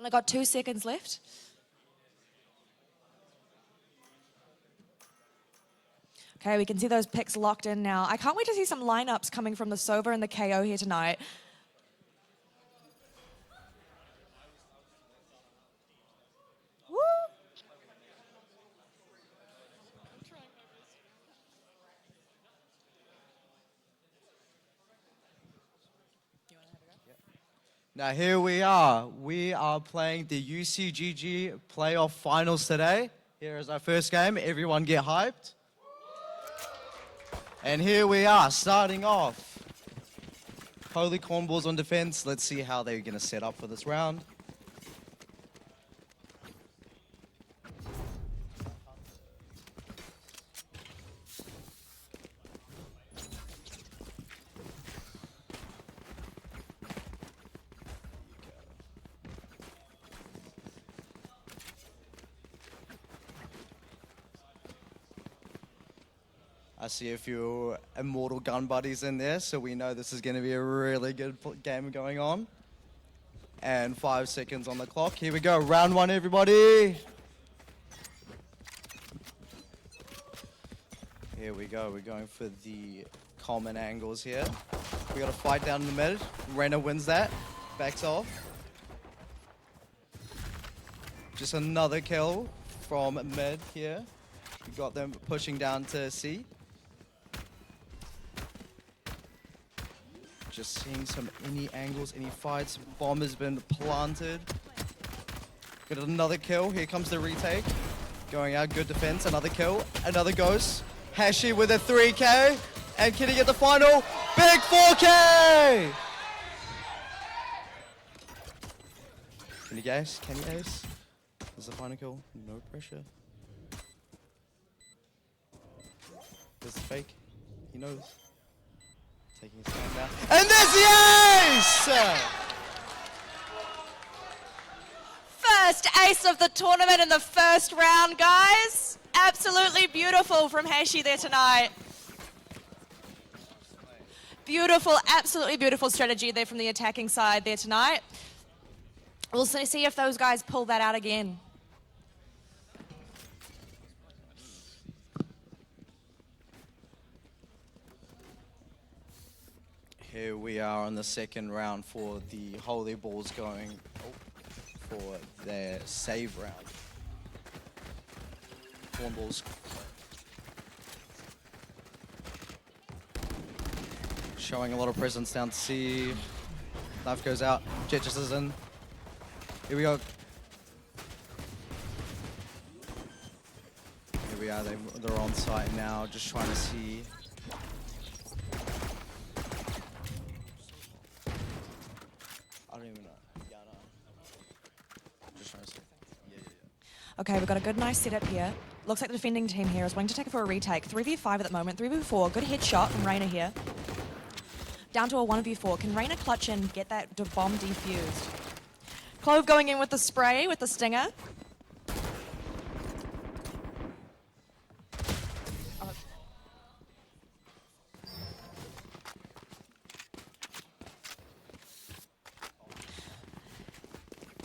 Only got 2 seconds left. Okay, we can see those picks locked in now. I can't wait to see some lineups coming from the Sova and the KO here tonight. Woo! Now here we are. We are playing the UCGG playoff finals today. Here is our first game. Everyone get hyped. And here we are, starting off. Holy Cornballs on defense. Let's see how they're going to set up for this round. I see a few immortal gun buddies in there, so we know this is going to be a really good game going on. And 5 seconds on the clock. Here we go, round one, everybody. Here we go, we're going for the common angles here. We got a fight down in the mid. Reyna wins that, backs off. Just another kill from mid here. We got them pushing down to C. Just seeing any angles, any fights. Bomb has been planted. Got another kill. Here comes the retake. Going out, good defense. Another kill. Another ghost. Hashi with a 3K. And can he get the final? Big 4K! Can he ace? Can he ace? There's the final kill. No pressure. There's the fake. He knows. Taking his time now. And there's the ace! First ace of the tournament in the first round, guys. Absolutely beautiful from Hashi there tonight. Beautiful, absolutely beautiful strategy there from the attacking side there tonight. We'll see if those guys pull that out again. Here we are on the second round for the Holy Balls going for their save round. Cornballs. Showing a lot of presence down to C. Knife goes out. Jet just is in. Here we go. Here we are. They're on site now, just trying to see. I don't even know. Yeah, no. Just trying to see. Yeah. Okay, we've got a good, nice setup here. Looks like the defending team here is willing to take it for a retake. 3v5 at the moment, 3v4. Good headshot from Reyna here. Down to a 1v4. Can Reyna clutch in, get that bomb defused? Clove going in with the spray, with the stinger.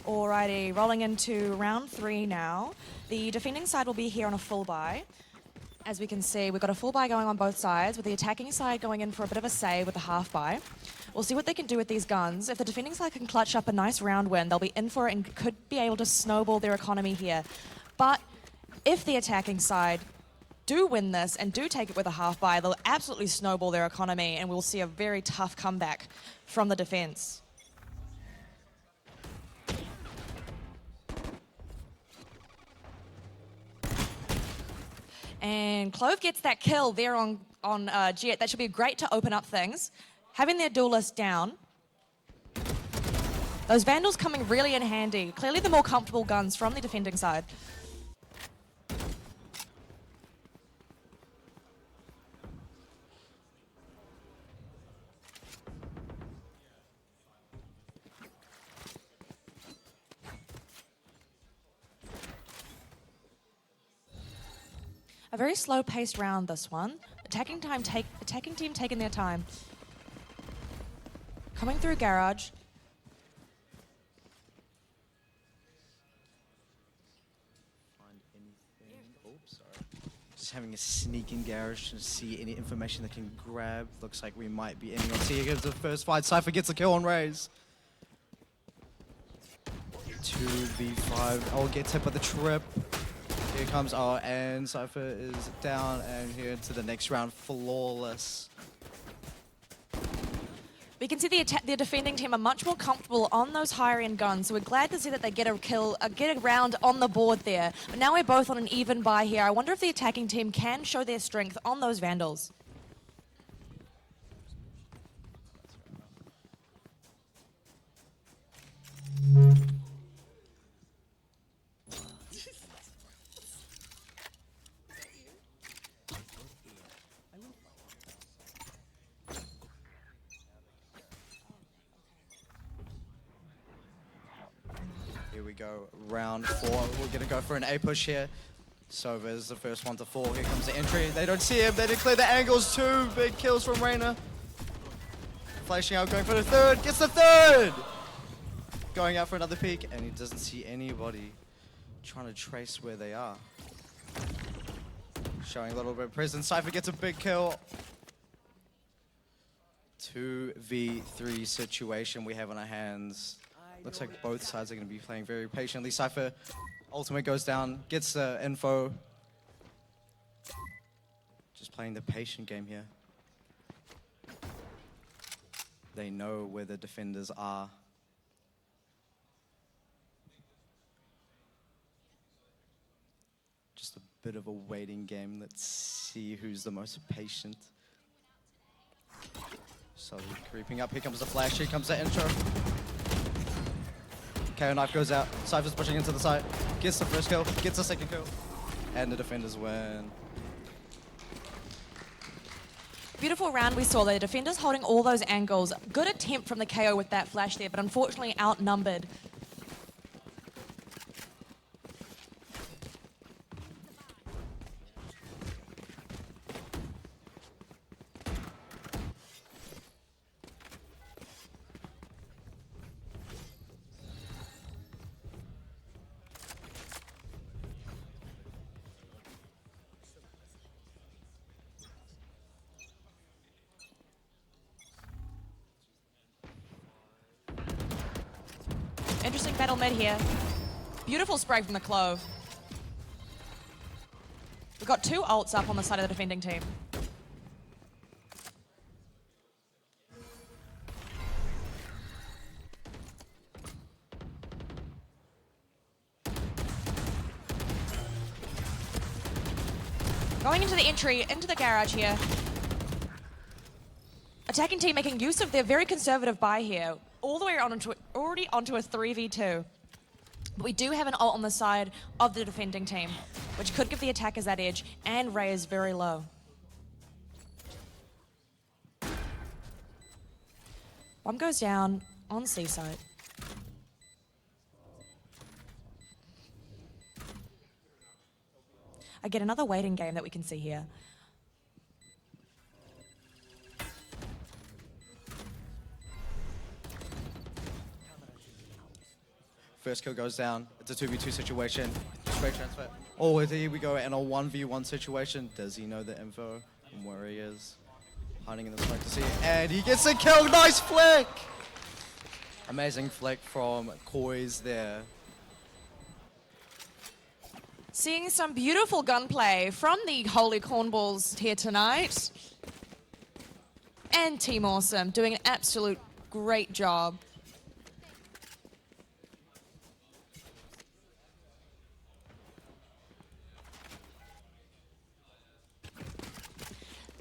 Alrighty, rolling into round 3 now. The defending side will be here on a full buy. As we can see, we've got a full buy going on both sides, with the attacking side going in for a bit of a save with a half buy. We'll see what they can do with these guns. If the defending side can clutch up a nice round win, they'll be in for it and could be able to snowball their economy here. But if the attacking side do win this and do take it with a half buy, they'll absolutely snowball their economy, and we'll see a very tough comeback from the defense. And Clove gets that kill there on Jet. That should be great to open up things. Having their duelist down. Those Vandals coming really in handy. Clearly the more comfortable guns from the defending side. A very slow-paced round, this one. Attacking team taking their time. Coming through garage. just having a sneak in garage to see any information they can grab. Looks like we might be ending on C. Here goes the first fight. Cypher gets a kill on Raze. 2v5. Oh, gets hit by the trip. Here comes, oh, and Cypher is down, and here into the next round, flawless. We can see the defending team are much more comfortable on those higher end guns, so we're glad to see that they get a kill, get a round on the board there. But now we're both on an even buy here. I wonder if the attacking team can show their strength on those Vandals. Here we go, round 4. We're gonna go for an A push here. Sova is the first one to fall. Here comes the entry. They don't see him. They declare the angles. 2 big kills from Reyna. Flashing out, going for the third. Gets the third! Going out for another peek, and he doesn't see anybody. Trying to trace where they are. Showing a little bit of presence. Cypher gets a big kill. 2v3 situation we have on our hands. Looks like both sides are going to be playing very patiently. Cypher, ultimate goes down, gets the info. Just playing the patient game here. They know where the defenders are. Just a bit of a waiting game. Let's see who's the most patient. So creeping up, here comes the flash, here comes the intro. KO knife goes out, Cypher's pushing into the side, gets the first kill, gets the second kill, and the defenders win. Beautiful round we saw there. The defenders holding all those angles. Good attempt from the KO with that flash there, but unfortunately outnumbered. Interesting battle mid here. Beautiful spray from the Clove. We've got 2 ults up on the side of the defending team. Going into the entry, into the garage here. Attacking team making use of their very conservative buy here. All the way already onto a 3v2. But we do have an ult on the side of the defending team, which could give the attackers that edge, and Ray is very low. Bomb goes down on Seaside. Again, another waiting game that we can see here. First kill goes down. It's a 2v2 situation. Straight transfer. Oh, here we go in a 1v1 situation. Does he know the info and where he is? Hiding in the smoke to see. And he gets a kill. Nice flick! Amazing flick from Koi's there. Seeing some beautiful gunplay from the Holy Cornballs here tonight. And Team Awesome doing an absolute great job.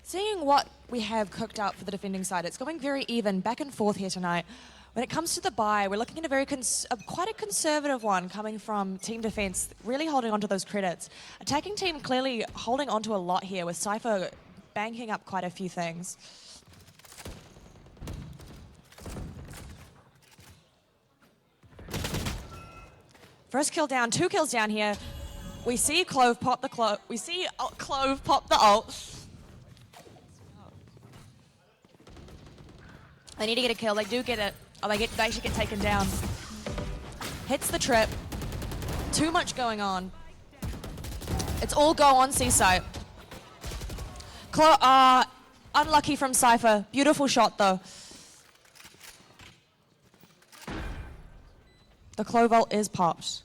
Seeing what we have cooked up for the defending side, it's going very even, back and forth here tonight. When it comes to the buy, we're looking at a very quite a conservative one coming from Team Defense, really holding on to those credits. Attacking team clearly holding on to a lot here, with Cypher banking up quite a few things. First kill down, 2 kills down here. We see Clove pop the Clove. We see Clove pop the ult. They need to get a kill. They do get it. Oh, they actually get taken down. Hits the trip. Too much going on. It's all go on Seaside. Unlucky from Cypher. Beautiful shot, though. The Clovell is popped.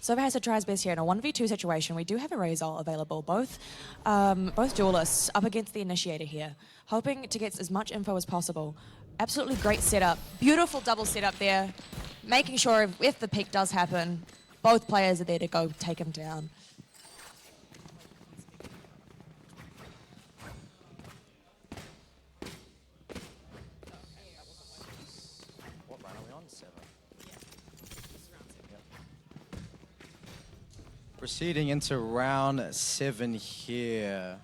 Sova has to try his best here in a 1v2 situation. We do have a Razor available, both duelists up against the Initiator here, hoping to get as much info as possible. Absolutely great setup. Beautiful double setup there, making sure if the peak does happen, both players are there to go take him down. What round are we on? 7. Proceeding into round 7 here.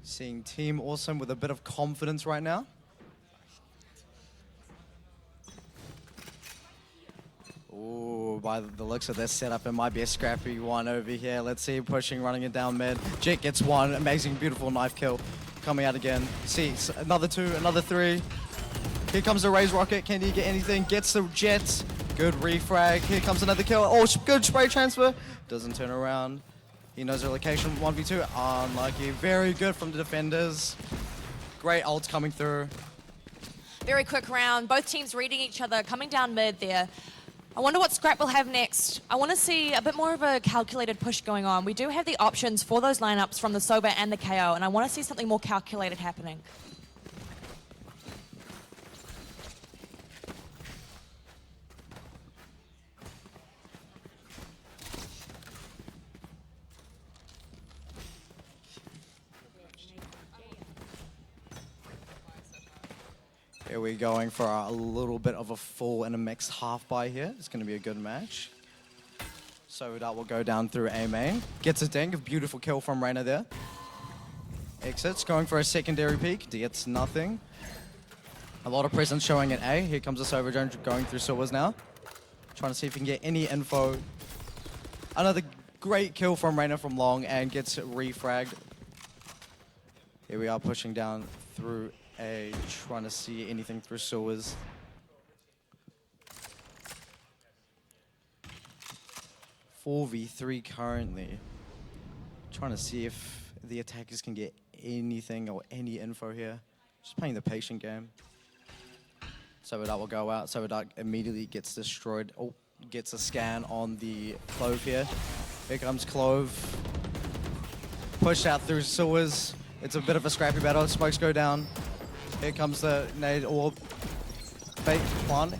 Seeing Team Awesome with a bit of confidence right now. Ooh, by the looks of this setup, it might be a scrappy one over here. Let's see, pushing, running it down mid. Jet gets one, amazing, beautiful knife kill. Coming out again. See, another 2, another 3. Here comes the Raze Rocket, can he get anything? Gets the Jet. Good refrag. Here comes another kill. Oh, good spray transfer. Doesn't turn around. He knows the location. 1v2. Unlucky. Very good from the defenders. Great ult coming through. Very quick round. Both teams reading each other, coming down mid there. I wonder what Scrap will have next. I want to see a bit more of a calculated push going on. We do have the options for those lineups from the Soba and the KO, and I want to see something more calculated happening. Here we're going for a little bit of a full and a mixed half buy here. It's going to be a good match. So that will go down through A main. Gets a ding, a beautiful kill from Reyna there. Exits, going for a secondary peek. Gets nothing. A lot of presence showing at A. Here comes the Sova drone going through Silvers now. Trying to see if he can get any info. Another great kill from Reyna from long and gets refragged. Here we are pushing down through A, trying to see anything through sewers. Four v 3 currently. Trying to see if the attackers can get anything or any info here. Just playing the patient game. Sovadark will go out. Sovadark immediately gets destroyed. Oh, gets a scan on the Clove here. Here comes Clove. Push out through sewers. It's a bit of a scrappy battle. Smokes go down. Here comes the nade orb. Fake plant.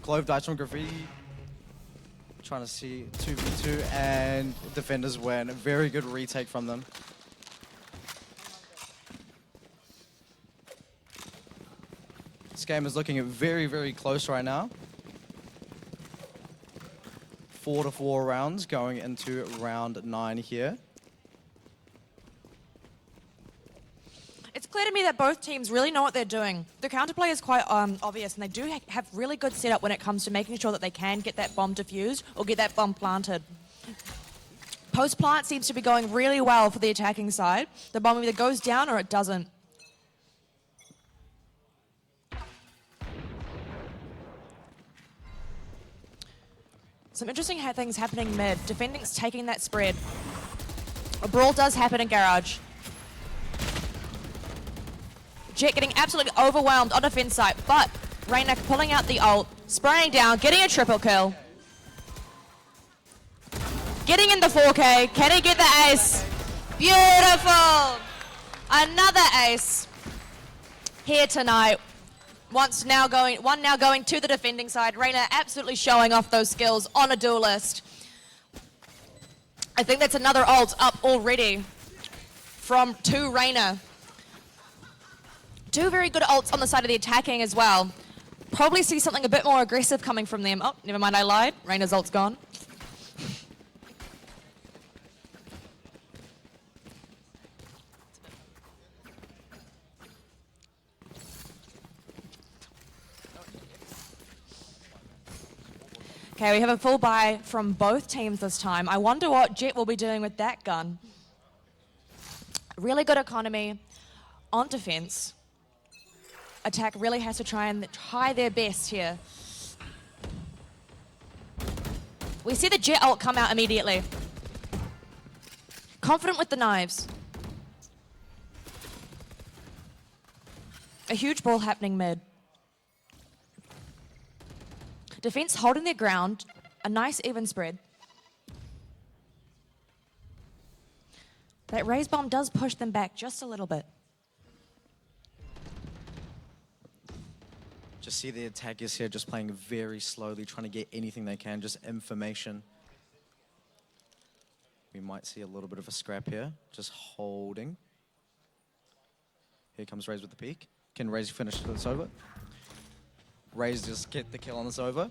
Clove dies from graffiti. Trying to see 2v2 and defenders win. A very good retake from them. This game is looking very, very close right now. 4-4 rounds going into round 9 here. It's clear to me that both teams really know what they're doing. The counterplay is quite obvious, and they do have really good setup when it comes to making sure that they can get that bomb defused or get that bomb planted. Post-plant seems to be going really well for the attacking side. The bomb either goes down or it doesn't. Some interesting things happening mid. Defending's taking that spread. A brawl does happen in Garage. Jet getting absolutely overwhelmed on defense site, but Reyna pulling out the ult, spraying down, getting a triple kill. Getting in the 4K, can he get the ace? Beautiful! Another ace here tonight. One now going to the defending side. Reyna absolutely showing off those skills on a duelist. I think that's another ult up already from 2 Reyna. 2 very good ults on the side of the attacking as well. Probably see something a bit more aggressive coming from them. Oh, never mind, I lied. Reyna's ult's gone. Okay, we have a full buy from both teams this time. I wonder what Jet will be doing with that gun. Really good economy on defense. Attack really has to try their best here. We see the Jet ult come out immediately. Confident with the knives. A huge brawl happening mid. Defense holding their ground. A nice even spread. That raise bomb does push them back just a little bit. Just see the attackers here just playing very slowly, trying to get anything they can, just information. We might see a little bit of a scrap here, just holding. Here comes Raze with the peek. Can Raze finish this over? Raze just get the kill on this over.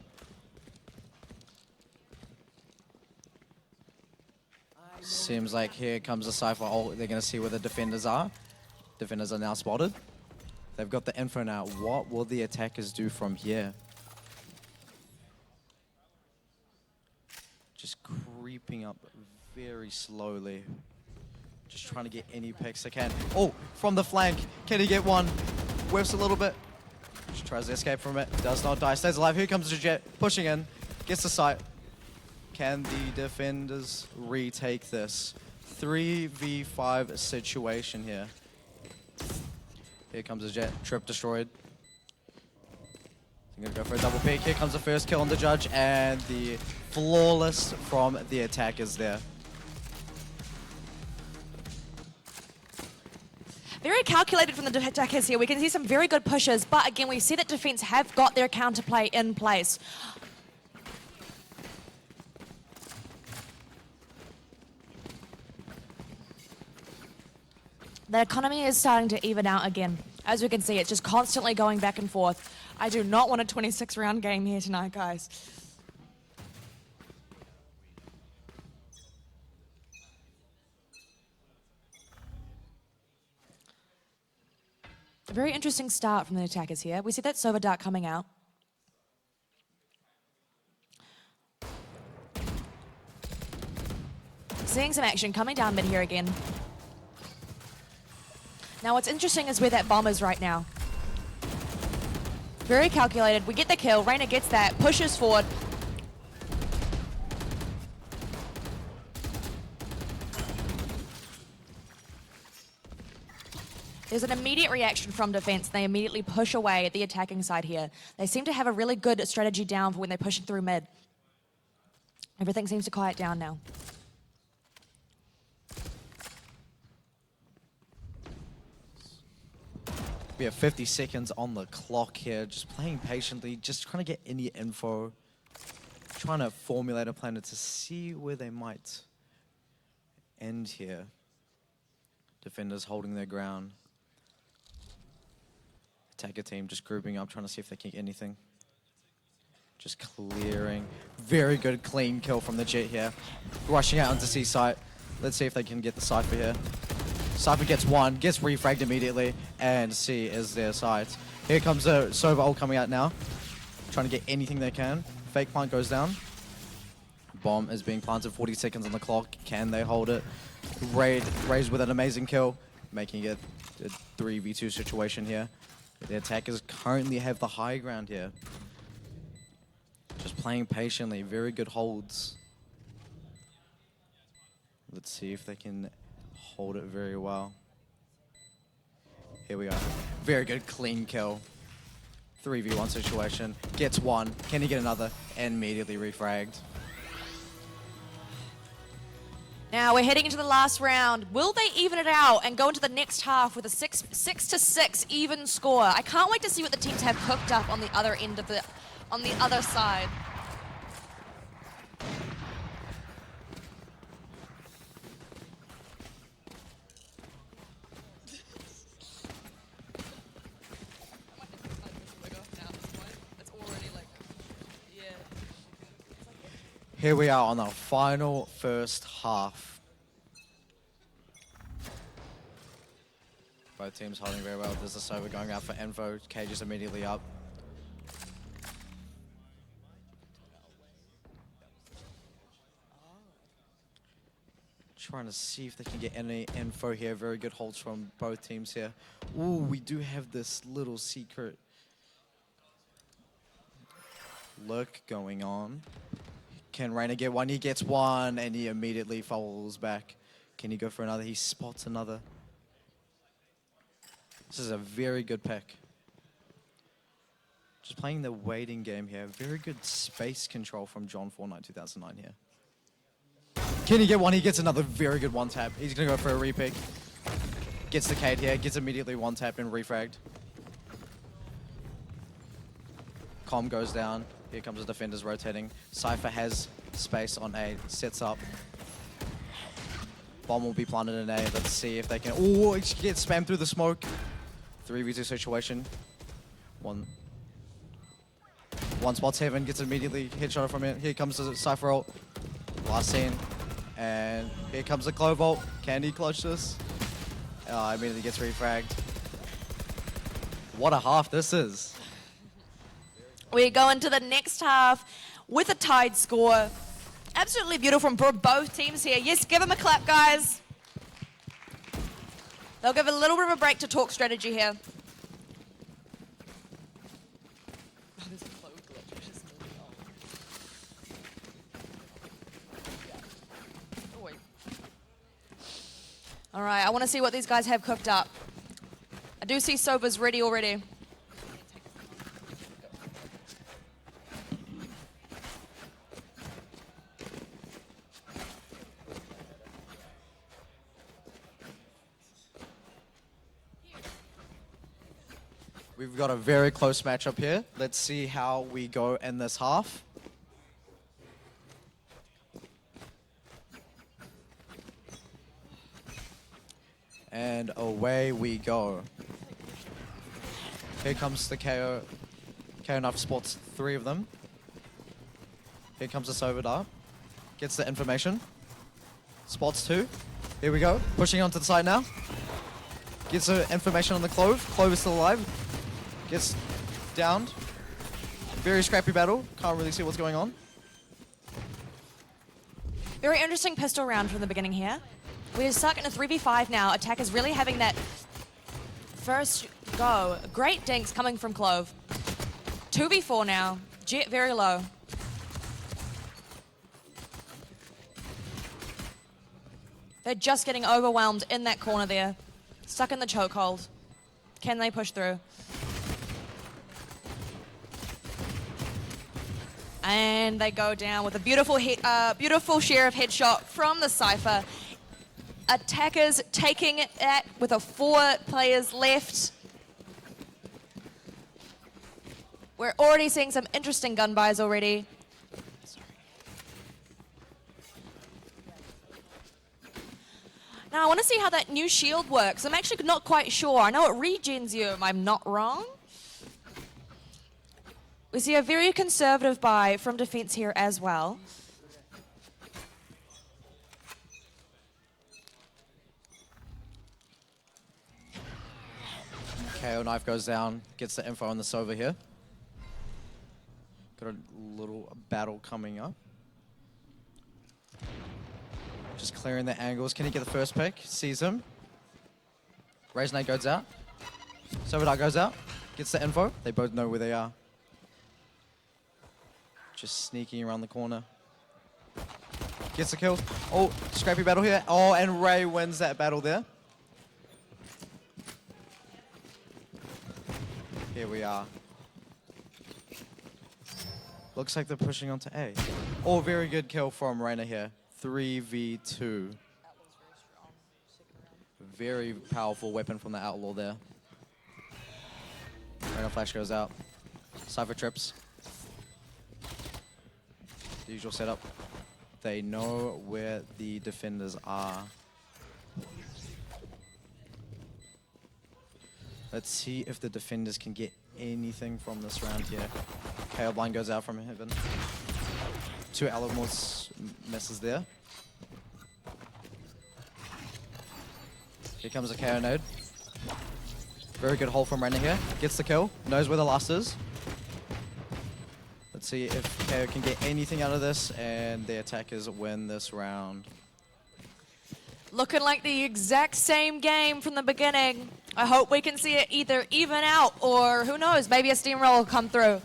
Seems like here comes a Cypher ult. They're going to see where the defenders are. Defenders are now spotted. They've got the info now. What will the attackers do from here? Just creeping up very slowly. Just trying to get any picks they can. Oh, from the flank. Can he get one? Whiffs a little bit. Just tries to escape from it. Does not die. Stays alive. Here comes the Jet. Pushing in. Gets the sight. Can the defenders retake this? 3v5 situation here. Here comes the Jet. Trip destroyed. I'm going to go for a double peek. Here comes the first kill on the Judge, and the flawless from the attackers there. Very calculated from the attackers here. We can see some very good pushes, but again, we see that defense have got their counterplay in place. The economy is starting to even out again. As we can see, it's just constantly going back and forth. I do not want a 26-round game here tonight, guys. A very interesting start from the attackers here. We see that Sova Dart coming out. Seeing some action coming down mid here again. Now what's interesting is where that bomb is right now. Very calculated. We get the kill. Reina gets that, pushes forward. There's an immediate reaction from defense. They immediately push away at the attacking side here. They seem to have a really good strategy down for when they're pushing through mid. Everything seems to quiet down now. We have 50 seconds on the clock here, just playing patiently, just trying to get any info, trying to formulate a plan to see where they might end here. Defenders holding their ground. Attacker team just grouping up, trying to see if they can get anything. Just clearing. Very good clean kill from the Jet here. Rushing out onto C site. Let's see if they can get the Cypher here. Cypher gets one, gets refragged immediately, and C is their sight. Here comes the Sova ult coming out now. Trying to get anything they can. Fake plant goes down. Bomb is being planted, 40 seconds on the clock. Can they hold it? Raze with an amazing kill, making it a 3v2 situation here. The attackers currently have the high ground here. Just playing patiently, very good holds. Let's see if they can hold it very well. Here we go. Very good clean kill. 3v1 situation. Gets one. Can he get another? And immediately refragged. Now we're heading into the last round. Will they even it out and go into the next half with a 6-6 even score? I can't wait to see what the teams have cooked up on the other end of on the other side. Here we are on the final first half. Both teams holding very well. There's a Sova going out for info. Cage is immediately up. trying to see if they can get any info here. Very good holds from both teams here. Ooh, we do have this little secret lurk going on. Can Reina get one? He gets one, and he immediately falls back. Can he go for another? He spots another. This is a very good pick. Just playing the waiting game here. Very good space control from John Fortnite 2009 here. Can he get one? He gets another very good one tap. He's going to go for a repick. Gets the Cade here. Gets immediately one tap and refragged. Com goes down. Here comes the defenders rotating. Cypher has space on A. Sets up. Bomb will be planted in A. Let's see if they can... Oh, he gets spammed through the smoke. 3v2 situation. One spots Heaven. Gets immediately headshot from it. Here comes the Cypher ult. Last scene. And here comes the Clove ult. Can he clutch this? Immediately gets refragged. What a half this is. We go into the next half with a tied score. Absolutely beautiful from both teams here. Yes, give them a clap, guys. They'll give a little bit of a break to talk strategy here. All right, I want to see what these guys have cooked up. I do see Soba's ready already. We've got a very close matchup here. Let's see how we go in this half. And away we go. Here comes the KO. KO Knife spots 3 of them. Here comes the Sobadar. Gets the information. Spots 2. Here we go. Pushing onto the side now. Gets the information on the Clove. Clove is still alive. Gets downed. Very scrappy battle. Can't really see what's going on. Very interesting pistol round from the beginning here. We're stuck in a 3v5 now. Attack is really having that first go. Great dinks coming from Clove. 2v4 now. Jet very low. They're just getting overwhelmed in that corner there. Stuck in the chokehold. Can they push through? And they go down with a beautiful beautiful share of headshot from the Cypher. Attackers taking it with 4 players left. We're already seeing some interesting gun buys already. Now I want to see how that new shield works. I'm actually not quite sure. I know it regens you, if I'm not wrong. We see a very conservative buy from defense here as well. KO Knife goes down, gets the info on the Sova here. Got a little battle coming up. Just clearing the angles. Can he get the first pick? Sees him. Raise Nate goes out. Sova goes out. Gets the info. They both know where they are. Just sneaking around the corner. Gets the kill. Oh, scrappy battle here. Oh, and Ray wins that battle there. Here we are. Looks like they're pushing onto A. Oh, very good kill from Reina here. 3v2. Very powerful weapon from the Outlaw there. Reina flash goes out. Cypher trips. The usual setup. They know where the defenders are. Let's see if the defenders can get anything from this round here. KO blind goes out from Heaven. 2 Alamos misses there. Here comes a KO node. Very good hold from Reina here. Gets the kill. Knows where the last is. Let's see if KO can get anything out of this, and the attackers win this round. Looking like the exact same game from the beginning. I hope we can see it either even out or who knows, maybe a steamroll will come through.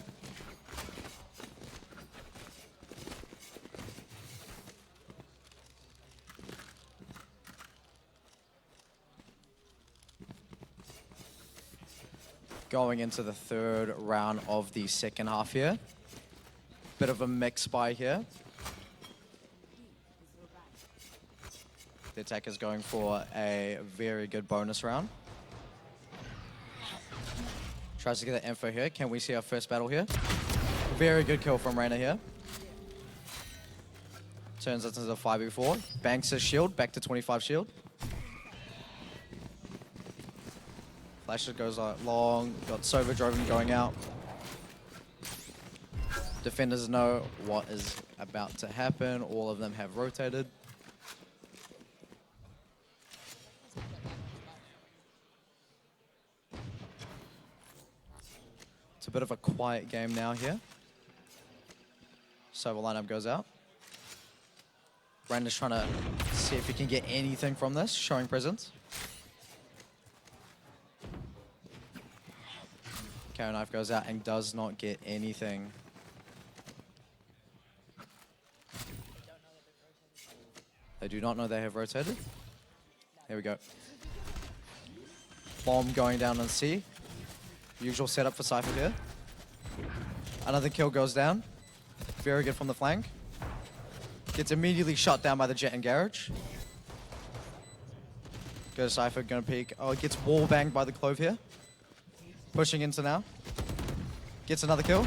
Going into the third round of the second half here. Bit of a mix by here. The attacker's going for a very good bonus round. Tries to get the info here. Can we see our first battle here? Very good kill from Reina here. Turns it into a 5v4. Banks his shield, back to 25 shield. Flash goes long, got Sova Droven going out. Defenders know what is about to happen. All of them have rotated. It's a bit of a quiet game now here. Sova lineup goes out. Brandon's trying to see if he can get anything from this, showing presence. Carry Knife goes out and does not get anything. They do not know they have rotated. Here we go. Bomb going down on C. Usual setup for Cypher here. Another kill goes down. Very good from the flank. Gets immediately shot down by the Jet and Garage. Goes Cypher, gonna peek. Oh, it gets wall banged by the Clove here. Pushing into now. Gets another kill.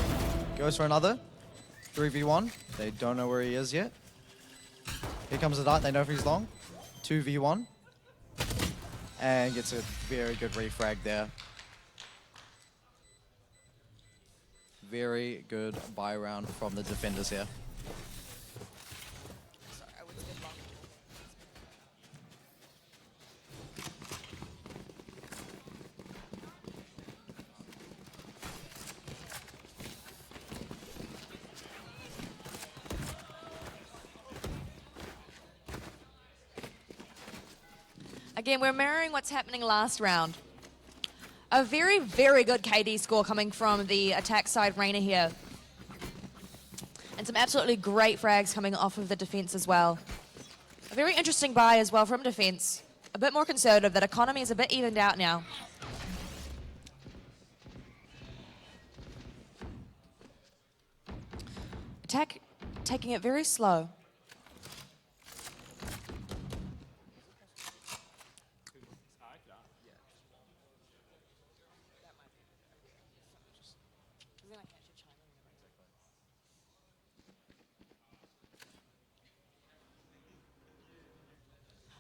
Goes for another. 3v1. They don't know where he is yet. Here comes the dart. They know if he's long. 2v1. And gets a very good refrag there. Very good buy round from the defenders here. Again, we're mirroring what's happening last round. A very, very good KD score coming from the attack side Reina here. And some absolutely great frags coming off of the defense as well. A very interesting buy as well from defense. A bit more conservative. That economy is a bit evened out now. Attack taking it very slow.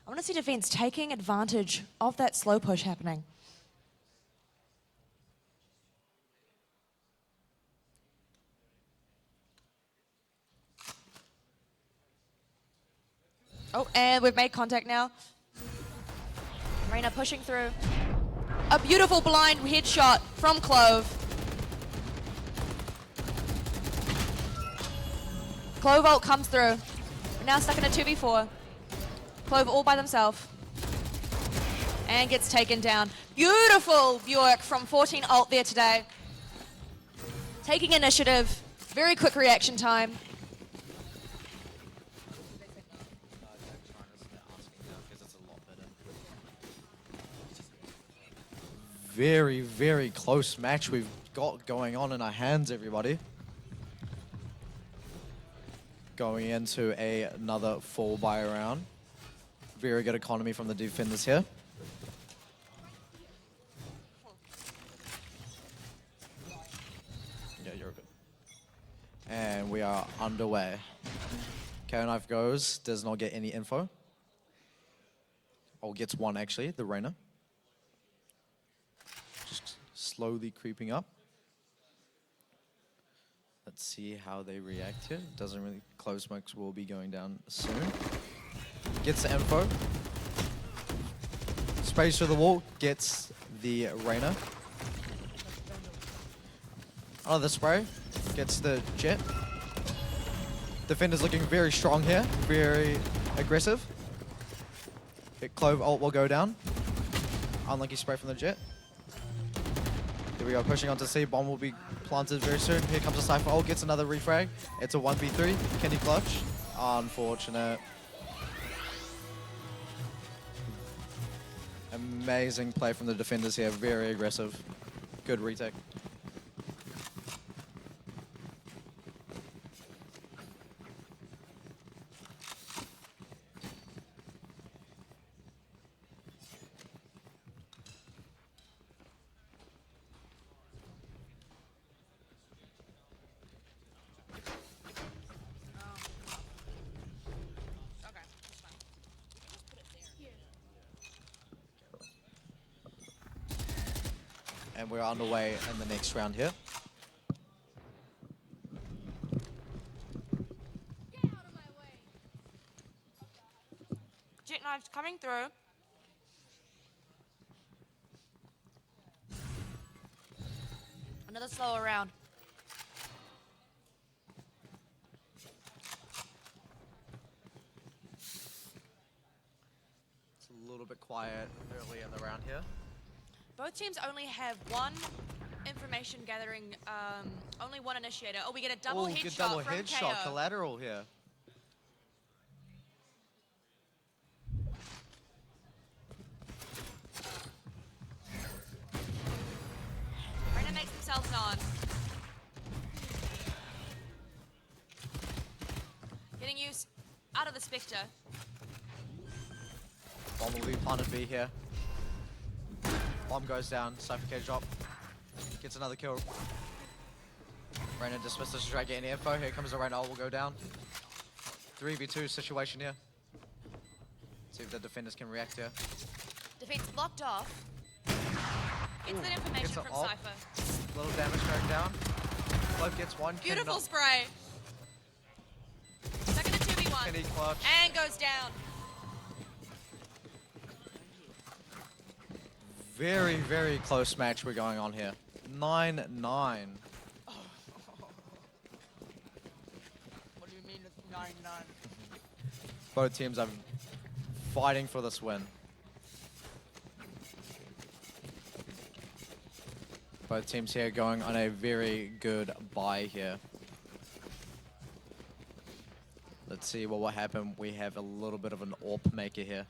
I want to see defense taking advantage of that slow push happening. Oh, and we've made contact now. Reina pushing through. A beautiful blind headshot from Clove. Clove ult comes through. We're now stuck in a 2v4. Clove all by themselves. And gets taken down. Beautiful work from 14 ult there today. Taking initiative. Very quick reaction time. Very, very close match we've got going on in our hands, everybody. Going into another full buy round. Very good economy from the defenders here. Yeah, you're good. And we are underway. Carry Knife goes, does not get any info. Oh, gets one actually, the Reina. Just slowly creeping up. Let's see how they react here. Doesn't really, Close Smokes will be going down soon. Gets the info. Sprays through the wall, gets the Reina. Another spray, gets the Jet. Defender's looking very strong here, very aggressive. Hit Clove ult will go down. Unlucky spray from the Jet. Here we go, pushing onto C. Bomb will be planted very soon. Here comes a Cypher ult, gets another refrag. It's a 1v3. Can he clutch? Unfortunate. Amazing play from the defenders here. Very aggressive. Good retake. And we're underway in the next round here. Jet knives coming through. Another slower round. It's a little bit quiet early in the round here. Both teams only have one information gathering, only one initiator. Oh, we get a double Good headshot double from headshot, KO. collateral here. Reyna makes themselves on. Getting use out of the Spectre. Bomb will be planted B here. Bomb goes down, Cypher K drop. Gets another kill. Reyna dismisses to try to get any info. Here comes the Reyna ult will go down. 3v2 situation here. See if the defenders can react here. Defense blocked off. Gets that information gets an from ult. Cypher. Little damage going down. Clove gets one. Beautiful Cannot- spray. Stuck in a 2v1. Can he clutch? And goes down. Very, very close match we're going on here. 9-9. What do you mean it's 9-9? Both teams are fighting for this win. Both teams here going on a very good bye here. Let's see what will happen. We have a little bit of an AWP maker here.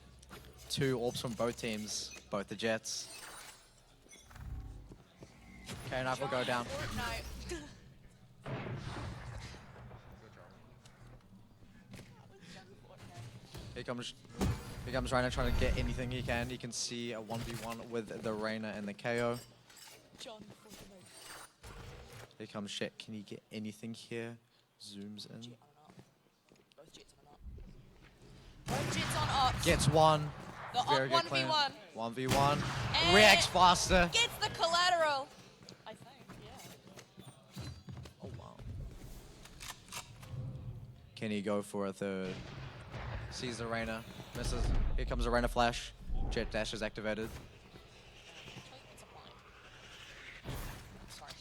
2 AWPs from both teams, both the Jets. Okay, knife will go down. Fortnite. Here comes Reyna trying to get anything he can. You can see a 1v1 with the Reyna and the KO. Here comes Shet. Can he get anything here? Zooms in. Both Jets on ops. Gets one. The Very op good claim. 1v1. 1v1. And Reacts faster. Gets the collateral. I think, yeah. Oh, wow. Can he go for a third? Sees the Reyna. Misses. Here comes the Reyna flash. Jet dash is activated. Sorry.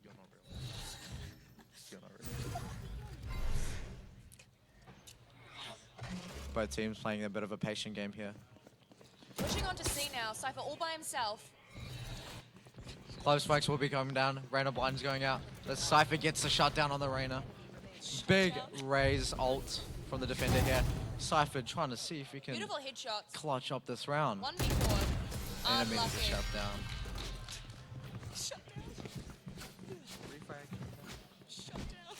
You're not real. You're not real. Both teams playing a bit of a patient game here. Pushing on to C now. Cypher all by himself. Close spikes will be coming down. Reyna blind's going out. The Cypher gets the shutdown on the Reyna. Big raise ult from the defender here. Cypher trying to see if he can Beautiful headshots. clutch up this round. 1v4. And a minute to Unlucky. shut down. Shut down. Refrag. Shut down.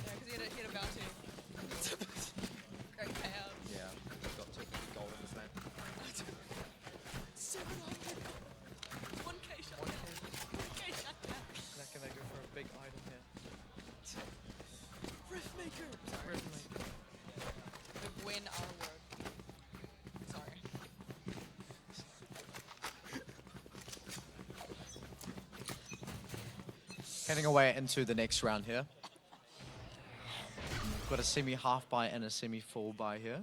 Yeah, because he had a bounty. Great payout. Yeah, got 2 gold in this match. 700. 1k shut down. 1k shut down. That can go for a big item here. Rift Maker. Sorry. The win our word. Sorry. Heading away into the next round here. Got a semi half buy and a semi full buy here.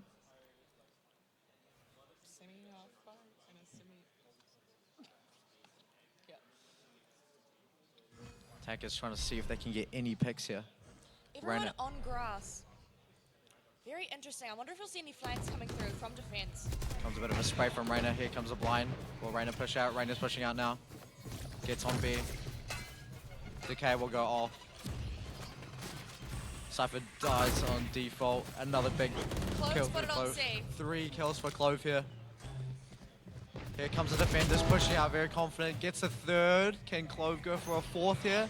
Semi half five and a semi. Yeah. Attackers trying to see if they can get any picks here. Everyone Reyna. on grass. Very interesting. I wonder if we'll see any flanks coming through from defense. Comes a bit of a spray from Reyna. Here comes a blind. Will Reyna push out? Reyna's pushing out now. Gets on B. Decay will go off. Cypher dies on default. Another big Clove's kill put for it on Clove. C. 3 kills for Clove here. Here comes the defenders pushing out, very confident. Gets a third. Can Clove go for a fourth here?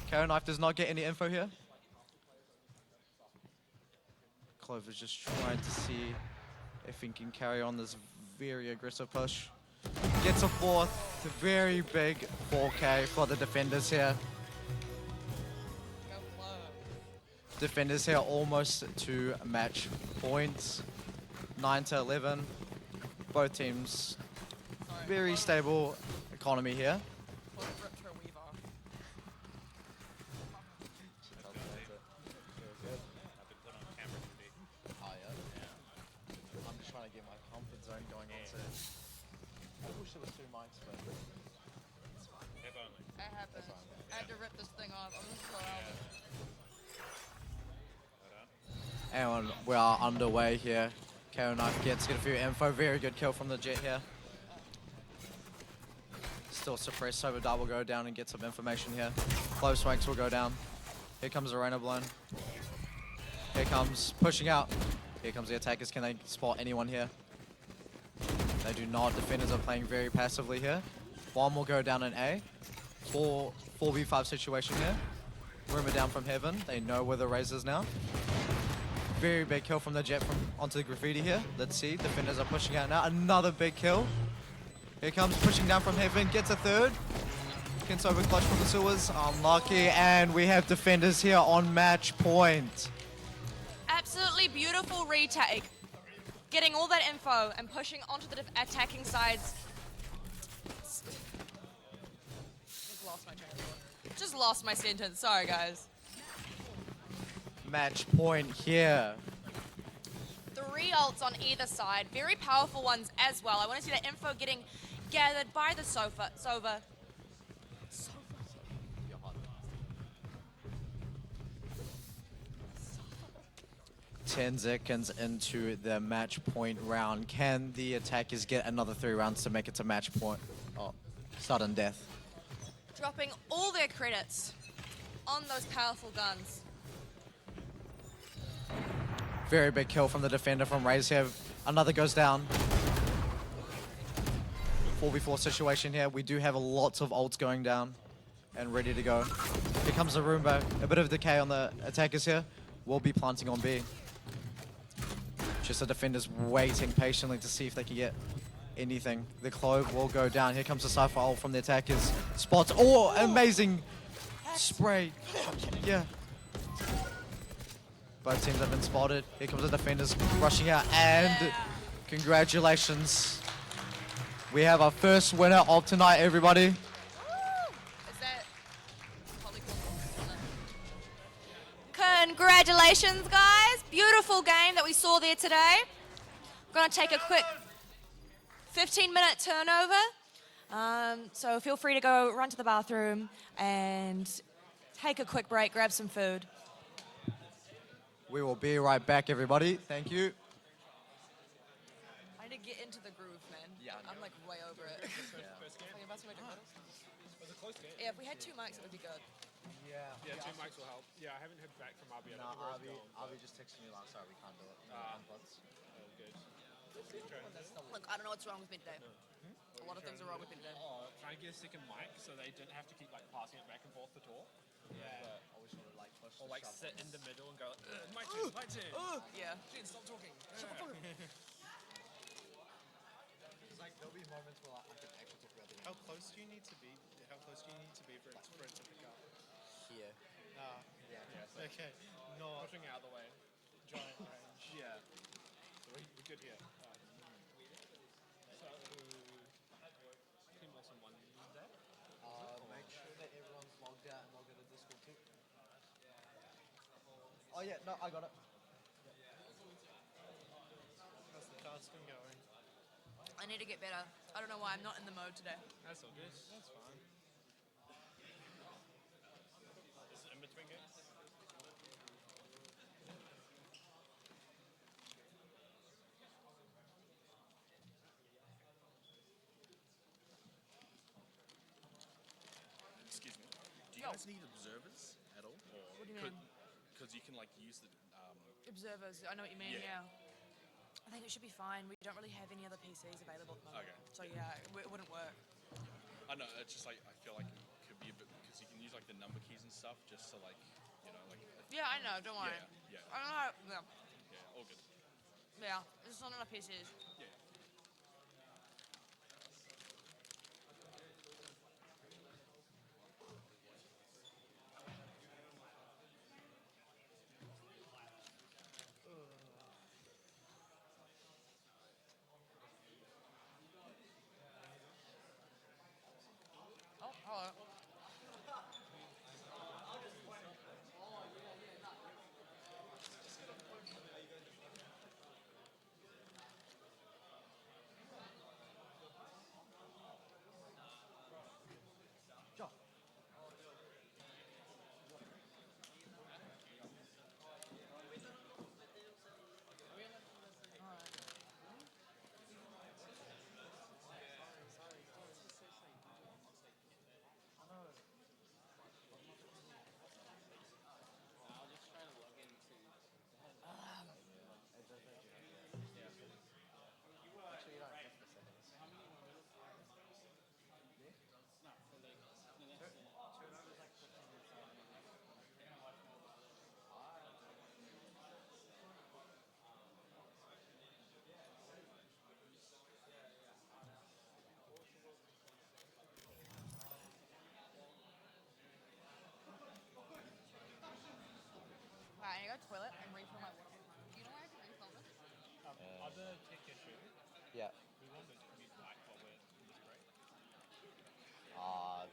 Carrot Knife does not get any info here. Clove is just trying to see if he can carry on this very aggressive push. Gets a fourth. Very big 4K for the defenders here. Go Clove. Defenders here almost to match points. 9 to 11. Both teams Sorry, very Clove. stable economy here. Clove ripped her weave off. Oh yeah. I'm just trying to get my comfort zone going on too. I wish there was 2 mics, but it's fine. If only. It happens. I had to rip this thing off. I'm just so out. And we are underway here. KO Knife gets a few info. Very good kill from the Jet here. Still suppressed. Soberdar will go down and get some information here. Close Swanks will go down. Here comes Arena Blown. Here comes pushing out. Here comes the attackers. Can they spot anyone here? They do not. Defenders are playing very passively here. Bomb will go down in A. 4v5 situation here. Rumor down from heaven. They know where the Raze is now. Very big kill from the Jet from onto the graffiti here. Let's see. Defenders are pushing out now. Another big kill. Here comes pushing down from heaven. Gets a third. Gets over clutch from the sewers. Unlucky. And we have defenders here on match point. Absolutely beautiful retake. Getting all that info and pushing onto the attacking sides. Just lost my train of thought. Just lost my sentence. Sorry, guys. Match point here. 3 ults on either side. Very powerful ones as well. I want to see that info getting gathered by the Sova. 10 seconds into the match point round. Can the attackers get another 3 rounds to make it to match point? Oh, sudden death. Dropping all their credits on those powerful guns. Very big kill from the defender from Raze here. Another goes down. 4v4 situation here. We do have lots of ults going down and ready to go. Here comes the Roomba. A bit of decay on the attackers here. We'll be planting on B. Just the defenders waiting patiently to see if they can get anything. The Clove will go down. Here comes the Cypher ult from the attackers. Spots. Oh, amazing spray. Yeah. Both teams have been spotted. Here comes the defenders rushing out, and congratulations. We have our first winner of tonight, everybody. Is that probably cool? Congratulations, guys. Beautiful game that we saw there today. We're going to take a quick 15-minute turnover. So feel free to go run to the bathroom and take a quick break, grab some food. We will be right back, everybody. Thank you. I need to get into the groove, man. Yeah, I I'm know. like way over it. First game. Like, about to make a photo? Was a close game. Yeah, if we had 2 mics, it would be good. Yeah. Yeah, 2 mics will help. Yeah, I haven't heard back from Arby. I No, don't know where it's gone. I'll be just texting you last. Sorry, we can't do it. Ah. Unplugged. Oh, good. Look, I don't know what's wrong with me today. A lot of things are wrong with me today. Trying to get a second mic so they didn't have to keep like passing it back and forth to talk. Yeah. I wish I would like push Or the like shove sit in ones. the middle and go, my turn, my turn. Yeah. Jen, stop talking. It's like there'll be moments where like, I can actually talk about the How close do you need to be? How close do you need to be for it to pick up? here. Ah, Yeah, so okay. Not pushing out of the way. giant range. Yeah. So we're good here. So, team awesome one there. Make sure that everyone's logged out and log into Discord too. Oh yeah, no, I got it. How's the casting going? I need to get better. I don't know why I'm not in the mode today. That's all good. That's fine. Is it in between games? guys need observers at all? Or What do you mean? Because you can like use the Observers, I know what you mean, Yeah. yeah. I think it should be fine. We don't really have any other PCs available at the moment. Okay. So yeah, it wouldn't work. I know, it's just like I feel like it could be a bit because you can use like the number keys and stuff just to like like Yeah, I know, don't worry. Yeah. I don't know how, yeah, all good. yeah, it's not enough PCs. Yeah. Oh, hello. Right, I need to go to the toilet and refill my water bottle. Do you know where I can refill this? Other tech issue, Yeah. we want to commute back while we're in this break. Uh,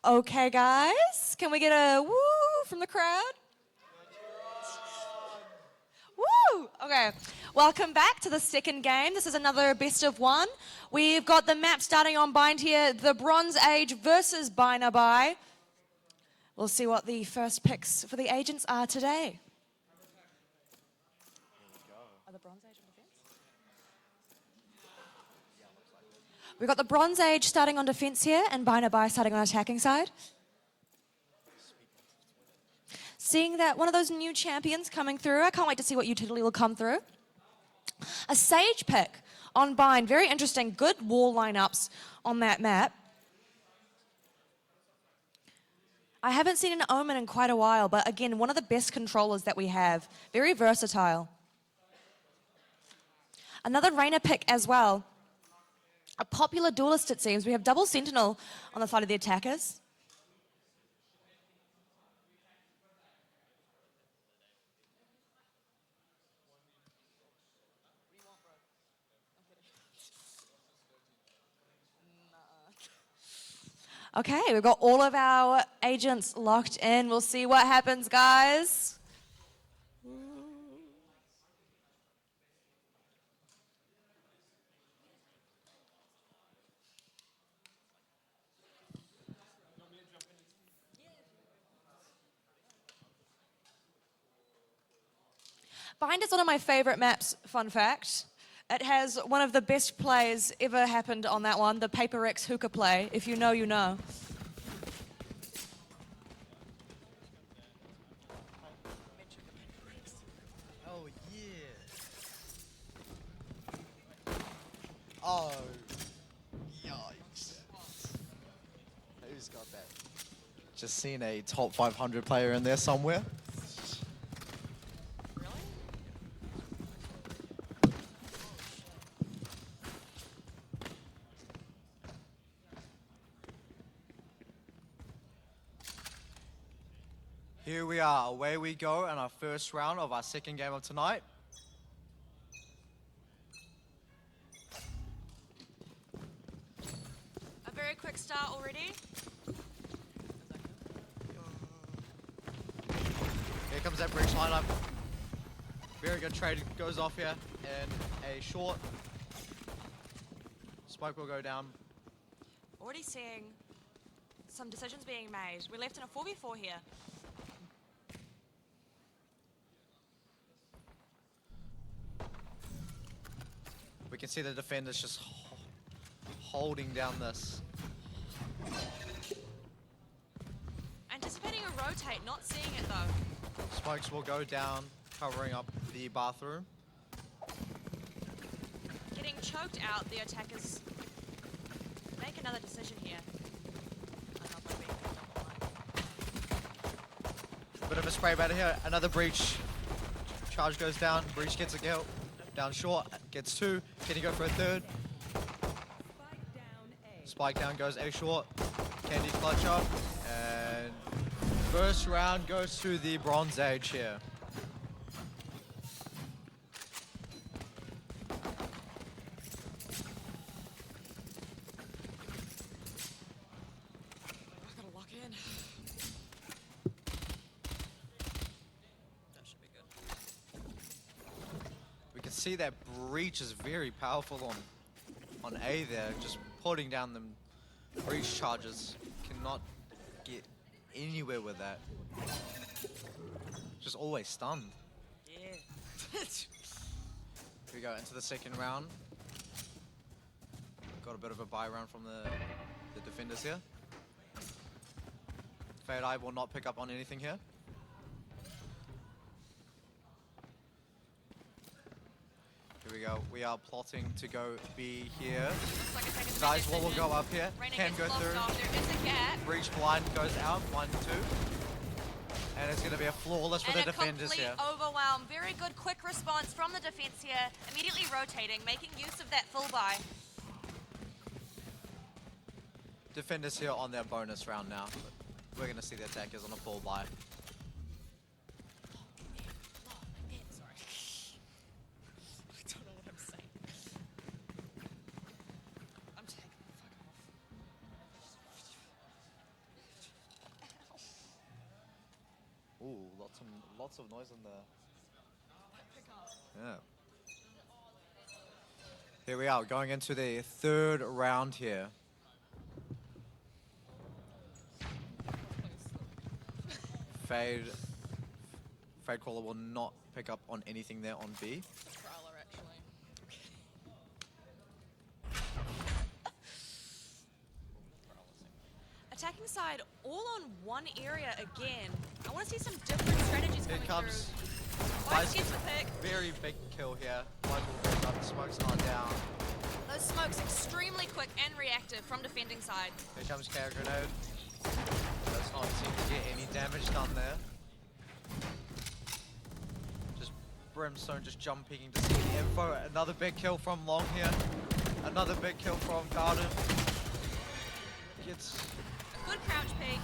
Okay, guys, can we get a woo from the crowd? Woo! Okay, welcome back to the second game. This is another best of one. We've got the map starting on Bind here, the Bronze Age versus Binabai. We'll see what the first picks for the agents are today. Are the Bronze Age on defense? We've got the Bronze Age starting on defense here and Binabai starting on attacking side. Seeing that one of those new champions coming through, I can't wait to see what utility will come through. A Sage pick on Bind, very interesting, good wall lineups on that map. I haven't seen an Omen in quite a while, but again, one of the best controllers that we have, very versatile. Another Reyna pick as well. A popular duelist, it seems. We have double Sentinel on the side of the attackers. Okay, we've got all of our agents locked in. We'll see what happens, guys. Bind is one of my favorite maps, fun fact. It has one of the best plays ever happened on that one, the Paper X hookah play. If you know, you know. Oh, yeah. Oh, yikes. Who's got that? Just seen a top 500 player in there somewhere. Here we are, away we go in our first round of our second game of tonight. A very quick start already. Here comes that bridge lineup. Very good trade goes off here and a short. Smoke will go down. Already seeing some decisions being made. We're left in a 4v4 here. We can see the defenders just holding down this. Anticipating a rotate, not seeing it though. Smokes will go down, covering up the bathroom. Getting choked out, the attackers make another decision here. Bit of a spray battle here, another breach. Charge goes down, breach gets a kill. Down short, gets two. Can he go for a third? Spike down goes A short. Candy clutch up. And first round goes to the Bronze Age here. I gotta lock in. That should be good. We can see that breach is very powerful on A there, just putting down them breach charges. Cannot get anywhere with that. Just always stunned. Yeah. Here we go into the second round. Got a bit of a buy round from the defenders here. Fade Eye will not pick up on anything here. Here we go. We are plotting to go B here. Dice wall will go up here. Can go through. There is a gap. Breach blind goes out. 1-2. And it's going to be a flawless for the defenders here. And a complete overwhelm. Very good quick response from the defense here. Immediately rotating, making use of that full buy. Defenders here on their bonus round now. We're going to see the attackers on a full buy. Ooh, lots of noise in there. Yeah. Here we are, going into the third round here. Fade Crawler will not pick up on anything there on B. Prowler, actually. Attacking side all on one area again. I want to see some different strategies Here coming comes through. Vice gets the pick. very big kill here. Michael picks up, the smokes are down. Those smokes extremely quick and reactive from defending side. Here comes Carry Grenade. Does not seem to get any damage done there. Just Brimstone just jumping to see the info. Another big kill from Long here. Another big kill from Garden. Gets Good crouch peek.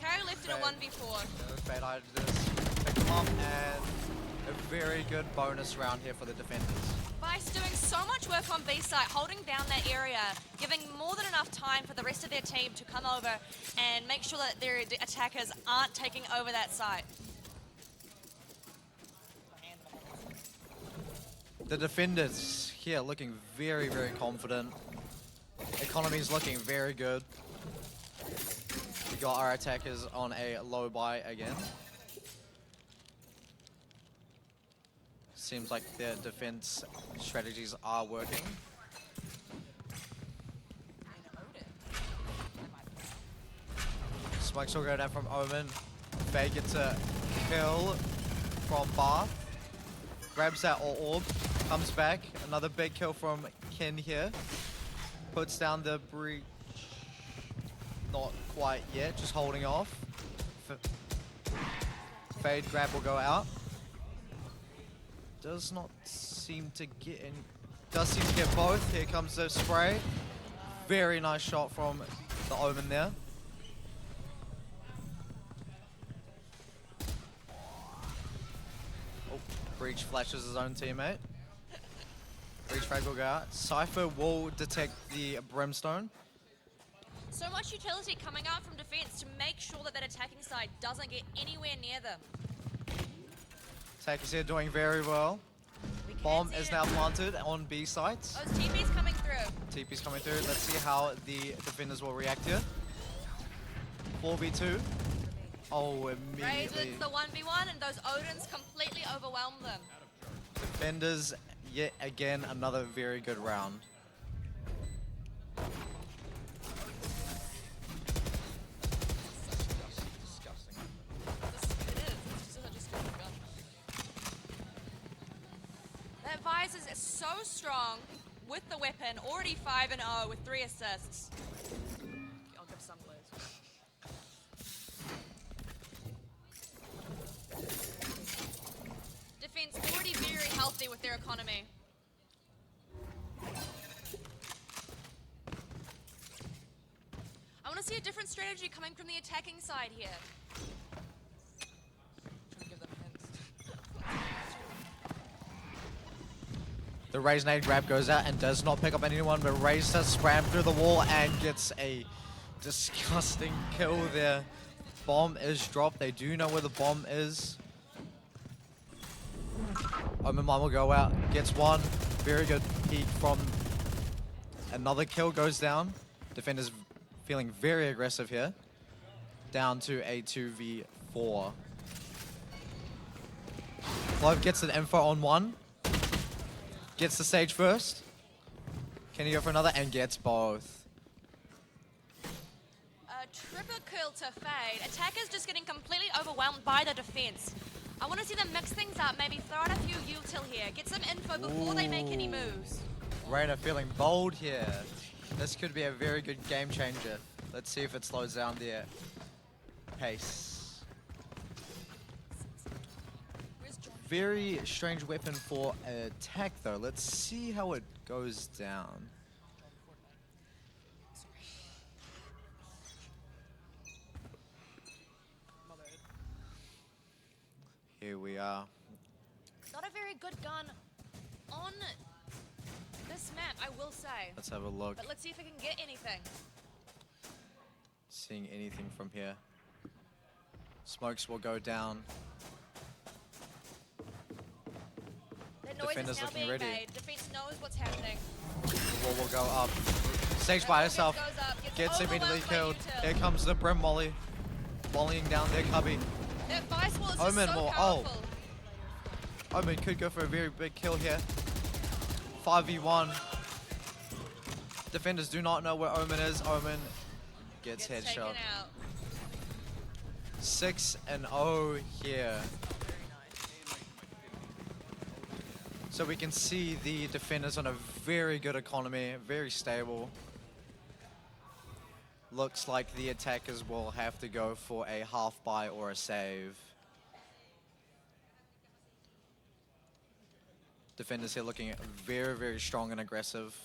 Carry left in a 1v4. Fade Hide just pick him up, and a very good bonus round here for the defenders. Vice doing so much work on B side, holding down that area, giving more than enough time for the rest of their team to come over and make sure that their attackers aren't taking over that site. The defenders here looking very, very confident. Economy is looking very good. We got our attackers on a low buy again. Seems like their defense strategies are working. Smokes will go down from Omen. Faye gets a kill from Bath. Grabs that orb, comes back. Another big kill from Ken here. Puts down the breach. Not quite yet, just holding off. Fade grab will go out. Does not seem to get in. Does seem to get both. Here comes the spray. Very nice shot from the Omen there. Oh, Breach flashes his own teammate. Breach frag will go out. Cypher will detect the Brimstone. So much utility coming out from defense to make sure that that attacking side doesn't get anywhere near them. Attackers here doing very well. Bomb is now planted on B sites. Those TP's coming through. TP's coming through. Let's see how the defenders will react here. 4v2. Oh, Raise immediately. wins the 1v1 and those Odins completely overwhelm them. Defenders, yet again, another very good round. That Vice is so strong with the weapon, already 5-0 with 3 assists. I'll give some plays. Defense already very healthy with their economy. I want to see a different strategy coming from the attacking side here. Trying to give them hints. The Raze nade grab goes out and does not pick up anyone, but Raze does spram through the wall and gets a disgusting kill there. Bomb is dropped. They do know where the bomb is. Omen Mine will go out, gets one. Very good peek from another kill goes down. Defenders feeling very aggressive here. Down to a 2v4. Clove gets an info on one. Gets the stage first. Can he go for another? And gets both. Triple kill to Fade. Attackers just getting completely overwhelmed by the defense. I want to see them mix things up, maybe throw out a few util here, get some info before they make any moves. Reyna feeling bold here. This could be a very good game changer. Let's see if it slows down their pace. Very strange weapon for attack though. Let's see how it goes down. Here we are. Not a very good gun on this map, I will say. Let's have a look. But let's see if we can get anything. Seeing anything from here. Smokes will go down. The noise Defender's is now looking being ready. made. Defense knows what's happening. The wall will go up. Sage by herself. Gets immediately killed. Here comes the Brim Molly. Volleying down their cubby. That vice wall is just Omen so will powerful. Omen could go for a very big kill here. 5v1. Defenders do not know where Omen is. Omen gets Gets headshot. taken out. 6-0 here. So we can see the defenders on a very good economy, very stable. Looks like the attackers will have to go for a half buy or a save. Defenders here looking very, very strong and aggressive.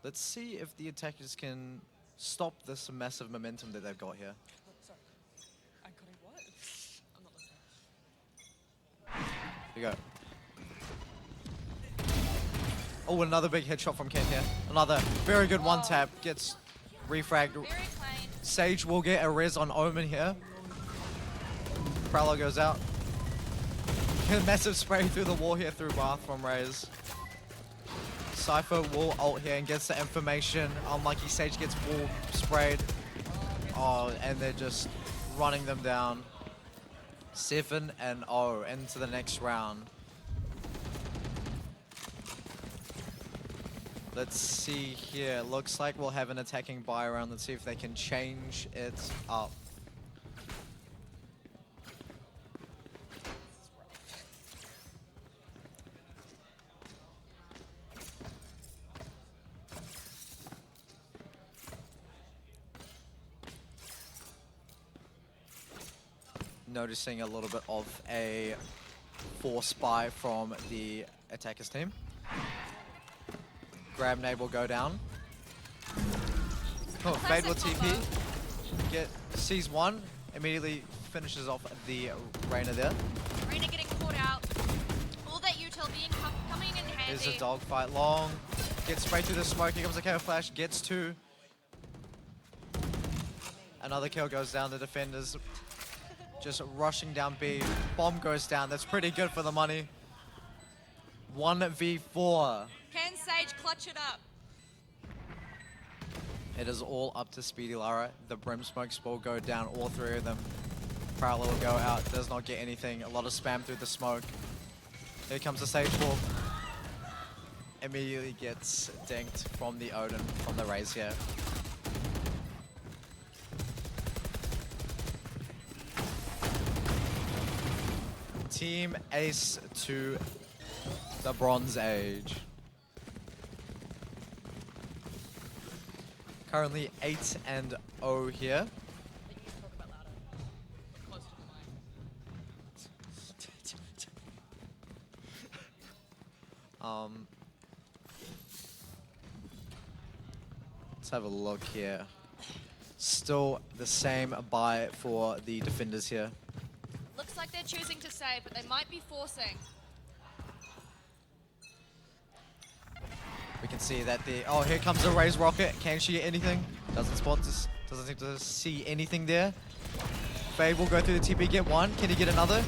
Let's see if the attackers can stop this massive momentum that they've got here. Sorry. I got a what? I'm not listening. Here you go. Oh, another big headshot from Ken here. Another very good one tap. Gets refragged. Very plain. Sage will get a res on Omen here. Prowler goes out. Massive spray through the wall here through Bath from Raze. Cypher will ult here and gets the information. Unlucky Sage gets wall sprayed. Oh, and they're just running them down. 7-0 into the next round. Let's see here. Looks like we'll have an attacking buy round. Let's see if they can change it up. Noticing a little bit of a force buy from the attackers team. Grab nade will go down. Oh, Fade will TP. Sees one. Immediately finishes off the Reyna there. Reyna getting caught out. All that util being coming in handy. Is a dogfight long. Gets sprayed through the smoke. Here comes a KO flash. Gets two. Another kill goes down. The defenders just rushing down B. Bomb goes down. That's pretty good for the money. 1v4. Can Sage clutch it up? It is all up to Speedy Lara. The Brim Smokes will go down, all three of them. Prowler will go out, does not get anything. A lot of spam through the smoke. Here comes the Sage Wall. Immediately gets dinked from the Odin, from the Raze here. Team Ace to the Bronze Age. Currently 8-0 here. Let's have a look here. Still the same buy for the defenders here. Looks like they're choosing to save, but they might be forcing. We can see that the... Oh, here comes a Raze rocket. Can she get anything? Doesn't spot this. Doesn't seem to see anything there. Fade will go through the TP, get one. Can he get another?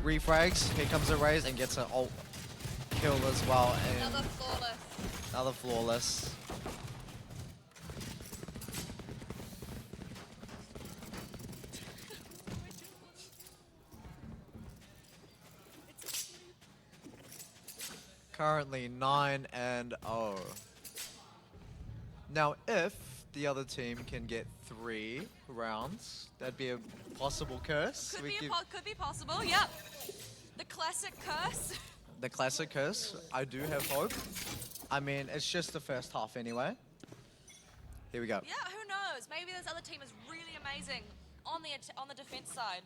Refrags. Here comes a Raze and gets an ult kill as well. And Another flawless. another flawless. Currently 9-0. Now, if the other team can get 3 rounds, that'd be a possible curse. Could We be, could- could be possible, yep. The classic curse. the classic curse. I do have hope. I mean, it's just the first half anyway. Here we go. Yeah, who knows? Maybe this other team is really amazing on the defense side.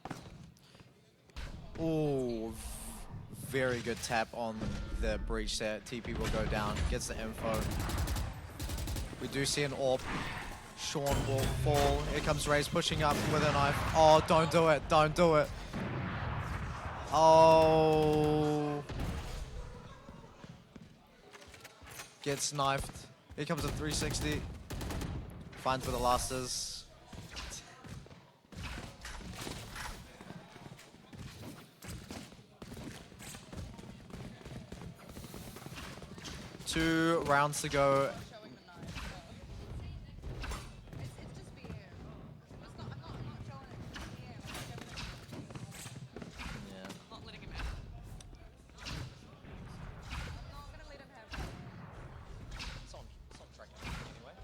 Ooh, very good tap on the breach there. TP will go down, gets the info. We do see an AWP. Sean will fall. Here comes Raze pushing up with a knife. Oh, don't do it, don't do it. Oh. Gets knifed. Here comes a 360. Finds where the last is. 2 rounds to go. Showing the knife. It's just beer. I'm not showing it. It's beer. Yeah. I'm not letting him have it. I'm not gonna let him have it. It's on track anyway.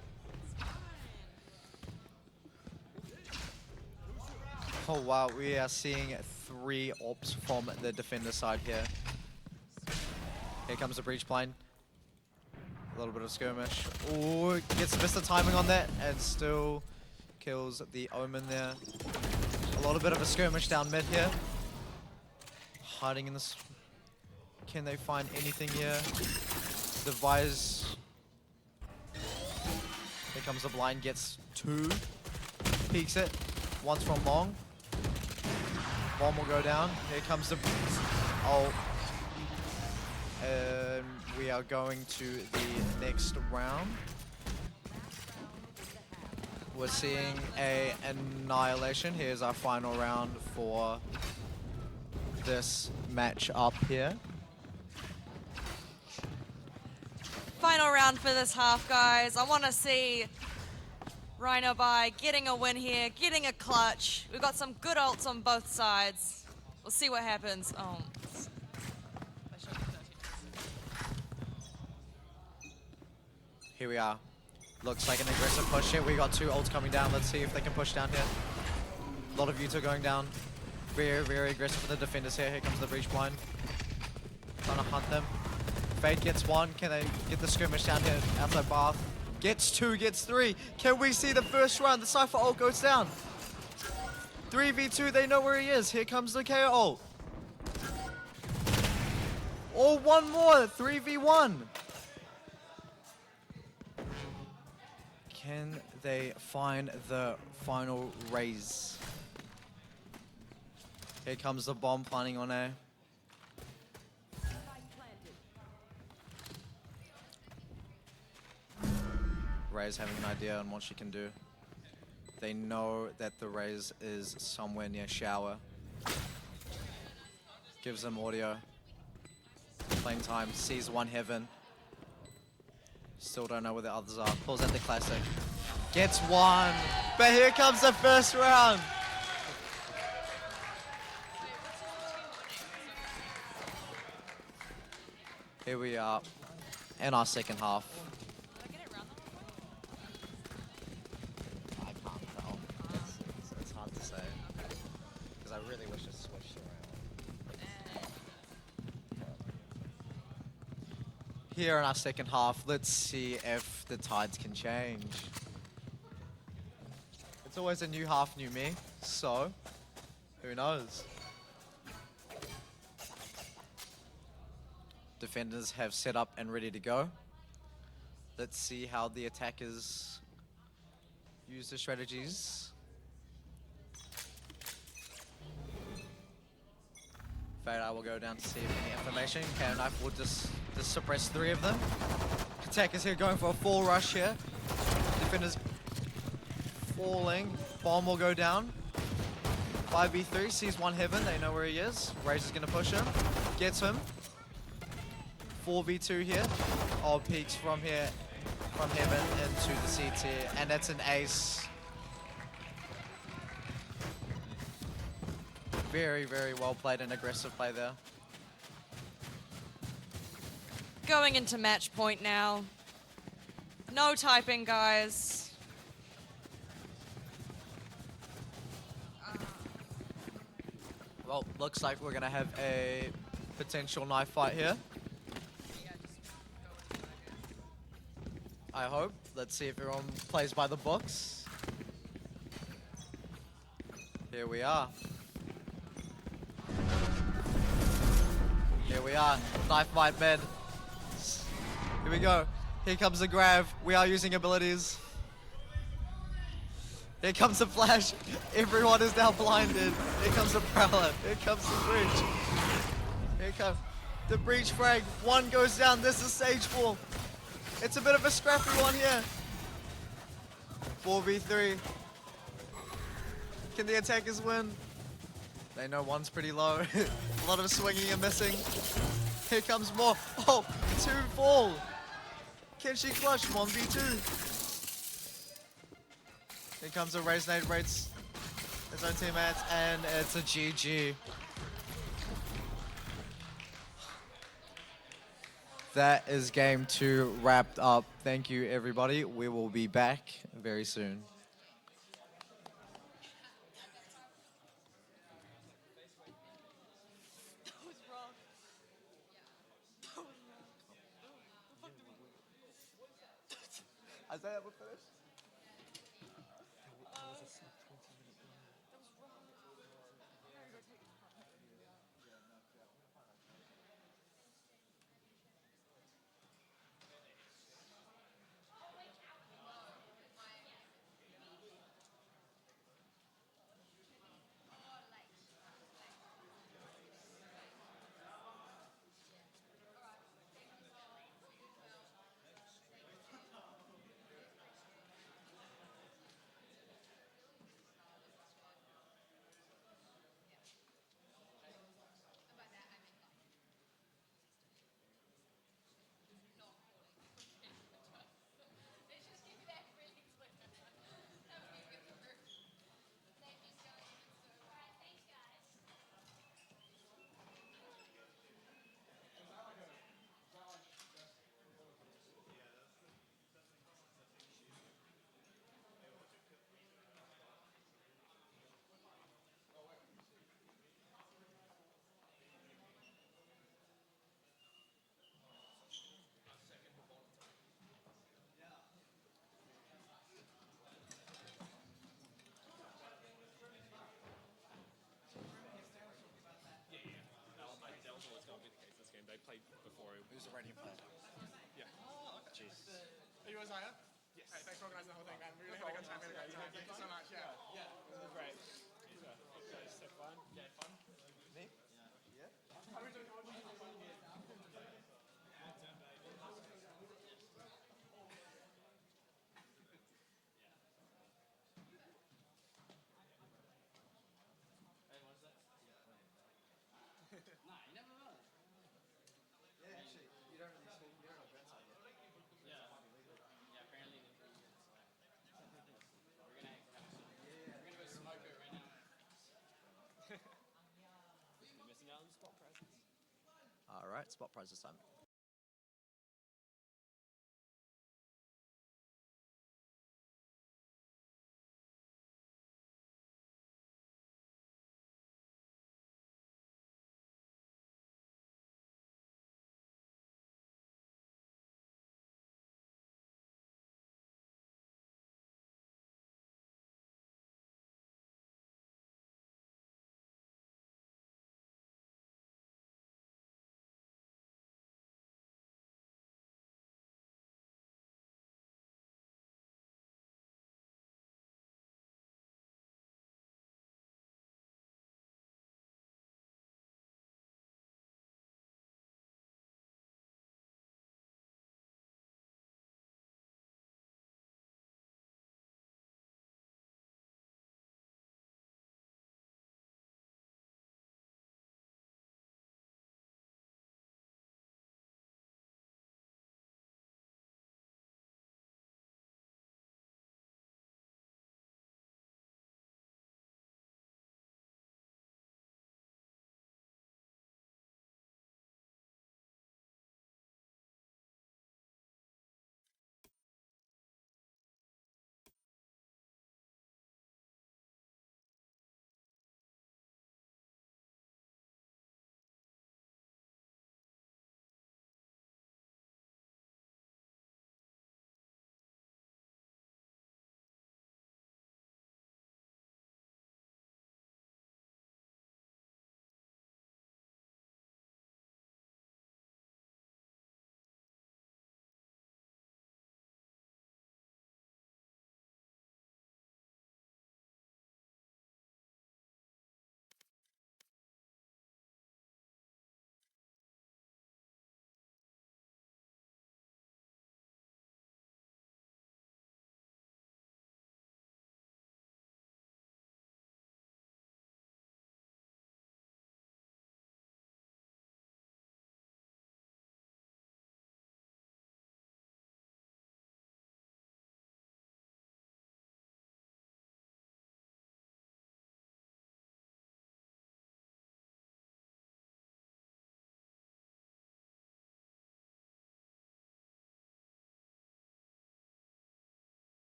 Oh wow, we are seeing 3 ops from the defender side here. Here comes the breach plane. A little bit of skirmish. Oh, gets missed the timing on that and still kills the Omen there. A little bit of a skirmish down mid here. Hiding in this. Can they find anything here? Devise. Here comes the blind, gets 2. Peeks it. Once from long. Bomb will go down. Here comes the. Oh. And we are going to the next round. We're seeing a annihilation. Here's our final round for this match up here. Final round for this half, guys. I want to see Rhino by getting a win here, getting a clutch. We've got some good ults on both sides. We'll see what happens. Oh. Here we are. Looks like an aggressive push here. We got 2 ults coming down. Let's see if they can push down here. A lot of Utah going down. Very, very aggressive for the defenders here. Here comes the breach blind. Trying to hunt them. Fade gets 1. Can they get the skirmish down here outside Bath? Gets 2, gets 3. Can we see the first round? The Cypher ult goes down. 3v2, they know where he is. Here comes the KO ult. Oh, 1 more. 3v1. Can they find the final raise? Here comes the bomb planning on A. Ray's having an idea on what she can do. They know that the Raze is somewhere near shower. Gives them audio. Playing time, sees 1 heaven. Still don't know where the others are. Pulls out the classic. Gets 1. But here comes the first round. Here we are in our second half. I can't tell. It's hard to say. Because I really wish it switched around. Here in our second half, let's see if the tides can change. It's always a new half, new me, so who knows? Defenders have set up and ready to go. Let's see how the attackers use the strategies. Fade, I will go down to see if any information. Cannon Knife will just suppress 3 of them. Attackers here going for a full rush here. Defenders falling. Bomb will go down. 5v3 sees 1 heaven. They know where he is. Raze is going to push him. Gets him. 4v2 here. Oh, peeks from here, from heaven into the C tier, and that's an ace. Very, very well played and aggressive play there. Going into match point now. No typing, guys. Well, looks like we're gonna have a potential knife fight here. I hope. Let's see if everyone plays by the books. Here we are. Here we are. Knife fight mid. Here we go. Here comes the grab. We are using abilities. Here comes the flash. Everyone is now blinded. Here comes the prowler. Here comes the breach. Here comes the breach frag. 1 goes down. This is Sage 4. It's a bit of a scrappy one here. 4v3. Can the attackers win? They know 1's pretty low. A lot of swinging and missing. Here comes more. Oh, 2 fall. Can she clutch 1v2? Here comes a raise nade, rates his own teammates, and it's a GG. That is game 2 wrapped up. Thank you, everybody. We will be back very soon. Isaiah, we're finished. That was always going to be the case this game. They played before. Who's the Radiant player? Yeah. Jeez. Are you Isaiah? Yes. Hey, thanks for organising the whole thing, man. We really had a good time. Thank you so much. Yeah. This was great. Guys, had fun. Yeah, fun. Me? Missing out on spot prizes. All right, spot prizes time.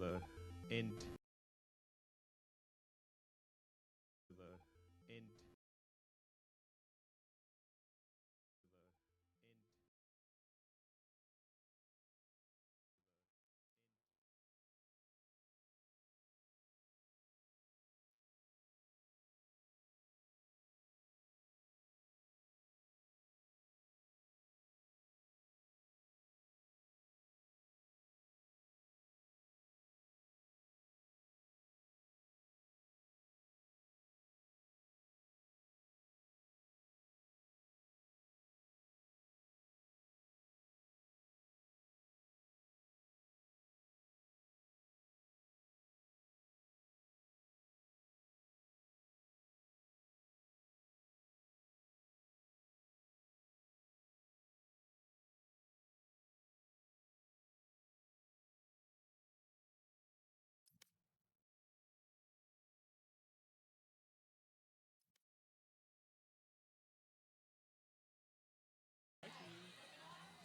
the end. To the end.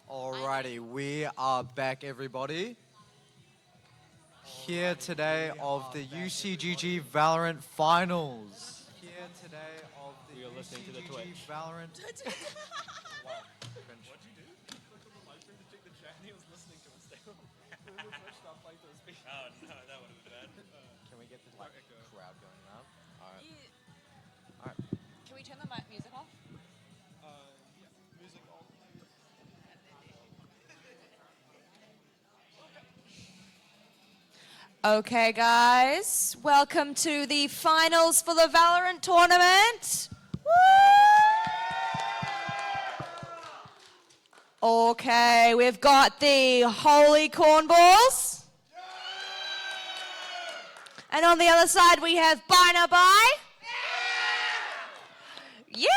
Alrighty, we are back, everybody. Here today of the UCGG Valorant Finals. Here today of the We are listening to the UCGG Twitch. Valorant. What'd you do? Click on the live stream to check the chat and he was listening to us. Oh no, that would have been bad. Can we get the crowd going now? Alright. Alright. Can we turn the music off? Music on. Okay, guys, welcome to the finals for the Valorant tournament. Woo! Okay, we've got the Holy Cornballs. And on the other side, we have Binabai. Yeah!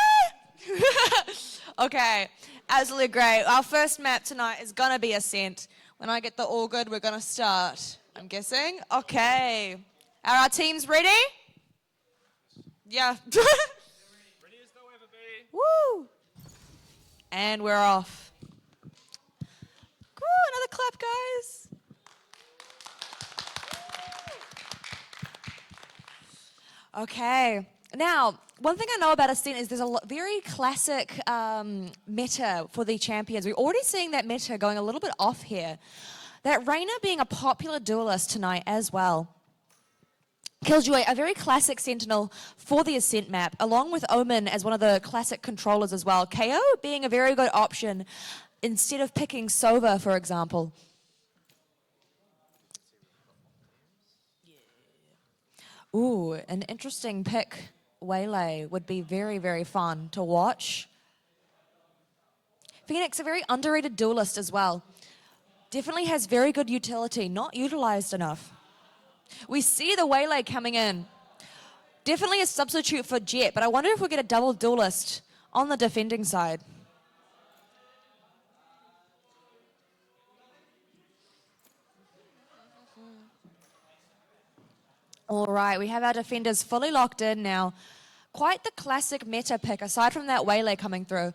Okay, absolutely great. Our first map tonight is gonna be Ascent. When I get the all good, we're gonna start, I'm guessing. Okay. Are our teams ready? Yeah. Ready as they'll ever be. Woo! And we're off. Woo, another clap, guys. Okay. Now, one thing I know about Ascent is there's a very classic meta for the champions. We're already seeing that meta going a little bit off here. That Reyna being a popular duelist tonight as well. Killjoy, a very classic sentinel for the Ascent map, along with Omen as one of the classic controllers as well. KO being a very good option instead of picking Sova, for example. Ooh, an interesting pick. Waylay would be very, very fun to watch. Phoenix, a very underrated duelist as well. Definitely has very good utility, not utilized enough. We see the Waylay coming in. Definitely a substitute for Jet, but I wonder if we'll get a double duelist on the defending side. All right, we have our defenders fully locked in now. Quite the classic meta pick, aside from that Waylay coming through.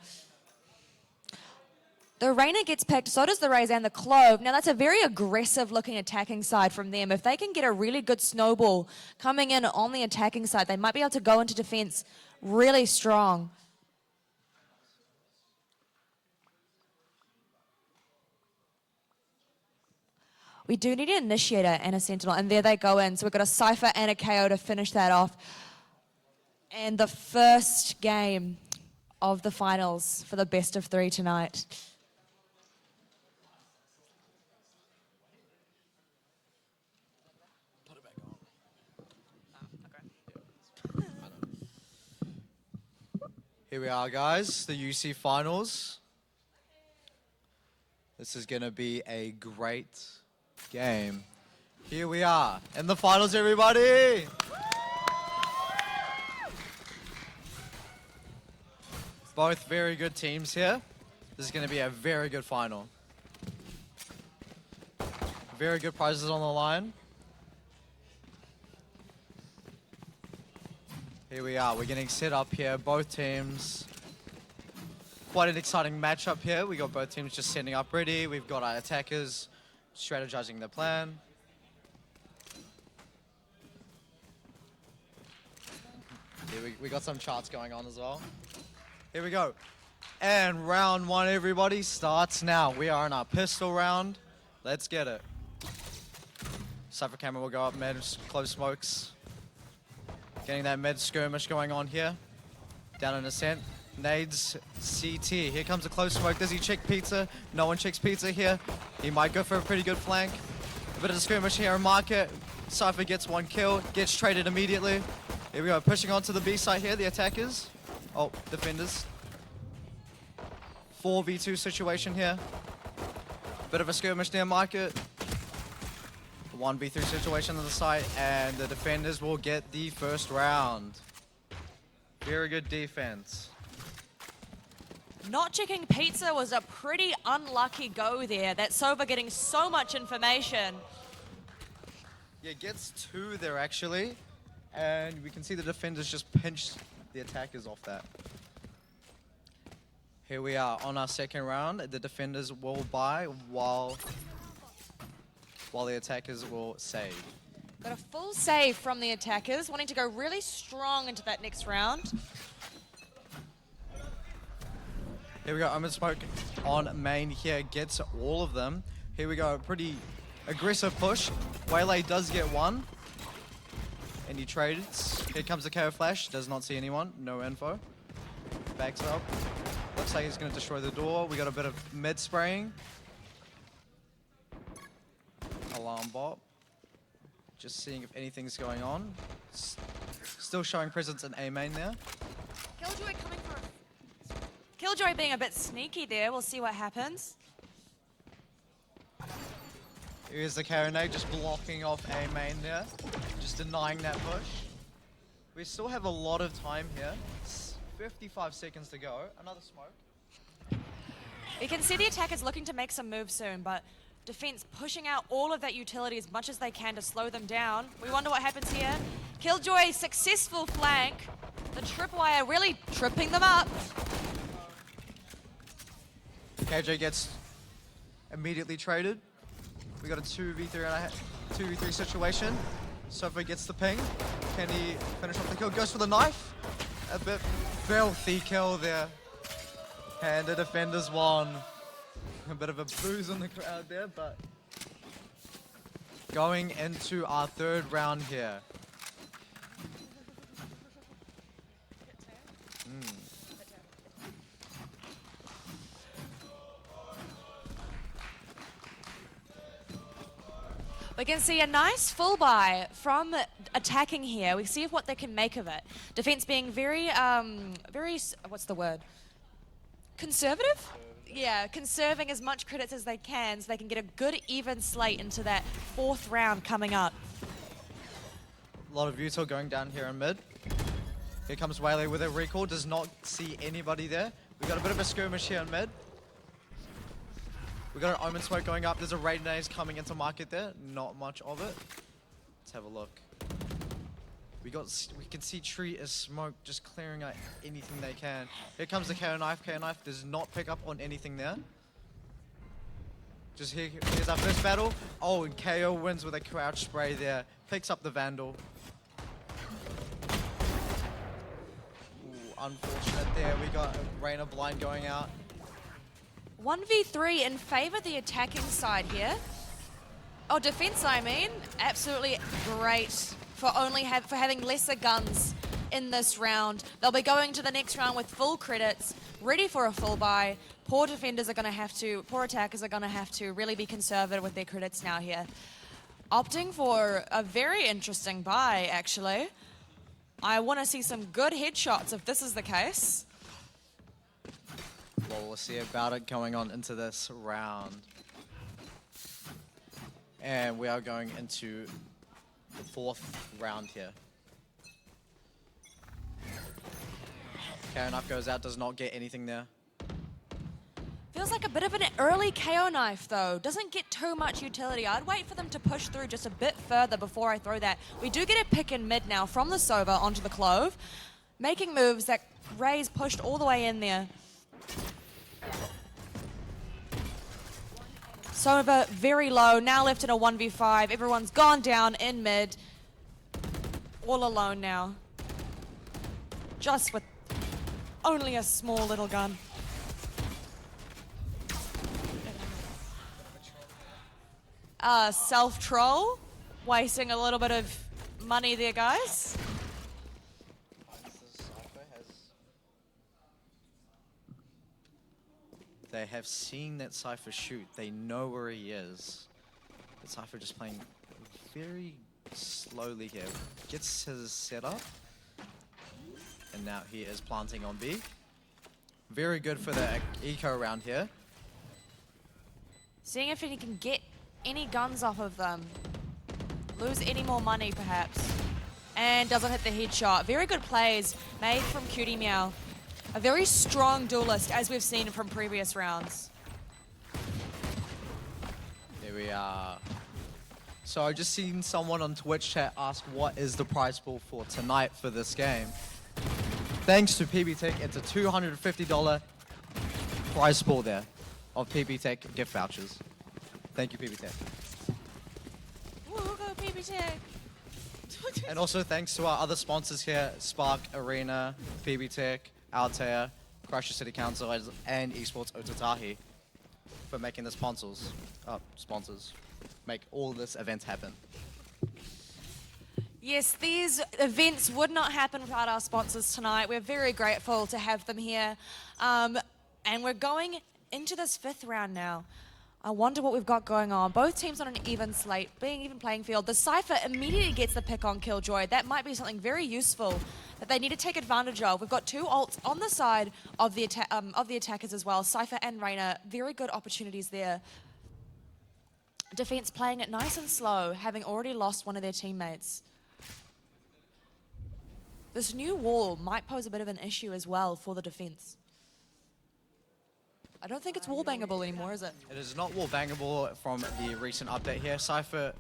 The Reyna gets picked, so does the Raze and the Clove. Now that's a very aggressive looking attacking side from them. If they can get a really good snowball coming in on the attacking side, they might be able to go into defense really strong. We do need an initiator and a sentinel, and there they go in. So we've got a Cypher and a KO to finish that off. And the first game of the finals for the best of three tonight. Put it back on. Here we are, guys, the UC Finals. This is going to be a great game. Here we are in the finals, everybody. Both very good teams here. This is going to be a very good final. Very good prizes on the line. Here we are. We're getting set up here. Both teams. Quite an exciting matchup here. We got both teams just setting up ready. We've got our attackers strategizing the plan. we got some charts going on as well. Here we go. And round one, everybody, starts now. We are in our pistol round. Let's get it. Cypher camera will go up mid, close smokes. Getting that mid skirmish going on here. Down in Ascent. Nades CT. Here comes a close smoke. Does he check Pizza? No one checks Pizza here. He might go for a pretty good flank. A bit of a skirmish here in Market. Cypher gets one kill, gets traded immediately. Here we go, pushing onto the B side here, the attackers. Oh, defenders. 4v2 situation here. Bit of a skirmish near Market. 1v3 situation on the side, and the defenders will get the first round. Very good defense. Not checking Pizza was a pretty unlucky go there. That Sova getting so much information. Yeah, gets two there actually, and we can see the defenders just pinch the attackers off that. Here we are on our second round. The defenders will buy while the attackers will save. Got a full save from the attackers, wanting to go really strong into that next round. Here we go, Omen Smoke on main here, gets all of them. Here we go, pretty aggressive push. Waylay does get one. And he trades. Here comes the KO flash, does not see anyone, no info. Backs up. Looks like he's gonna destroy the door. We got a bit of mid spraying. Alarm bot. Just seeing if anything's going on. Still showing presence in A main there. Killjoy coming for a... Killjoy being a bit sneaky there. We'll see what happens. Here's the KO nade just blocking off A main there. Just denying that push. We still have a lot of time here. It's 55 seconds to go. Another smoke. We can see the attackers looking to make some moves soon, but defense pushing out all of that utility as much as they can to slow them down. We wonder what happens here. Killjoy, successful flank. The tripwire really tripping them up. KJ gets immediately traded. We got a 2v3 situation. Sofa gets the ping. Can he finish off the kill? Goes for the knife. A bit filthy kill there. And the defenders won. A bit of a booze on the crowd there, but going into our third round here. We can see a nice full buy from attacking here. We see what they can make of it. Defense being very, what's the word? Conservative? Yeah, conserving as much credits as they can so they can get a good even slate into that fourth round coming up. A lot of util going down here in mid. Here comes Waylay with a recall, does not see anybody there. We got a bit of a skirmish here in mid. We got an Omen Smoke going up. There's a Raid Naze coming into Market there. Not much of it. Let's have a look. We can see Tree is smoke, just clearing out anything they can. Here comes the KO knife. KO knife does not pick up on anything there. Just here's our first battle. Oh, and KO wins with a crouch spray there. Picks up the Vandal. Ooh, unfortunate there. We got a Rain of Blind going out. 1v3 in favor of the attacking side here. Oh, defense, I mean. Absolutely great for having lesser guns in this round. They'll be going to the next round with full credits, ready for a full buy. Poor attackers are going to have to really be conservative with their credits now here. Opting for a very interesting buy, actually. I want to see some good headshots if this is the case. Well, we'll see about it going on into this round. And we are going into the fourth round here. KO knife goes out, does not get anything there. Feels like a bit of an early KO knife though. Doesn't get too much utility. I'd wait for them to push through just a bit further before I throw that. We do get a pick in mid now from the Sova onto the Clove. Making moves that Ray's pushed all the way in there. Sova very low, now left in a 1v5. Everyone's gone down in mid. All alone now. just with only a small little gun. Self-troll, wasting a little bit of money there, guys. They have seen that Cypher shoot. They know where he is. But Cypher just playing very slowly here. Gets his setup. And now he is planting on B. Very good for the eco round here. Seeing if he can get any guns off of them. Lose any more money, perhaps. And doesn't hit the headshot. Very good plays made from Cutie Meow. A very strong duelist, as we've seen from previous rounds. Here we are. So I've just seen someone on Twitch chat ask what is the prize pool for tonight for this game. Thanks to PBTech, it's a $250 prize pool there of PBTech gift vouchers. Thank you, PBTech. Woo, go PBTech. And also thanks to our other sponsors here, Spark, Arena, PBTech, Aotea, Christchurch City Council, and Esports Ōtautahi for making the sponsors make all this event happen. Yes, these events would not happen without our sponsors tonight. We're very grateful to have them here. And we're going into this 5th round now. I wonder what we've got going on. Both teams on an even slate, being even playing field. The Cypher immediately gets the pick on Killjoy. That might be something very useful that they need to take advantage of. We've got 2 ults on the side of the attackers as well. Cypher and Reyna, very good opportunities there. Defense playing it nice and slow, having already lost one of their teammates. This new wall might pose a bit of an issue as well for the defense. I don't think it's wall bangable anymore, is it? It is not wall bangable from the recent update here. Cypher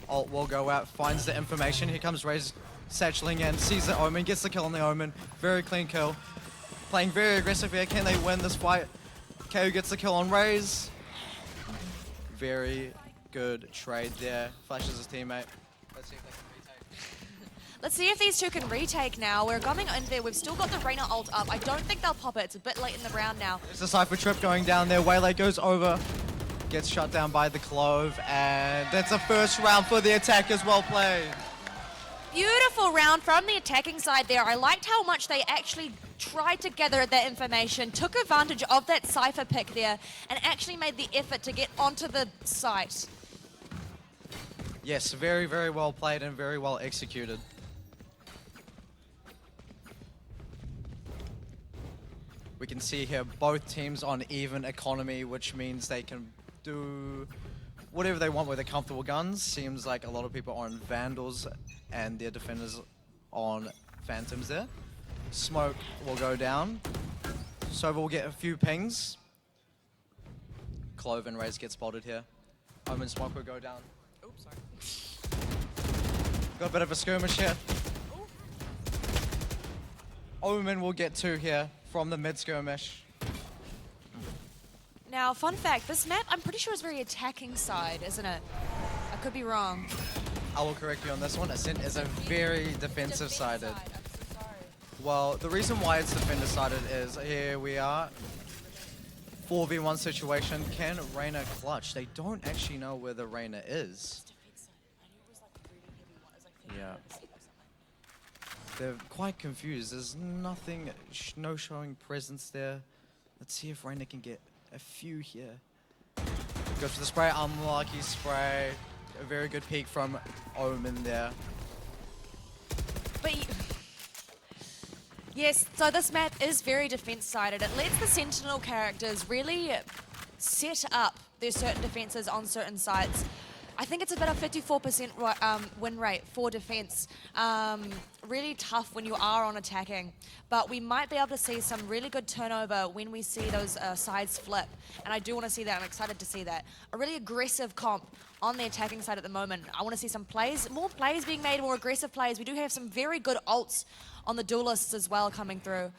ult will go out, finds the information. Here comes Raze satcheling in, sees the Omen, gets the kill on the Omen. Very clean kill. Playing very aggressive here. Can they win this fight? KO gets the kill on Raze. Very good trade there. Flashes his teammate. Let's see if they can retake. Let's see if these two can retake now. We're coming in there. We've still got the Reyna ult up. I don't think they'll pop it. It's a bit late in the round now. There's a Cypher trip going down there. Waylay goes over. Gets shut down by the Clove. And that's a first round for the attackers. Well played. Beautiful round from the attacking side there. I liked how much they actually tried to gather that information, took advantage of that Cypher pick there, and actually made the effort to get onto the site. Yes, very, very well played and very well executed. We can see here both teams on even economy, which means they can do whatever they want with their comfortable guns. Seems like a lot of people are on Vandals and their defenders on Phantoms there. Smoke will go down. Sova will get a few pings. Clove and Raze get spotted here. Omen Smoke will go down. Oops, sorry. Got a bit of a skirmish here. Omen will get 2 here from the mid skirmish. Now, fun fact, this map I'm pretty sure is very attacking side, isn't it? I could be wrong. I will correct you on this one. Ascent is a very defensive sided. I'm so sorry. Well, the reason why it's defender sided is here we are. 4v1 situation. Can Reyna clutch? They don't actually know where the Reyna is. Yeah. They're quite confused. There's nothing, no showing presence there. Let's see if Reyna can get a few here. Goes for the spray, unlucky spray. A very good peek from Omen there. But yes, so this map is very defense-sided. It lets the Sentinel characters really set up their certain defenses on certain sites. I think it's about a 54% win rate for defense. Really tough when you are on attacking, but we might be able to see some really good turnover when we see those sides flip, and I do want to see that. I'm excited to see that. A really aggressive comp on the attacking side at the moment. I want to see some plays, more plays being made, more aggressive plays. We do have some very good ults on the duelists as well coming through.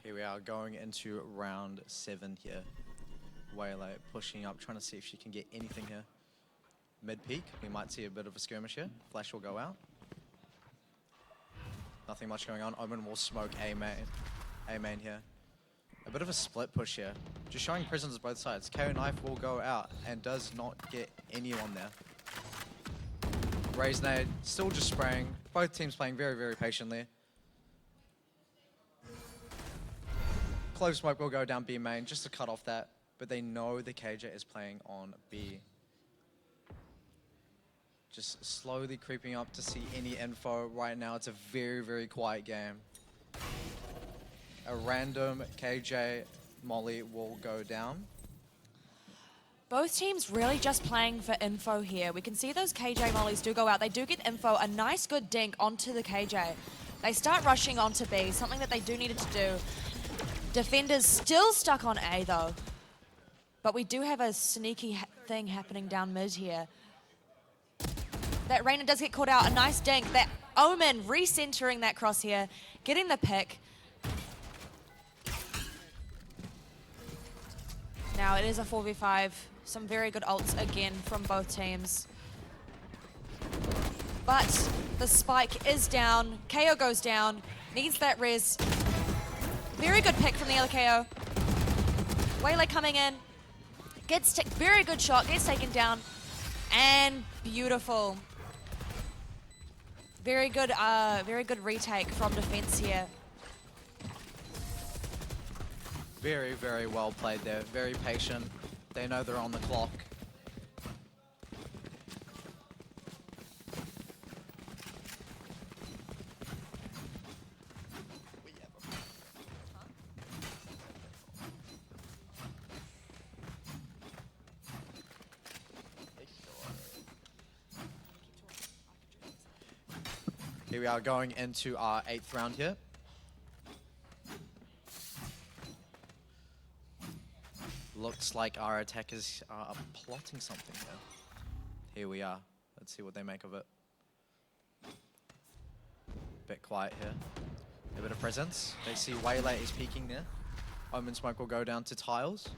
Here we are going into round 7 here. Waylay pushing up, trying to see if she can get anything here. Mid-peak, we might see a bit of a skirmish here. Flash will go out. Nothing much going on. Omen will smoke A main. A main here. A bit of a split push here. Just showing prisons both sides. KO Knife will go out and does not get anyone there. Raise nade, still just spraying. Both teams playing very, very patiently. Clove smoke will go down B main just to cut off that, but they know the KJ is playing on B. Just slowly creeping up to see any info. Right now, it's a very, very quiet game. A random KJ molly will go down. Both teams really just playing for info here. We can see those KJ mollies do go out. They do get info, a nice good dink onto the KJ. They start rushing onto B, something that they do needed to do. Defenders still stuck on A though. But we do have a sneaky thing happening down mid here. That Reyna does get caught out, a nice dink. That Omen recentering that crosshair, getting the pick. Now it is a 4v5. Some very good ults again from both teams. But the spike is down. KO goes down. Needs that res. Very good pick from the other KO. Waylay coming in. Gets very good shot. Gets taken down. And beautiful. Very good retake from defense here. Very, very well played there. Very patient. They know they're on the clock. Here we are going into our 8th round here. Looks like our attackers are plotting something here. Here we are. Let's see what they make of it. Bit quiet here. A bit of presence. They see Waylay is peeking there. Omen smoke will go down to tiles.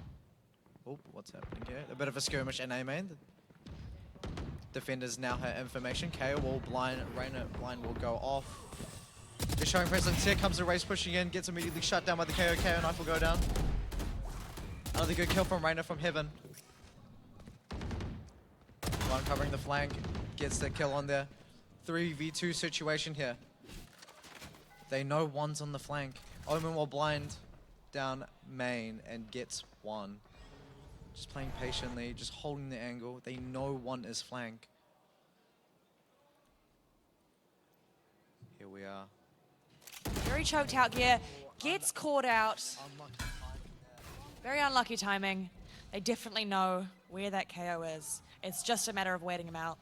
Oh, what's happening here? A bit of a skirmish in A main. Defenders now have information. KO will blind, Reyna blind will go off. Just showing presence here. Comes the race pushing in. Gets immediately shut down by the KO. KO knife will go down. Another good kill from Reyna from Heaven. One covering the flank. Gets the kill on there. 3v2 situation here. They know one's on the flank. Omen will blind down main and gets one. Just playing patiently, just holding the angle. They know one is flank. Here we are. Very choked out here. Gets caught out. Very unlucky timing. They definitely know where that KO is. It's just a matter of waiting him out.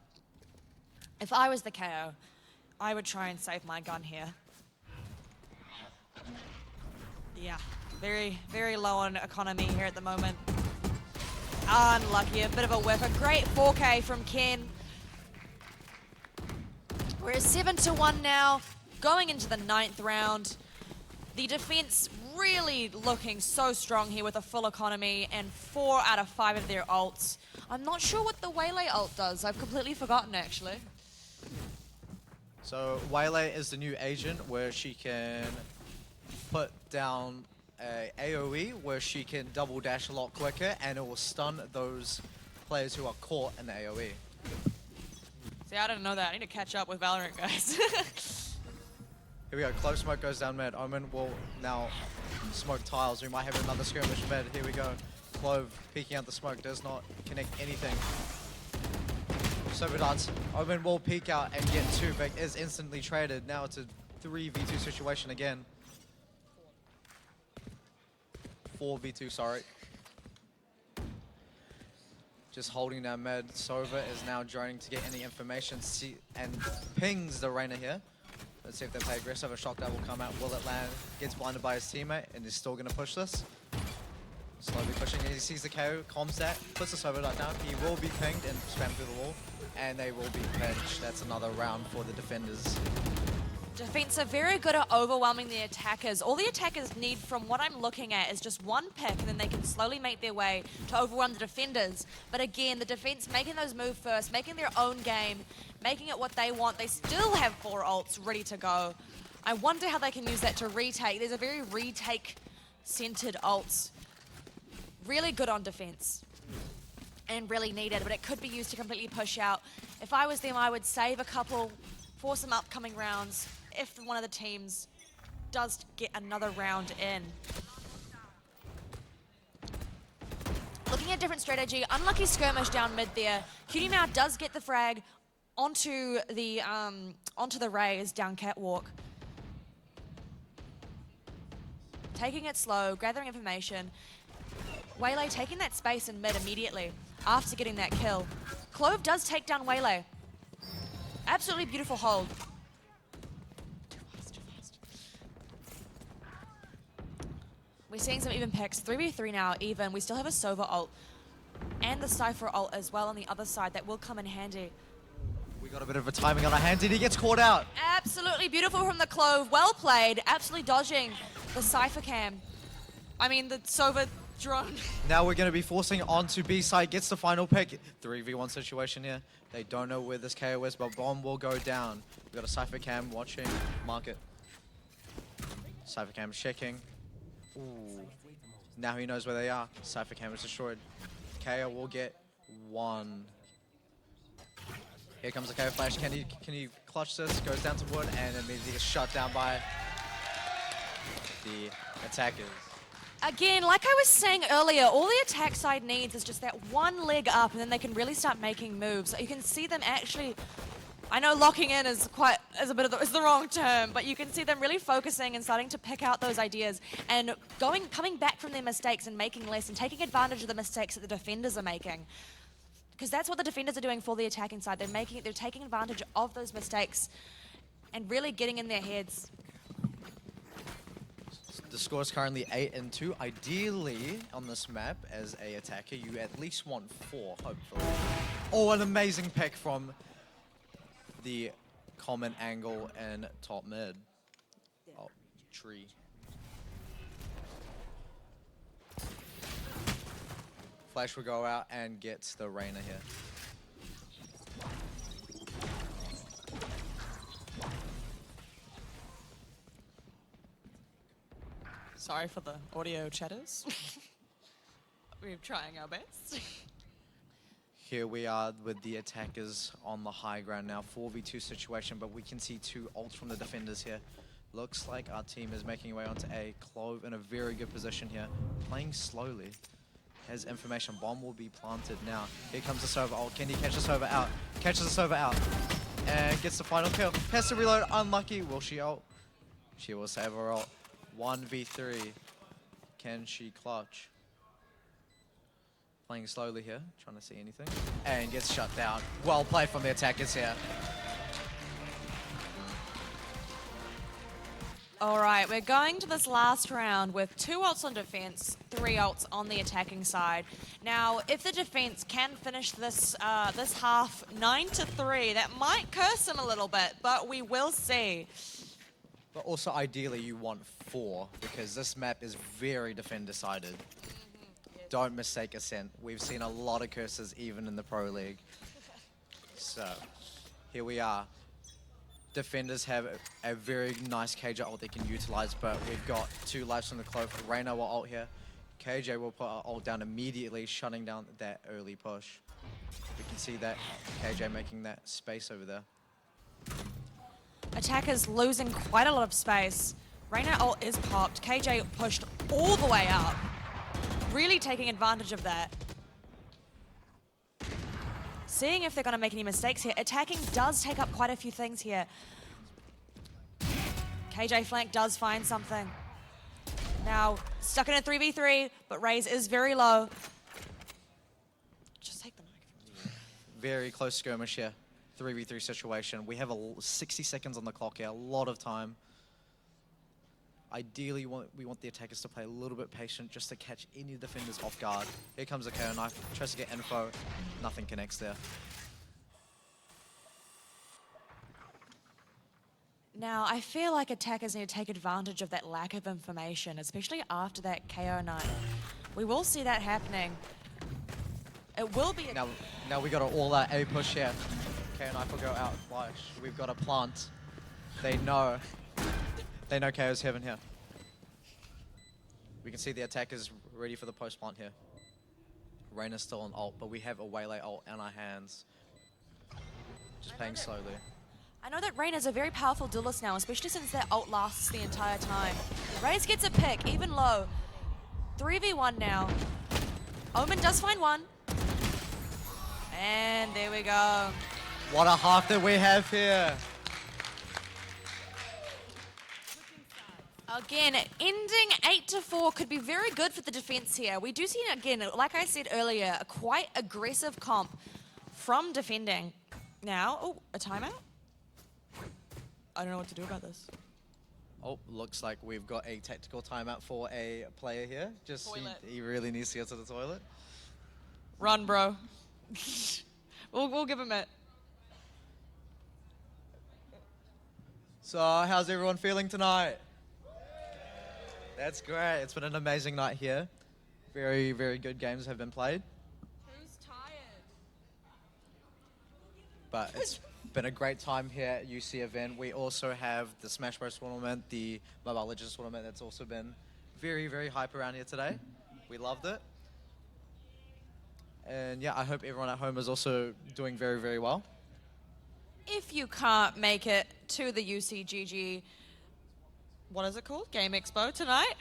If I was the KO, I would try and save my gun here. Yeah, very, very low on economy here at the moment. Unlucky, a bit of a whiff. A great 4K from Ken. We're at 7-1 now, going into the 9th round. The defense really looking so strong here with a full economy and 4 out of 5 of their ults. I'm not sure what the Waylay ult does. I've completely forgotten, actually. So Waylay is the new agent where she can put down a AoE where she can double dash a lot quicker and it will stun those players who are caught in the AoE. See, I didn't know that. I need to catch up with Valorant, guys. Here we go, close smoke goes down mid. Omen will now smoke tiles. We might have another skirmish mid. Here we go. Clove peeking out the smoke, does not connect anything. Sober darts. Omen will peek out and get 2, but is instantly traded. Now it's a 3v2 situation again. 4v2, sorry. Just holding down mid. Sova is now droning to get any information and pings the Reyna here. Let's see if they play aggressive. A shot that will come out. Will it land? Gets blinded by his teammate and is still going to push this. Slowly pushing. He sees the KO, comms that, puts the Sova dart down. He will be pinged and spam through the wall. And they will be pinched. That's another round for the defenders. Defense are very good at overwhelming the attackers. All the attackers need, from what I'm looking at, is just one pick, and then they can slowly make their way to overwhelm the defenders. But again, the defense making those moves first, making their own game, making it what they want. They still have 4 ults ready to go. I wonder how they can use that to retake. There's a very retake-centered ult. Really good on defense. And really needed, but it could be used to completely push out. If I was them, I would save a couple for some upcoming rounds if one of the teams does get another round in. Looking at different strategy, unlucky skirmish down mid there. Cutie Mao does get the frag onto the Rays down catwalk. Taking it slow, gathering information. Waylay taking that space in mid immediately after getting that kill. Clove does take down Waylay. Absolutely beautiful hold. Too fast. We're seeing some even picks. 3v3 now, even. We still have a Sova ult and the Cypher ult as well on the other side. That will come in handy. We got a bit of a timing on our hands, and he gets caught out. Absolutely beautiful from the Clove. Well played. Absolutely dodging the Cypher cam. I mean, the Sova drone. Now we're going to be forcing onto B side, gets the final pick. 3v1 situation here. They don't know where this KO is, but bomb will go down. We've got a Cypher cam watching market. Cypher cam checking. Ooh. Now he knows where they are. Cypher cam is destroyed. KO will get one. Here comes the KO flash. Can he clutch this? Goes down to wood and immediately gets shut down by the attackers. Again, like I was saying earlier, all the attack side needs is just that one leg up, and then they can really start making moves. You can see them actually, I know locking in is the wrong term, but you can see them really focusing and starting to pick out those ideas and coming back from their mistakes and making less and taking advantage of the mistakes that the defenders are making. Because that's what the defenders are doing for the attacking side. They're taking advantage of those mistakes and really getting in their heads. The score is currently 8-2. Ideally, on this map, as a attacker, you at least want 4, hopefully. Oh, an amazing pick from the common angle and top mid. Oh, tree. Flash will go out and gets the Reyna here. Sorry for the audio chatters. We're trying our best. Here we are with the attackers on the high ground now. 4v2 situation, but we can see 2 ults from the defenders here. Looks like our team is making their way onto A. Clove in a very good position here. Playing slowly. Has information. Bomb will be planted now. Here comes the Sova ult. Can he catch the Sova out? Catches the Sova out. And gets the final kill. Has to reload. Unlucky. Will she ult? She will save her ult. 1v3. Can she clutch? Playing slowly here, trying to see anything. And gets shut down. Well played from the attackers here. All right, we're going to this last round with 2 ults on defense, 3 ults on the attacking side. Now, if the defense can finish this this half 9-3, that might curse them a little bit, but we will see. But also, ideally, you want 4, because this map is very defend-decided. Yes. Don't mistake Ascent. We've seen a lot of curses, even in the Pro League. So, here we are. Defenders have a very nice KJ ult they can utilize, but we've got 2 lives from the Clove. Reyna will ult here. KJ will put our ult down immediately, shutting down that early push. We can see that KJ making that space over there. Attackers losing quite a lot of space. Reyna ult is popped. KJ pushed all the way up. Really taking advantage of that. Seeing if they're going to make any mistakes here. Attacking does take up quite a few things here. KJ flank does find something. Now, stuck in a 3v3, but Raze is very low. Just take the mic. Very close skirmish here. 3v3 situation. We have 60 seconds on the clock here, a lot of time. Ideally, we want the attackers to play a little bit patient just to catch any defenders off guard. Here comes the KO knife, tries to get info, nothing connects there. Now, I feel like attackers need to take advantage of that lack of information, especially after that KO knife. We will see that happening. It will be... Now we got an all-out A push here. KO knife will go out flash. We've got a plant. They know. They know KO's heaven here. We can see the attack is ready for the post plant here. Reyna's still on ult, but we have a Waylay ult in our hands. Just playing slowly. I know that Reyna's a very powerful duelist now, especially since their ult lasts the entire time. Raze gets a pick, even low. 3v1 now. Omen does find one. And there we go. What a half that we have here. Again, ending 8-4 could be very good for the defense here. We do see, again, like I said earlier, a quite aggressive comp from defending. Now, oh, a timeout? I don't know what to do about this. Oh, looks like we've got a tactical timeout for a player here. Just Toilet. he really needs to get to the toilet. Run, bro. we'll give him it. So, how's everyone feeling tonight? That's great. It's been an amazing night here. Very, very good games have been played. Who's tired? But it's been a great time here at UC event. We also have the Smash Bros tournament, the Mobile Legends tournament that's also been very, very hype around here today. We loved it. And yeah, I hope everyone at home is also doing very, very well. If you can't make it to the UCGG, what is it called? Game Expo tonight.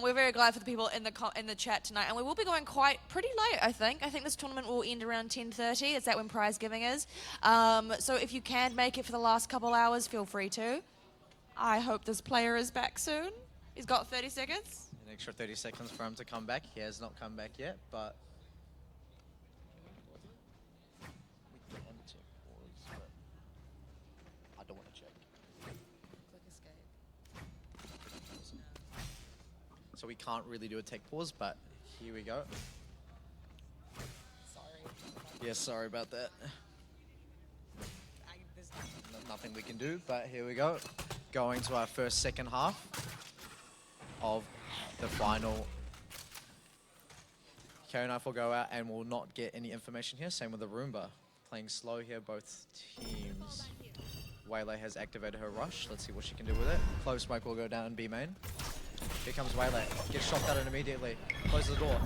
We're very glad for the people in the chat tonight, and we will be going pretty late. I think this tournament will end around 10:30. Is that when prize giving is? So if you can make it for the last couple hours, feel free to. I hope this player is back soon. He's got 30 seconds. An extra 30 seconds for him to come back. He has not come back yet, but we can check pause, but I don't want to check. Click escape. So we can't really do a tech pause, but here we go. Sorry. Yeah, sorry about that. There's Nothing we can do, but here we go. Going to our first second half of the final. Carry Knife will go out and will not get any information here. Same with the Roomba. Playing slow here, both teams. Waylay has activated her rush. Let's see what she can do with it. Close smoke will go down in B main. Here comes Waylay. Gets shot at it immediately. Closes the door.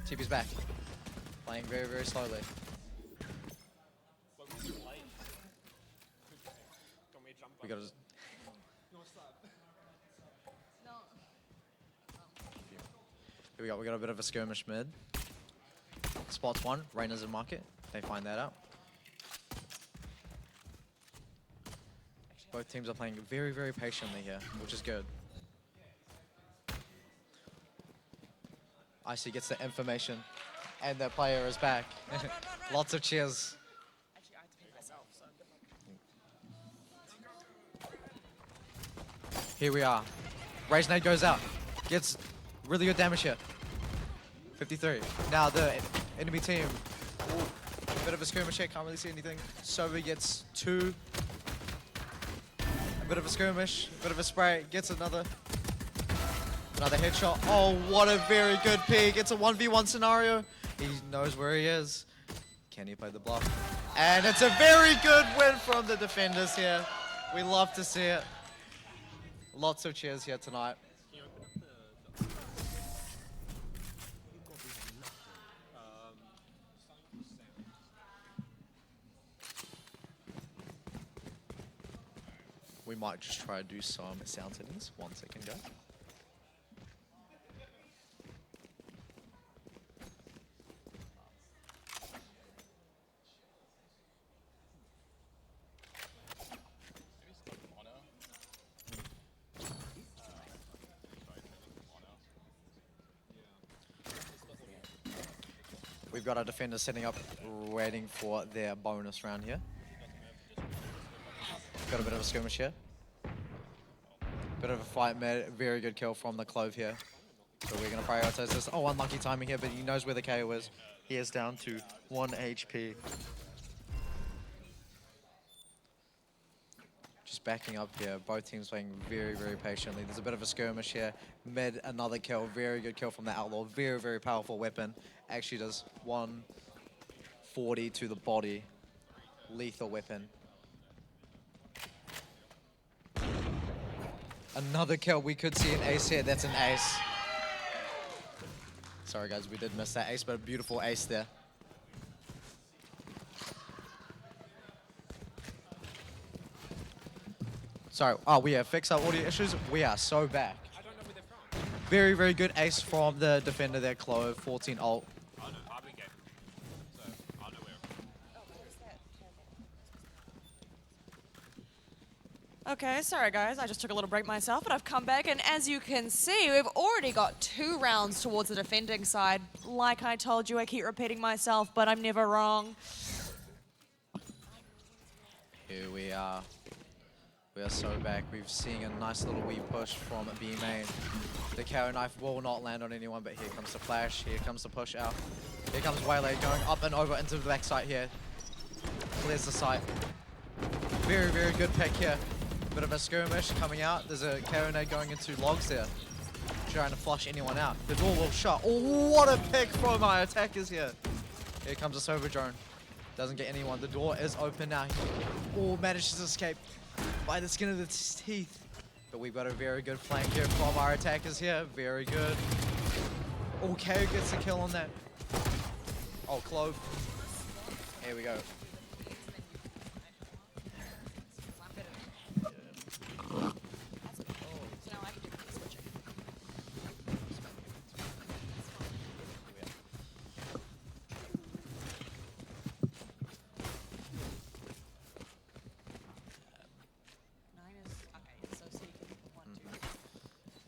TP's back. Playing very, very slowly. We got to. Here we go. We got a bit of a skirmish mid. Spots one. Reyna's in market. They find that out. Both teams are playing very, very patiently here, which is good. Icy gets the information, and the player is back. Lots of cheers. Actually, I had to pick myself, so good luck. Here we are. Rage Nade goes out. Gets really good damage here. 53. Now the enemy team. Ooh, a bit of a skirmish here. Can't really see anything. Soba gets 2. A bit of a skirmish. A bit of a spray. Gets another headshot. Oh, what a very good peek. It's a 1v1 scenario. He knows where he is. Can he play the bluff? And it's a very good win from the defenders here. We love to see it. Lots of cheers here tonight. We might just try to do some sound settings. 1 second, go. We've got our defenders setting up, waiting for their bonus round here. Got a bit of a skirmish here. Bit of a fight mid, very good kill from the Clove here. So we're going to prioritize this. Oh, unlucky timing here, but he knows where the KO is. He is down to 1 HP. Just backing up here, both teams playing very, very patiently. There's a bit of a skirmish here. Mid, another kill, very good kill from the Outlaw. Very, very powerful weapon. Actually does 140 to the body. Lethal weapon. Another kill. We could see an ace here. That's an ace. Sorry, guys, we did miss that ace, but a beautiful ace there. Sorry. Oh, we have fixed our audio issues. We are so back. I don't know where they're from. Very, very good ace from the defender there, Clove. 14 ult. I know, I've been game. So, I know where. Okay, sorry guys, I just took a little break myself, but I've come back, and as you can see, we've already got 2 rounds towards the defending side. Like I told you, I keep repeating myself, but I'm never wrong. Here we are. We are so back. We've seen a nice little wee push from B main. The carry knife will not land on anyone, but here comes the flash. Here comes the push out. Here comes Waylay going up and over into the back side here. Clears the site. Very, very good pick here. Bit of a skirmish coming out. There's a Karone going into logs there. Trying to flush anyone out. The door will shut. Oh, what a pick from my attackers here. Here comes a Sova drone. Doesn't get anyone. The door is open now. Oh, manages to escape by the skin of its teeth. But we've got a very good flank here from our attackers here. Very good. Oh, KO gets a kill on that. Oh, Clove. Here we go.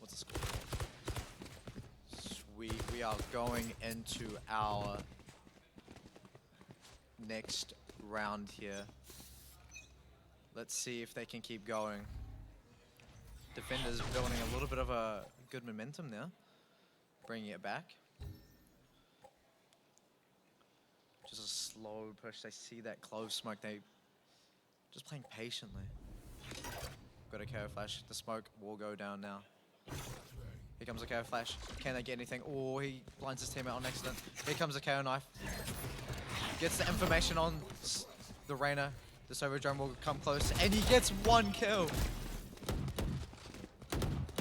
What's the score? Sweet. We are going into our next round here. Let's see if they can keep going. Defenders building a little bit of a good momentum there. Bringing it back. Just a slow push. They see that close smoke. They just playing patiently. Got a KO flash. The smoke will go down now. Here comes a KO flash. Can they get anything? Oh, he blinds his teammate on accident. Here comes a KO knife. Gets the information on the Reyna. The Sova drone will come close, and he gets 1 kill.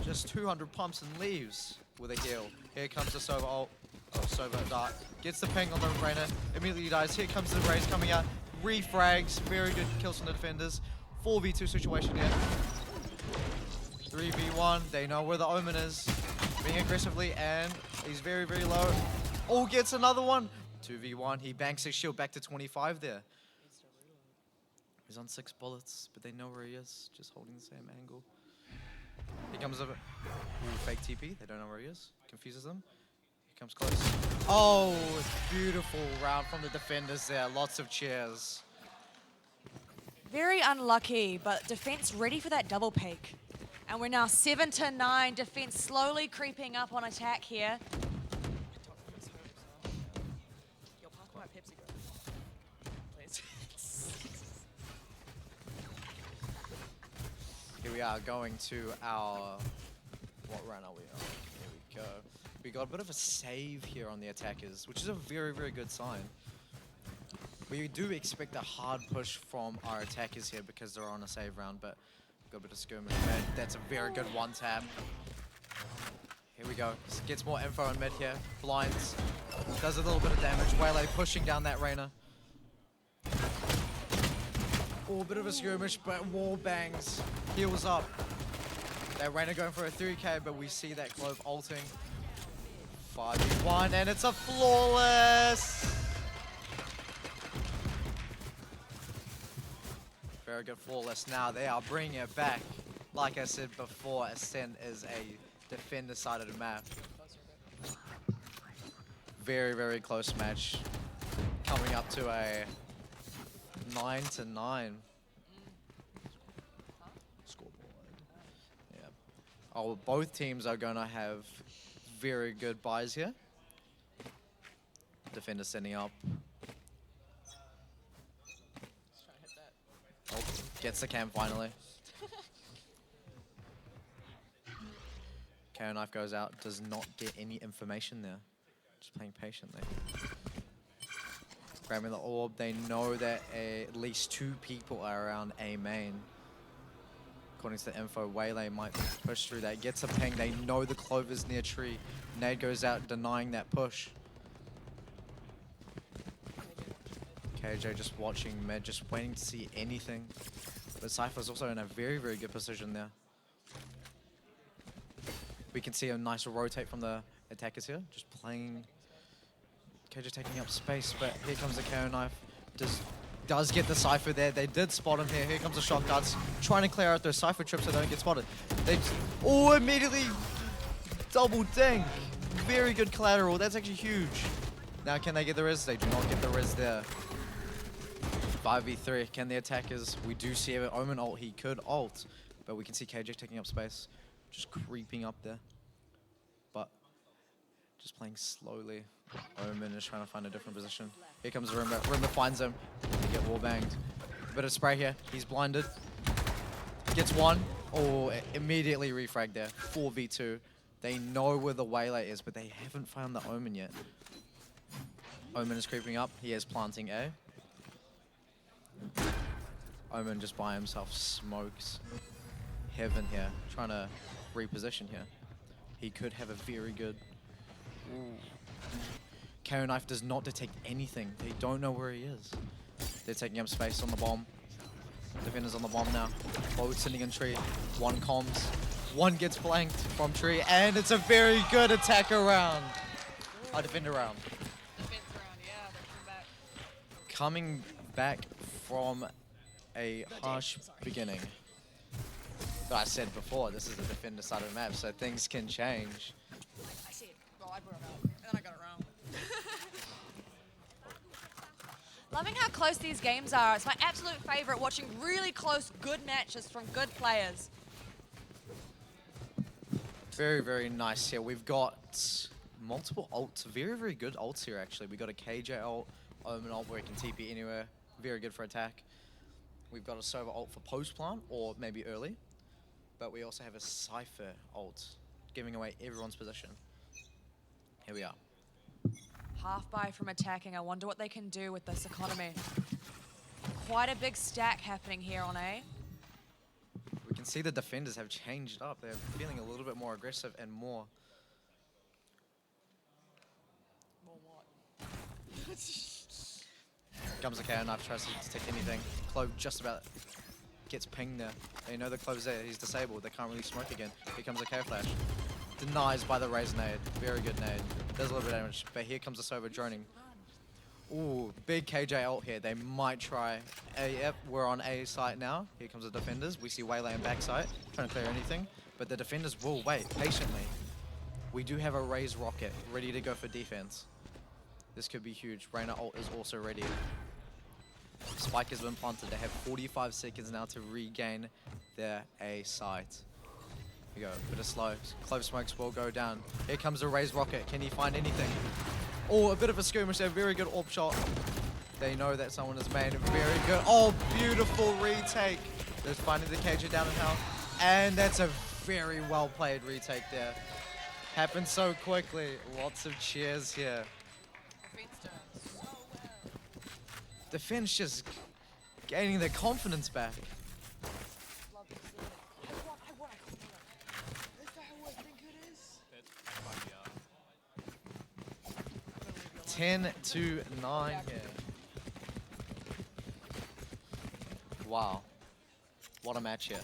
Just 200 pumps and leaves with a heal. Here comes the Sova ult. Oh, Sova dart. Gets the ping on the Reyna. Immediately dies. Here comes the Raze coming out. Refrags. Very good kills from the defenders. 4v2 situation here. 3v1. They know where the Omen is. Being aggressively, and he's very, very low. Oh, gets another one. 2v1. He banks his shield back to 25 there. He's on 6 bullets, but they know where he is. Just holding the same angle. Here comes a fake TP. They don't know where he is. Confuses them. He comes close. Oh, beautiful round from the defenders there. Lots of cheers. Very unlucky, but defense ready for that double peak. And we're now 7-9, defense slowly creeping up on attack here. Yo, pass my Pepsi, bro. Please. Here we are going to our... What round are we on? Here we go. We got a bit of a save here on the attackers, which is a very, very good sign. We do expect a hard push from our attackers here because they're on a save round, but we've got a bit of skirmish mid. That's a very good one tap. Here we go. Gets more info on mid here. Blinds. Does a little bit of damage. Waylay pushing down that Reyna. Oh, a bit of a skirmish, but wall bangs. Heals up. That Reyna going for a 3k, but we see that Clove ulting. 5v1, and it's a flawless! Very good flawless. Now they are bringing it back. Like I said before, Ascent is a defender-sided map. Very, very close match. Coming up to a 9-9 scoreboard. Yeah. Oh, both teams are gonna have very good buys here. Defender setting up. Oh, gets the cam finally. KO knife goes out, does not get any information there. Just playing patiently. Grabbing the orb, they know that at least 2 people are around A main. According to the info, Waylay might push through that. Gets a ping. They know the Clover's near tree. Nade goes out denying that push. KJ just watching mid, just waiting to see anything. But Cypher's also in a very, very good position there. We can see a nice rotate from the attackers here. Just playing. KJ taking up space, but here comes the KO knife. Does get the Cypher there. They did spot him here. Here comes the shot guards trying to clear out those Cypher trips so they don't get spotted. They immediately double dink. Very good collateral. That's actually huge. Now can they get the res? They do not get the res there. 5v3. Can the attackers? We do see an Omen ult. He could ult, but we can see KJ taking up space. Just creeping up there. But just playing slowly. Omen is trying to find a different position. Here comes Rimba. Rimba finds him. They get wall banged. Bit of spray here. He's blinded. Gets one. Oh, immediately refragged there. 4v2. They know where the Waylay is, but they haven't found the Omen yet. Omen is creeping up. He is planting A. Omen just by himself smokes heaven here. Trying to reposition here. He could have a very good... KO knife does not detect anything. They don't know where he is. They're taking up space on the bomb. Defenders on the bomb now. Both sitting in tree. One comms. One gets flanked from tree. And it's a very good attacker round. A defender round. Defense round, yeah, they Coming back from a harsh beginning. But I said before, this is a defender side of the map, so things can change. I said, well, I brought it up, and then I got it wrong. Loving how close these games are. It's my absolute favorite, watching really close, good matches from good players. Very, very nice here. We've got multiple ults, very, very good ults here actually. We got a KJ ult, Omen ult where it can TP anywhere, very good for attack. We've got a Sova ult for post plant or maybe early, but we also have a Cypher ult, giving away everyone's position. Here we are. Half buy from attacking. I wonder what they can do with this economy. Quite a big stack happening here on A. We can see the defenders have changed up. They're feeling a little bit more aggressive and more. Comes the KO knife, tries to detect anything. Clove just about gets pinged there. They know the Clove's there. He's disabled. They can't really smoke again. Here comes the KO flash. Denies by the Raze nade. Very good nade. Does a little bit of damage, but here comes the Sova droning. Ooh, big KJ ult here. They might try. Yep, we're on A site now. Here comes the defenders. We see Waylay and backside trying to clear anything, but the defenders will wait patiently. We do have a Raze rocket ready to go for defense. This could be huge. Reyna ult is also ready. Spike has been planted. They have 45 seconds now to regain their A site. Here we go. Bit of slow. Clove smokes will go down. Here comes the Raze rocket. Can he find anything? Oh, a bit of a skirmish there. Very good AWP shot. They know that someone is made. Very good. Oh, beautiful retake. They're finding the KJ down in health. And that's a very well played retake there. Happened so quickly. Lots of cheers here. Defense just gaining their confidence back. 10-9 here. Wow. What a match here.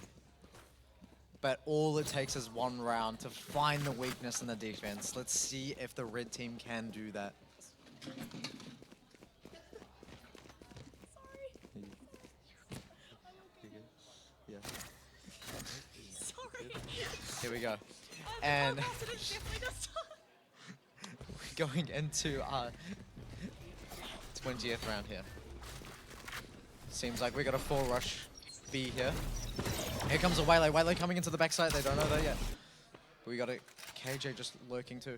But all it takes is one round to find the weakness in the defense. Let's see if the red team can do that. Yeah. Sorry. Here we go. And we're going into our 20th round here. Seems like we got a full rush B here. Here comes a Waylay. Waylay coming into the backside. They don't know that yet. We got a KJ just lurking too.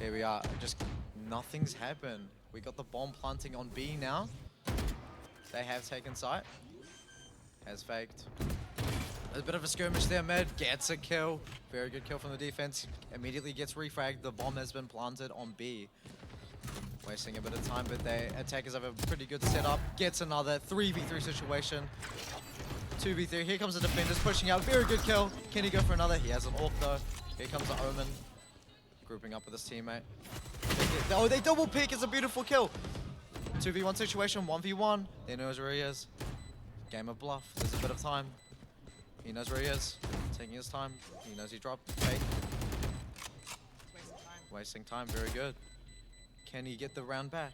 Here we are. Just nothing's happened. We got the bomb planting on B now. They have taken sight. Has faked. A bit of a skirmish there, mid. Gets a kill. Very good kill from the defense. Immediately gets refragged. The bomb has been planted on B. Wasting a bit of time, but the attackers have a pretty good setup. Gets another 3v3 situation. 2v3. Here comes the defenders pushing out. Very good kill. Can he go for another? He has an AWP though. Here comes the Omen. Grouping up with his teammate. Oh, they double pick. It's a beautiful kill. 2v1 situation, 1v1. He knows where he is. Game of bluff. There's a bit of time. He knows where he is. Taking his time. He knows he dropped. Fake. Wasting time. Very good. Can he get the round back?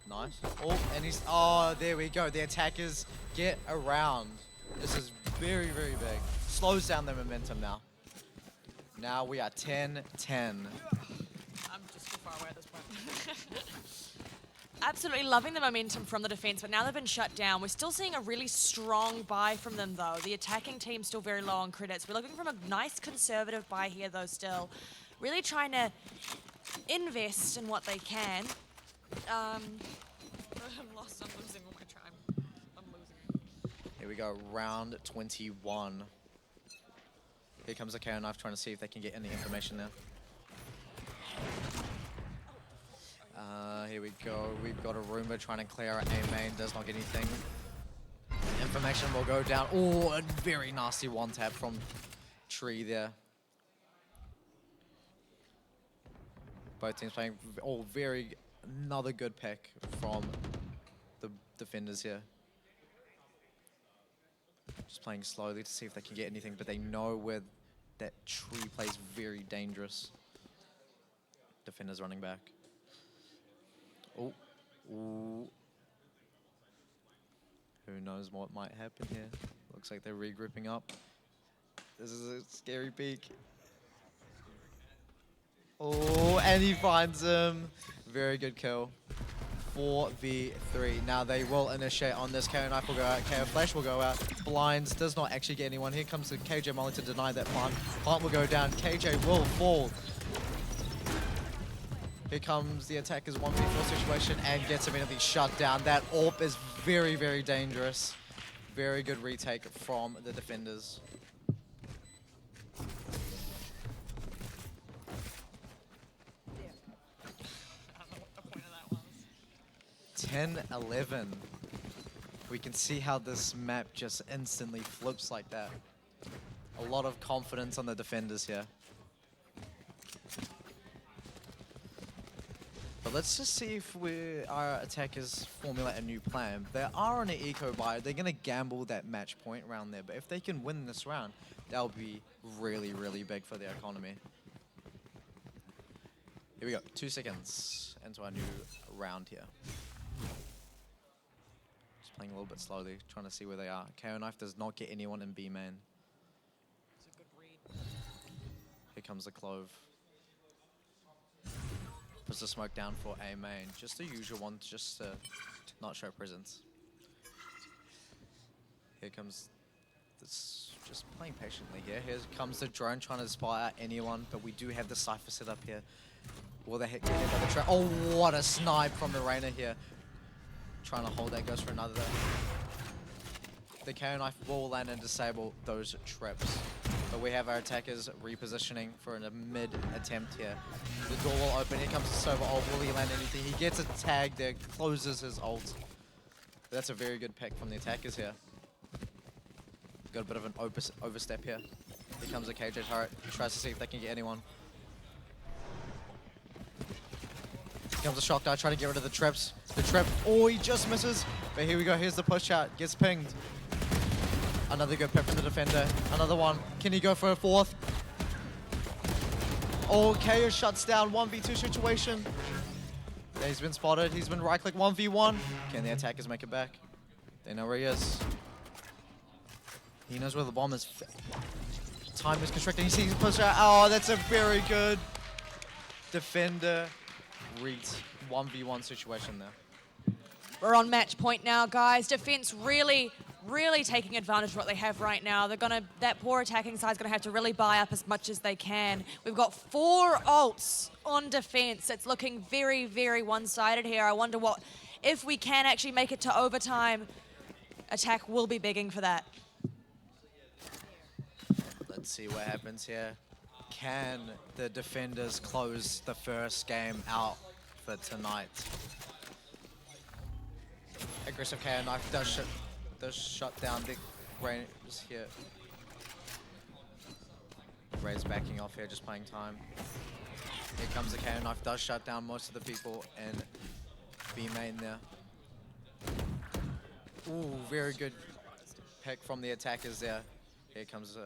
Nice. Oh, and he's... Oh, there we go. The attackers get around. This is very, very big. Slows down their momentum now. Now we are 10-10. I'm just too far away at this point. Absolutely loving the momentum from the defense, but now they've been shut down. We're still seeing a really strong buy from them, though. The attacking team's still very low on credits. We're looking for a nice conservative buy here, though, still. Really trying to invest in what they can. I'm lost. I'm losing all my time. I'm losing. Here we go, round 21. Here comes the KO knife trying to see if they can get any information there. Here we go. We've got a Roomba trying to clear our A main. Does not get anything. Information will go down. Oh, a very nasty one tap from Tree there. Both teams playing very another good pick from the defenders here. Just playing slowly to see if they can get anything, but they know where that Tree plays very dangerous. Defenders running back. Oh, ooh. Who knows what might happen here? Looks like they're regrouping up. This is a scary peek. Oh, and he finds him. Very good kill. 4v3. Now they will initiate on this. KO knife will go out. KO flash will go out. Blinds does not actually get anyone. Here comes the KJ Molly to deny that plant. Plant will go down. KJ will fall. Here comes the attacker's 1v4 situation and gets immediately shut down. That AWP is very, very dangerous. Very good retake from the defenders. I don't know what the point of that was. 10-11. We can see how this map just instantly flips like that. A lot of confidence on the defenders here. But let's just see if our attackers formulate a new plan. They are on an eco buy. They're going to gamble that match point around there. But if they can win this round, that'll be really, really big for their economy. Here we go. 2 seconds into our new round here. Just playing a little bit slowly, trying to see where they are. KO knife does not get anyone in B main. It's a good read. Here comes the Clove. Puts the smoke down for A main. Just the usual one, just to not show presence. Here comes this, just playing patiently here. Here comes the drone trying to spy out anyone, but we do have the Cypher set up here. Will they hit by the trap? Oh, what a snipe from the Reyna here. Trying to hold that, goes for another. The KO knife will land and disable those traps. But we have our attackers repositioning for a mid attempt here. The door will open. Here comes the Sova ult. Will he land anything? He gets a tag there, closes his ult. That's a very good pick from the attackers here. Got a bit of an overstep here. Here comes the KJ turret. He tries to see if they can get anyone. Here comes the shock dart, trying to get rid of the traps. The trap, oh, he just misses. But here we go. Here's the push out. Gets pinged. Another good pick from the defender. Another one. Can he go for a fourth? Oh, KO shuts down 1v2 situation. Yeah, he's been spotted. He's been right-click 1v1. Can the attackers make it back? They know where he is. He knows where the bomb is. Time is constricting. He sees the push out. Oh, that's a very good defender read 1v1 situation there. We're on match point now, guys. Defense really taking advantage of what they have right now. That poor attacking side's gonna have to really buy up as much as they can. We've got 4 ults on defense. It's looking very, very one-sided here. I wonder if we can actually make it to overtime. Attack will be begging for that. Let's see what happens here. Can the defenders close the first game out for tonight? Aggressive KO knife does does shut down the Ray just here. Ray's backing off here, just playing time. Here comes the KO knife, does shut down most of the people in B main there. Ooh, very good pick from the attackers there. Here comes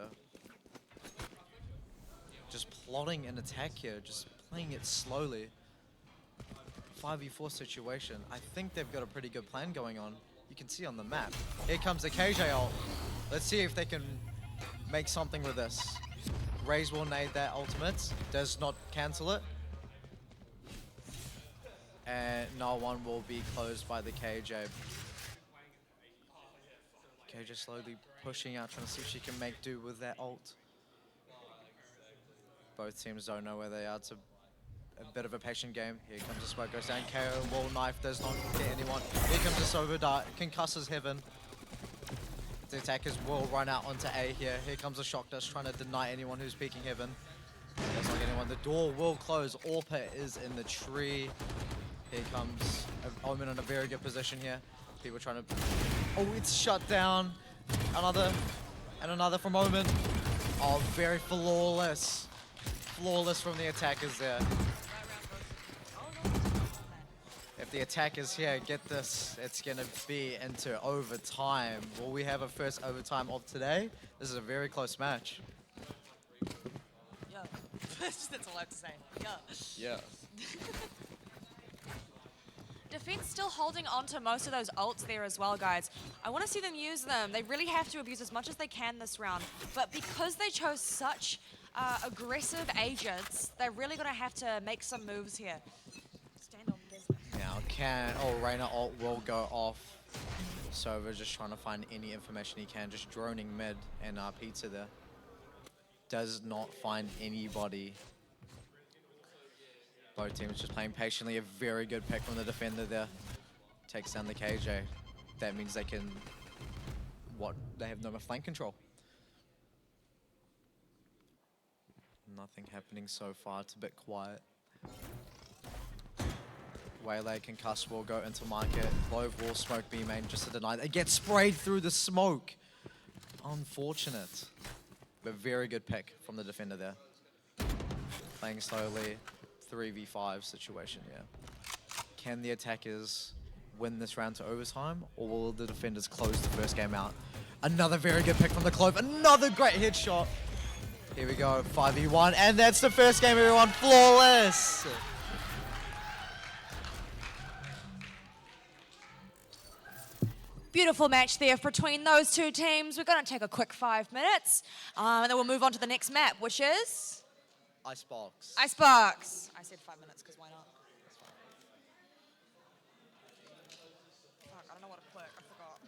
just plotting an attack here, just playing it slowly. 5v4 situation. I think they've got a pretty good plan going on. You can see on the map. Here comes the KJ ult. Let's see if they can make something with this. Raze will nade that ultimate. Does not cancel it. And no one will be closed by the KJ. KJ slowly pushing out, trying to see if she can make do with that ult. Both teams don't know where they are. It's a bit of a patient game. Here comes the smoke, goes down. KO, wall knife, does not get anyone. Here comes the Sober Dart, concusses Heaven. The attackers will run out onto A here. Here comes the Shock Dust, trying to deny anyone who's peeking Heaven. Does not get anyone. The door will close. Orpa is in the tree. Here comes Omen in a very good position here. People trying to... Oh, it's shut down. Another from Omen. Oh, very flawless. Flawless from the attackers there. If the attackers here get this, it's going to be into overtime. Will we have a first overtime of today? This is a very close match. Yeah. That's all I have to say. Yeah. Yeah. Defense still holding on to most of those ults there as well, guys. I want to see them use them. They really have to abuse as much as they can this round. But because they chose such aggressive agents, they're really going to have to make some moves here. Stand on business. Now Reyna ult will go off. Sova just trying to find any information he can, just droning mid, and Pizza there does not find anybody. Both teams just playing patiently. A very good pick from the defender there. Takes down the KJ. That means they can... They have no more flank control. Nothing happening so far. It's a bit quiet. Waylay Concuss will go into market. Clove will smoke B main just to deny. It gets sprayed through the smoke. Unfortunate. But very good pick from the defender there. Playing slowly. 3v5 situation, yeah. Can the attackers win this round to overtime, or will the defenders close the first game out? Another very good pick from the Clove. Another great headshot. Here we go, 5v1, and that's the first game, everyone. Flawless. Beautiful match there between those two teams. We're going to take a quick 5 minutes, and then we'll move on to the next map, which is... Icebox. Icebox. I said 5 minutes because why not? Fuck, I don't know what to click. I forgot.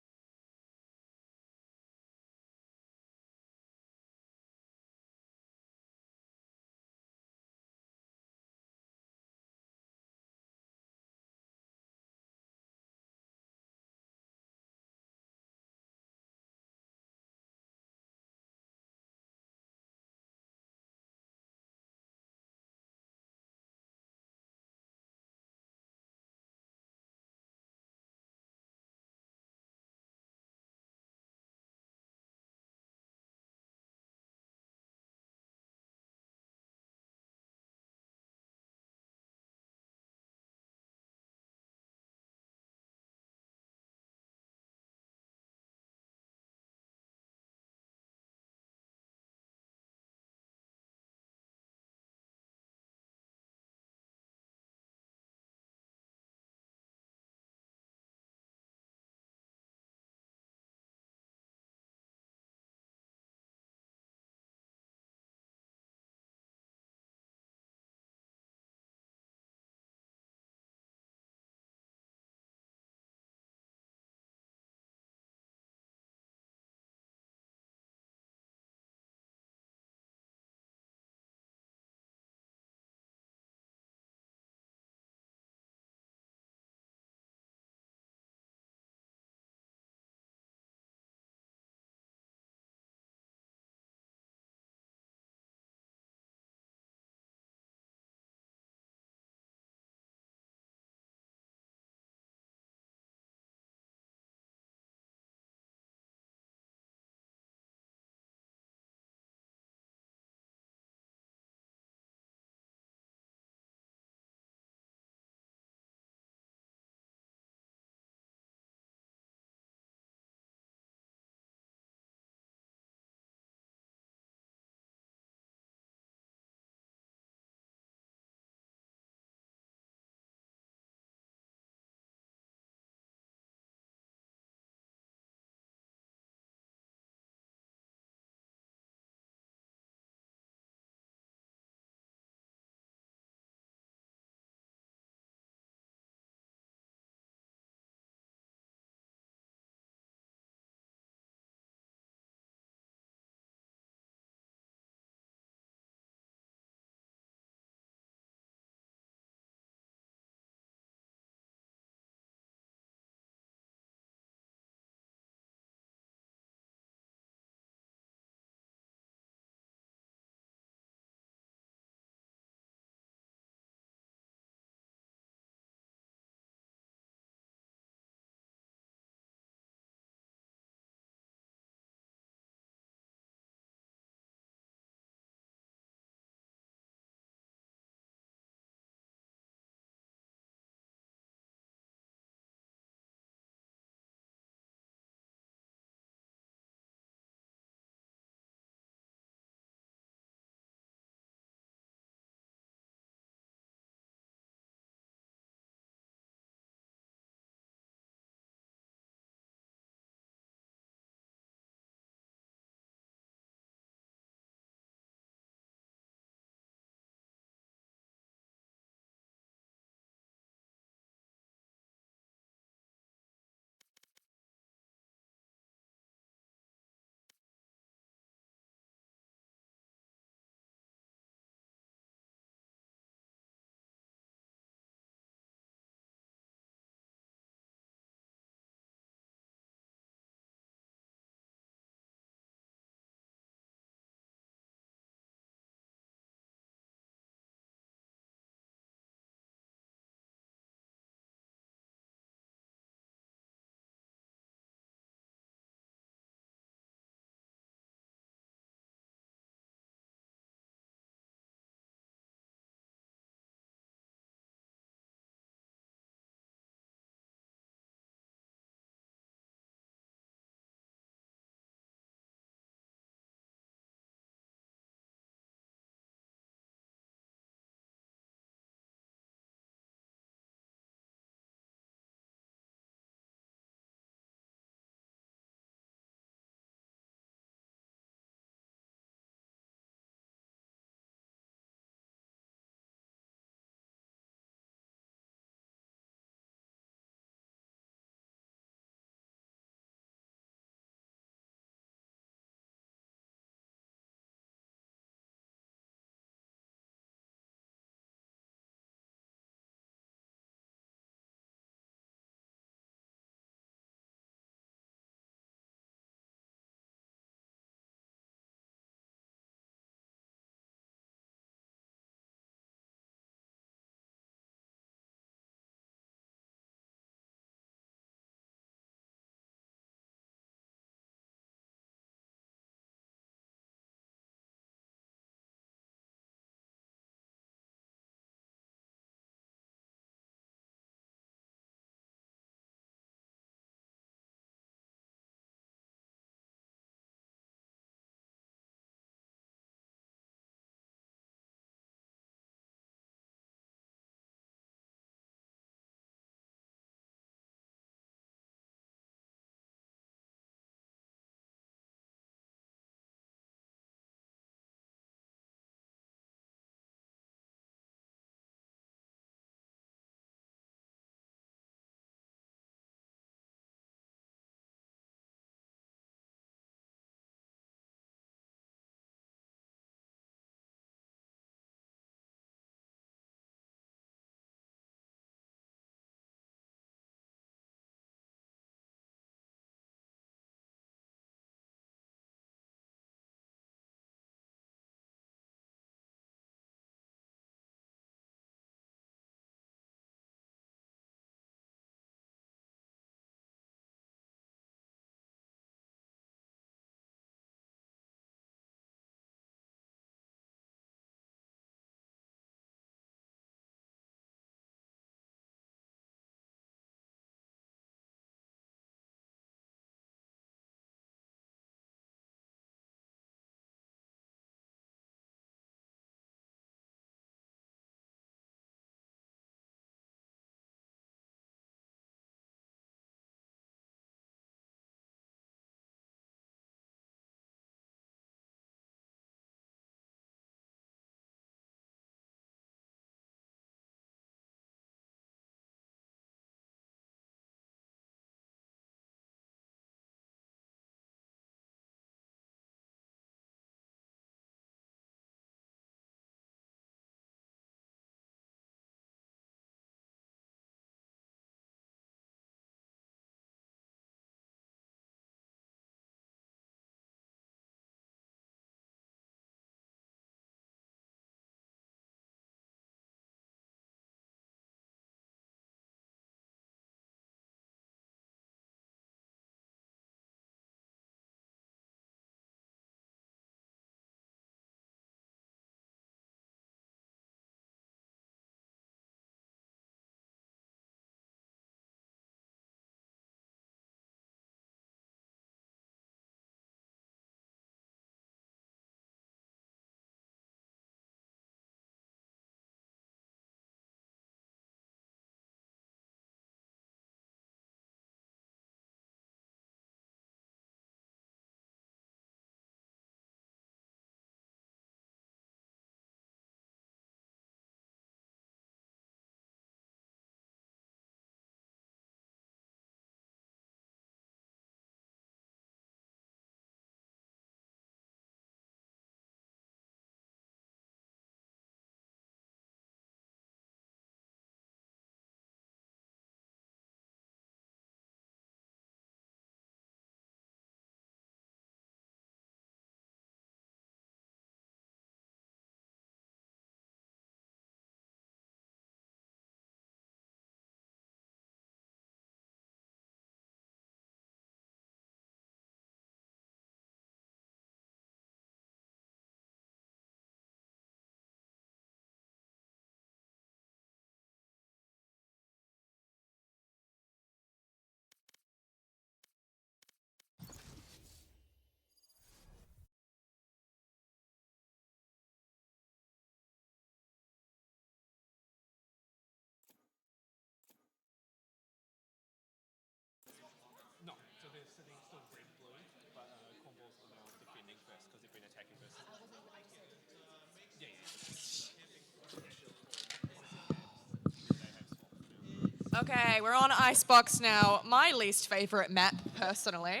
Okay, we're on Icebox now. My least favorite map, personally.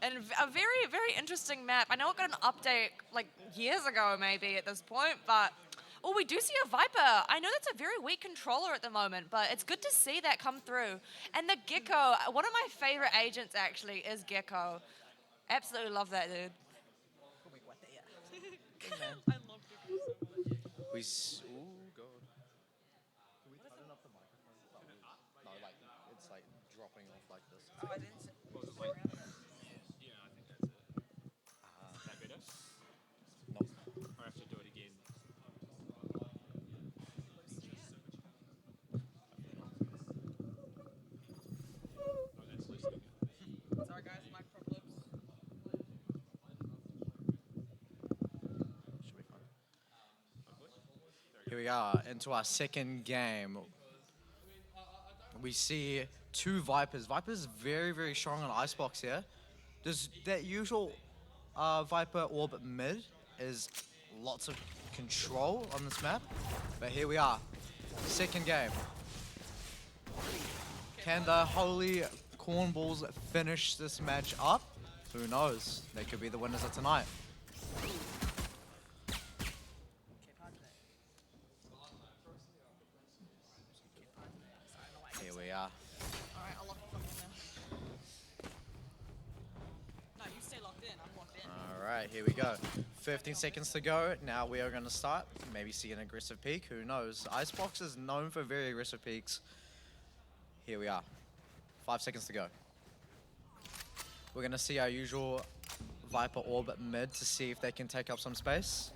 And a very, very interesting map. I know it got an update like years ago maybe at this point, but oh, we do see a Viper. I know that's a very weak controller at the moment, but it's good to see that come through. And the Gecko, one of my favorite agents actually is Gecko. Absolutely love that dude. I love Gecko so much. Oh god. Can we tighten up the microphone? No, like it's like dropping off like this. Oh, I didn't see. Yeah, I think that's it. Is that better? No. I have to do it again. Oh, that's loosening it. Sorry guys, mic problems. Should be fine. Here we are into our second game. We see two Vipers. Vipers very, very strong on Icebox here. There's that usual Viper orb mid is lots of control on this map. But here we are, second game. Can the holy Cornballs finish this match up? Who knows? They could be the winners of tonight. Here we are. Alright, I'll lock you fucking in now. No, you stay locked in. I'm locked in. Alright, here we go. 15 seconds to go. Now we are going to start. Maybe see an aggressive peak. Who knows? Icebox is known for very aggressive peaks. Here we are. 5 seconds to go. We're going to see our usual Viper orb mid to see if they can take up some space.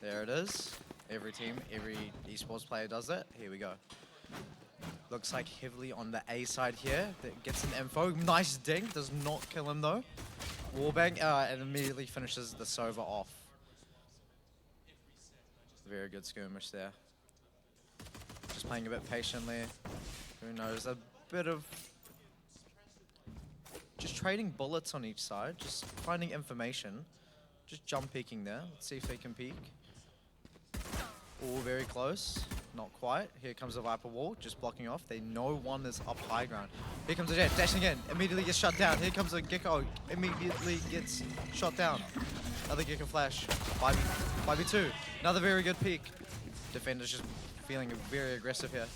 There it is. Every team, every esports player does it. Here we go. Looks like heavily on the A side here. That gets an info. Nice dink. Does not kill him though. Wallbang and immediately finishes the Sova off. Very good skirmish there. Just playing a bit patiently. Who knows? A bit of just trading bullets on each side. Just finding information. Just jump peeking there. Let's see if they can peek. All very close. Not quite. Here comes the Viper wall, just blocking off. They know one is up high ground. Here comes the Jet, dashing in, immediately gets shut down. Here comes the Gecko, immediately gets shot down. Another Gecko flash, 5v2. Another very good peek. Defenders just feeling very aggressive here.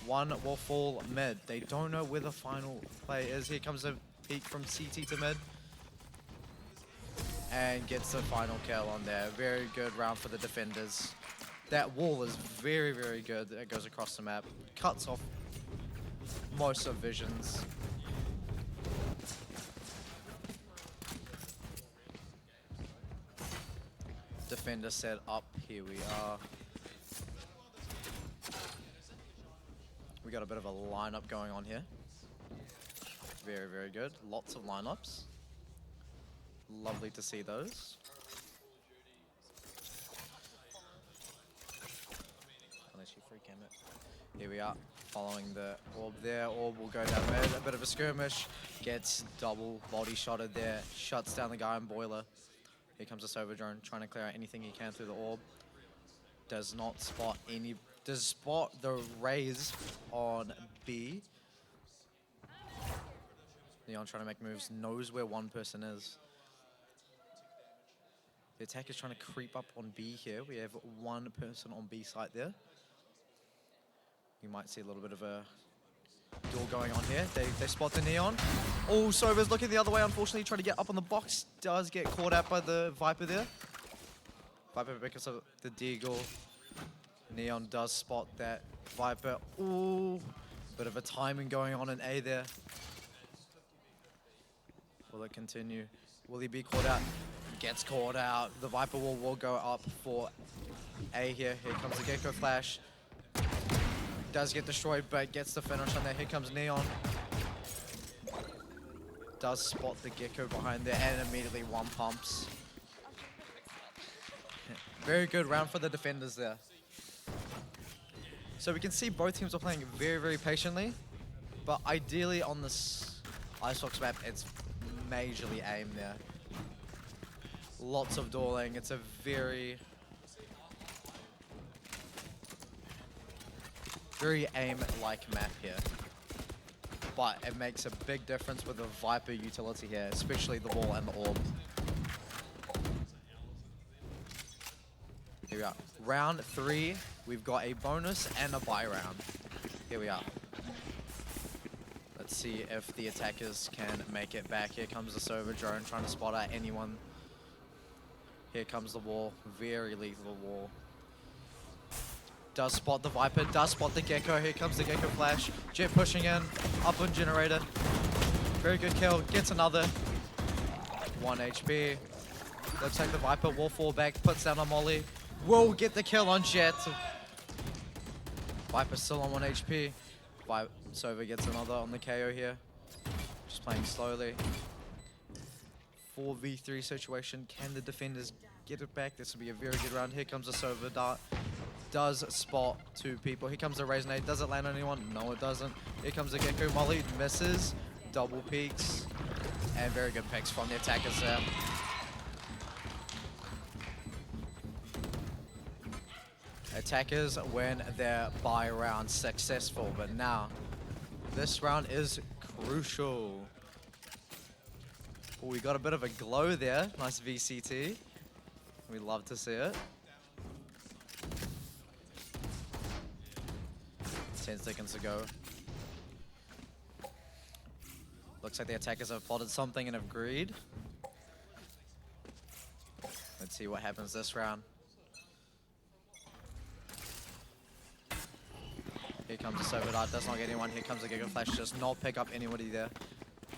One will fall mid. They don't know where the final play is. Here comes a peek from CT to mid. And gets the final kill on there. Very good round for the defenders. That wall is very, very good. It goes across the map. Cuts off most of visions. Defender set up. Here we are. We got a bit of a lineup going on here. Very, very good. Lots of lineups. Lovely to see those. Unless you free cam it. Here we are, following the orb there. Orb will go down mid. A bit of a skirmish. Gets double body shotted there. Shuts down the guy in boiler. Here comes a Sova drone, trying to clear out anything he can through the orb. Does not spot any. Does spot the raise on B. Leon trying to make moves. Knows where one person is. The attack is trying to creep up on B here. We have one person on B site there. You might see a little bit of a duel going on here. They spot the Neon. Oh, Sova's looking the other way, unfortunately, trying to get up on the box. Does get caught out by the Viper there. Viper because of the Deagle. Neon does spot that Viper. Ooh, bit of a timing going on in A there. Will it continue? Will he be caught out? Gets caught out. The Viper wall will go up for A here. Here comes the Gecko flash. Does get destroyed, but gets the finish on there. Here comes Neon. Does spot the Gecko behind there and immediately one pumps. Very good round for the defenders there. So we can see both teams are playing very, very patiently, but ideally on this Icebox map, it's majorly aim there. Lots of dueling. It's a very Very aim-like map here. But it makes a big difference with the Viper utility here, especially the wall and the orb. Here we are. Round 3, we've got a bonus and a buy round. Here we are. Let's see if the attackers can make it back. Here comes the Sova drone trying to spot out anyone. Here comes the wall. Very lethal wall. Does spot the Viper, does spot the Gecko. Here comes the Gecko flash. Jet pushing in, up on generator. Very good kill, gets another. 1 HP. Looks like the Viper will fall back, puts down a molly. Will get the kill on Jet. Viper still on 1 HP. Sova gets another on the KO here. Just playing slowly. 4v3 situation. Can the defenders get it back? This will be a very good round. Here comes the Sova dart. Does spot 2 people. Here comes the Razor Nade. Does it land on anyone? No, it doesn't. Here comes the Gecko Molly. Misses. Double peaks. And very good picks from the attackers there. Attackers win their buy round successful, but now this round is crucial. Oh, we got a bit of a glow there. Nice VCT. We love to see it. 10 seconds to go. Looks like the attackers have plotted something and have agreed. Let's see what happens this round. Here comes the Sova dart, does not get anyone. Here comes the Giga Flash, does not pick up anybody there.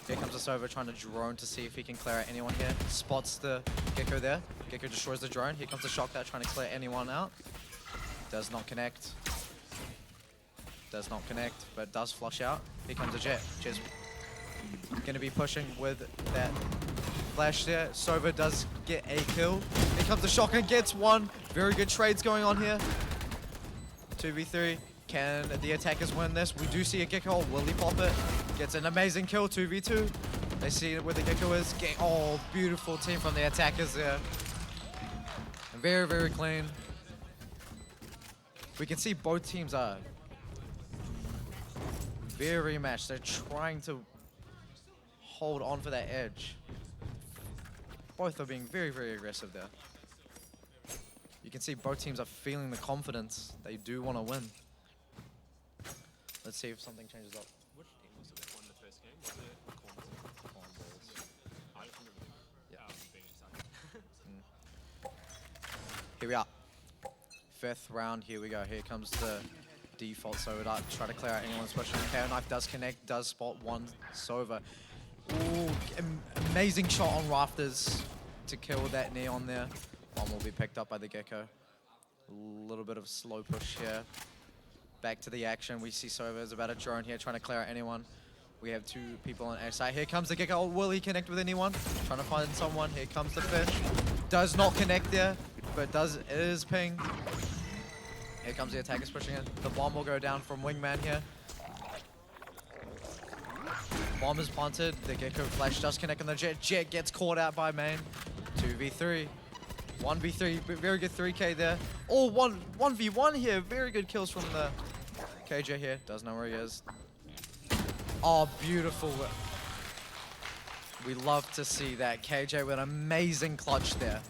Here comes the Sova trying to drone to see if he can clear out anyone here. Spots the Gecko there. Gecko destroys the drone. Here comes the Shock Dart trying to clear anyone out. Does not connect. Does not connect, but does flush out. Here comes the Jet. Jet's gonna be pushing with that flash there. Sova does get a kill. Here comes the Shotgun, gets one. Very good trades going on here. 2v3. Can the attackers win this? We do see a Gecko. Will he pop it? Gets an amazing kill, 2v2. They see where the Gecko is. Oh, beautiful team from the attackers there. Very, very clean. We can see both teams are very matched. They're trying to hold on for that edge. Both are being very, very aggressive there. You can see both teams are feeling the confidence. They do want to win. Let's see if something changes up. Which team was it that won the first game? Was it Cornballs? I don't remember. Yeah. Being excited. Here we are. 5th round, here we go. Here comes the default Sova dart. Try to clear out anyone's pushing. KO knife does connect, does spot one Sova. Ooh, amazing shot on rafters to kill that neon there. One will be picked up by the Gecko. A little bit of slow push here. Back to the action. We see Sova is about a drone here, trying to clear out anyone. We have 2 people on our side. Here comes the Gecko. Will he connect with anyone? Trying to find someone. Here comes the fish. Does not connect there, but it is ping. Here comes the attackers pushing in. The bomb will go down from Wingman here. Bomb is planted. The Gecko flash does connect on the Jet. Jet gets caught out by main. 2v3. 1v3. Very good 3k there. Oh, 1v1 here. Very good kills from the KJ here. Doesn't know where he is. Oh, beautiful. We love to see that. KJ with an amazing clutch there.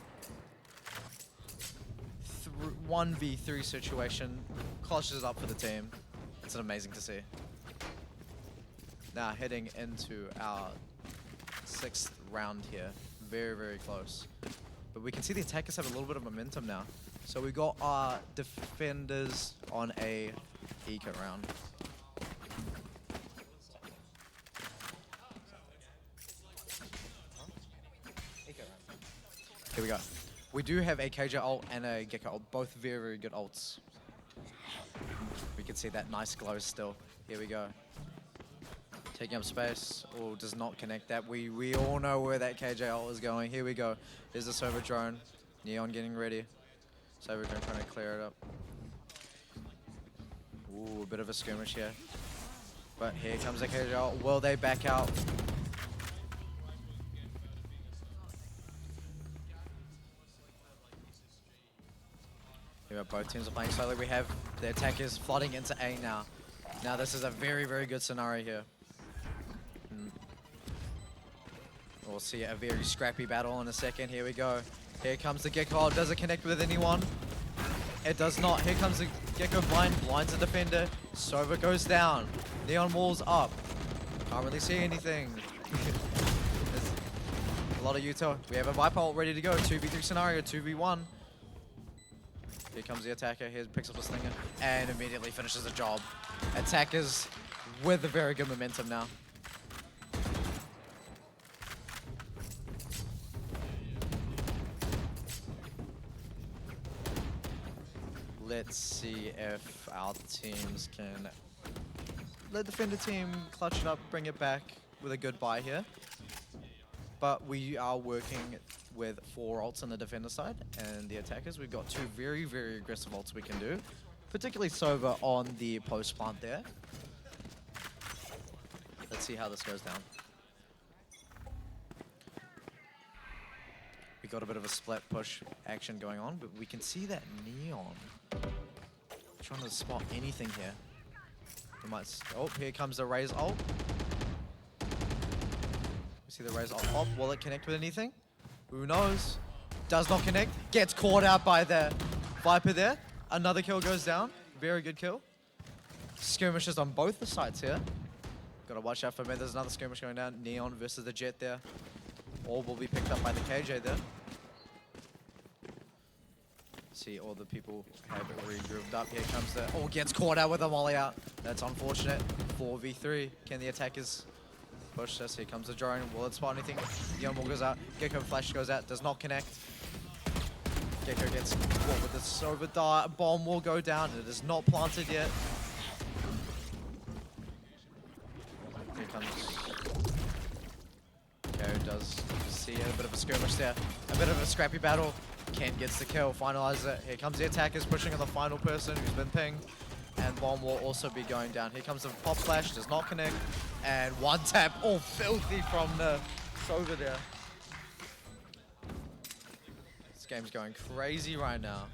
1v3 situation. Clutches up for the team. It's amazing to see. Now heading into our 6th round here. Very, very close. But we can see the attackers have a little bit of momentum now. So we got our defenders on a eco round. Here we go. We do have a KJ ult and a Gecko ult, both very, very good ults. We can see that nice glow still. Here we go. Taking up space. Oh, does not connect that. We all know where that KJ ult is going. Here we go. There's the Sova drone. Neon getting ready. Sova drone trying to clear it up. Ooh, a bit of a skirmish here. But here comes the KJ ult. Will they back out? Here go. Both teams are playing slowly. We have the attackers flooding into A now. Now this is a very, very good scenario here. We'll see a very scrappy battle in a second. Here we go. Here comes the Gecko. Does it connect with anyone? It does not. Here comes the Gecko blind. Blinds the defender. Sova goes down. Neon walls up. Can't really see anything. There's a lot of util. We have a Viper ult ready to go. 2v3 scenario. 2v1. Here comes the attacker. Here picks up the Stinger. And immediately finishes the job. Attackers with a very good momentum now. Let's see if our teams can let the defender team clutch it up, bring it back with a good buy here. But we are working with 4 ults on the defender side, and the attackers, we've got 2 very, very aggressive ults we can do. Particularly Sova on the post plant there. Let's see how this goes down. We got a bit of a split push action going on, but we can see that Neon trying to spot anything here. We might. Oh, here comes the Raze ult. We see the Raze ult pop. Will it connect with anything? Who knows? Does not connect. Gets caught out by the Viper there. Another kill goes down. Very good kill. Skirmishes on both the sides here. Gotta watch out for me. There's another skirmish going down. Neon versus the Jet there. Orb will be picked up by the KJ there. See, all the people have regrouped up. Here comes the... Oh, gets caught out with a molly out. That's unfortunate. 4v3. Can the attackers push this? Here comes the drone. Will it spot anything? Young goes out. Gecko flash goes out. Does not connect. Gecko gets caught with the Sova dart. Bomb will go down. It is not planted yet. Here comes... Does see a bit of a skirmish there. A bit of a scrappy battle. Ken gets the kill, finalizes it. Here comes the attackers pushing on the final person who's been pinged. And bomb will also be going down. Here comes the pop flash, does not connect. And one tap, all filthy from the Sova there. This game's going crazy right now.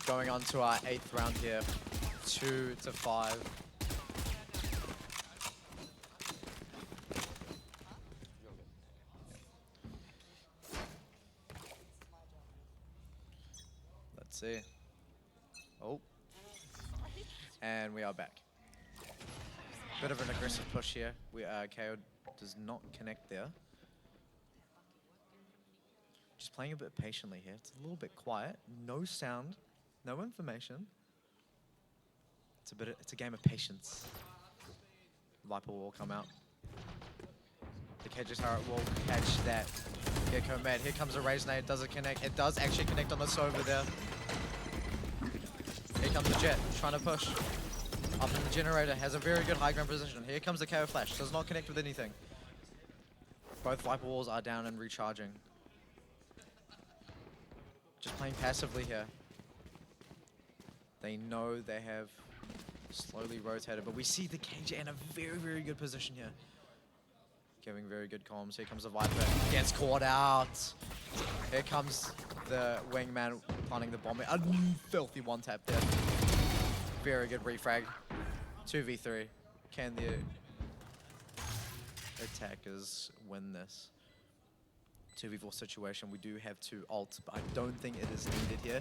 Going on to our 8th round here, 2-5. Let's see. Oh. And we are back. Bit of an aggressive push here. KO does not connect there. Just playing a bit patiently here. It's a little bit quiet. No sound. No information. It's a game of patience. Viper will come out. The KJ turret will catch that Gecko mad. Here comes a Raze nade. Does it connect? It does actually connect on the Sova there. Here comes the Jet, trying to push. Up in the generator, has a very good high ground position. Here comes the KO flash. Does not connect with anything. Both Viper walls are down and recharging. Just playing passively here. They know they have slowly rotated, but we see the KJ in a very, very good position here. Giving very good comms. Here comes the Viper. Gets caught out. Here comes the wingman planting the bomb. A filthy one tap there. Very good refrag. 2v3. Can the attackers win this? 2v4 situation. We do have 2 ults, but I don't think it is needed here.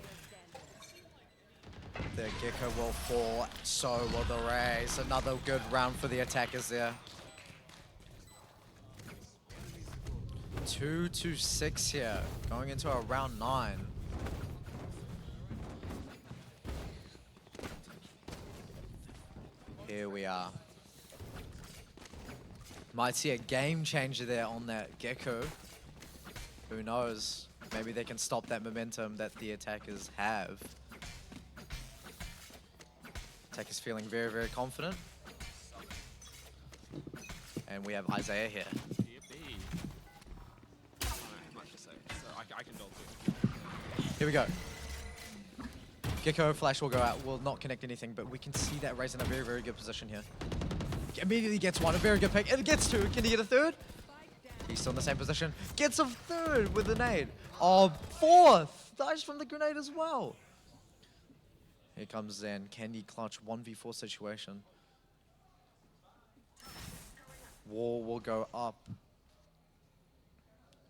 The Gecko will fall, so will the Raze. Another good round for the attackers there. 2-6 here, going into a round 9. Here we are. Might see a game changer there on that Gecko. Who knows? Maybe they can stop that momentum that the attackers have. Attackers feeling very, very confident. And we have Isaiah here. I can build it. Here we go. Gecko flash will go out, will not connect anything, but we can see that Raze in a very, very good position here. Immediately gets one, a very good pick, and it gets two. Can he get a third? He's still in the same position. Gets a third with a nade. Oh, fourth! Dies from the grenade as well. Here comes Zen. Can he clutch 1v4 situation? Wall will go up.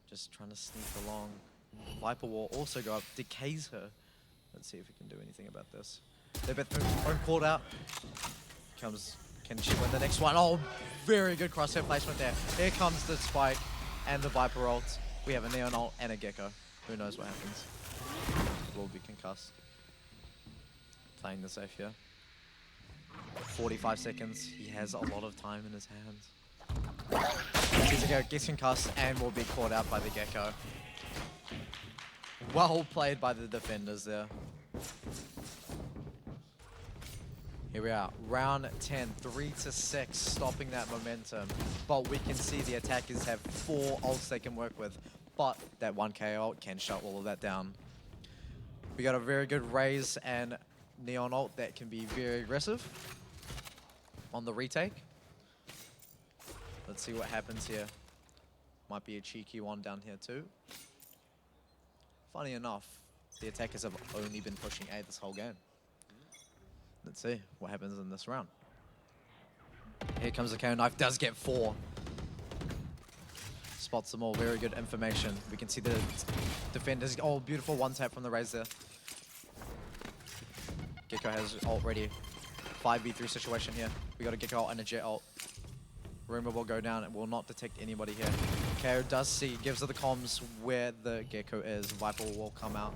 Just trying to sneak along. Viper will also go up. Decays her. Let's see if we can do anything about this. They've been thrown called out. Comes. Can she win the next one? Oh, very good crosshair placement there. Here comes the spike and the Viper ult. We have a Neon ult and a Gecko. Who knows what happens? Will be concussed. Playing the safe here. 45 seconds. He has a lot of time in his hands. Gecko gets concussed and will be caught out by the Gecko. Well played by the defenders there. Here we are, round 10, 3-6, stopping that momentum. But we can see the attackers have 4 ults they can work with, but that 1k ult can shut all of that down. We got a very good Raze and Neon ult that can be very aggressive on the retake. Let's see what happens here. Might be a cheeky one down here too. Funny enough, the attackers have only been pushing A this whole game. Let's see what happens in this round. Here comes the KO knife, does get 4. Spots them all, very good information. We can see the defenders, oh, beautiful one tap from the Raze there. Gecko has ult ready. 5v3 situation here. We got a Gecko ult and a Jet ult. Rumor will go down, it will not detect anybody here. KO does see, gives her the comms where the Gecko is. Viper will come out.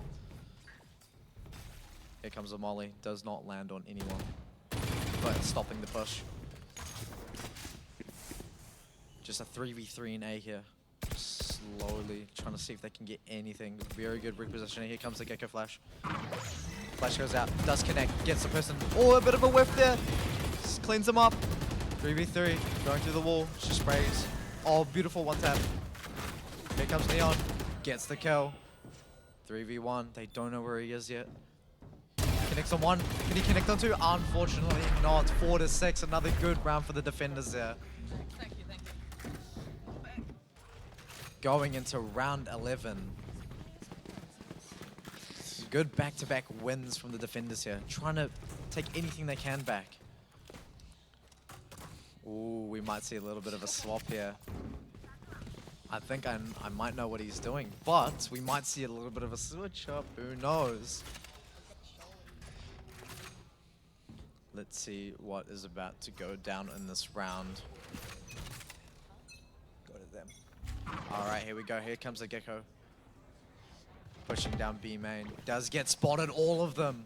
Here comes a molly, does not land on anyone, but stopping the push. Just a 3v3 in A here. Slowly trying to see if they can get anything. Very good repositioning. Here comes the Gecko flash. Flash goes out, does connect, gets the person. Oh, a bit of a whiff there. Just cleans him up. 3v3, going through the wall, she sprays. Oh, beautiful one tap. Here comes Neon, gets the kill. 3v1, they don't know where he is yet. Connects on one, can he connect on two? Unfortunately not, 4-6, another good round for the defenders there. Thank you. Going into round 11. Good back-to-back wins from the defenders here, trying to take anything they can back. Ooh, we might see a little bit of a swap here. I think I might know what he's doing, but we might see a little bit of a switch up. Who knows? Let's see what is about to go down in this round. Go to them. All right, here we go. Here comes the Gecko. Pushing down B main. Does get spotted, all of them.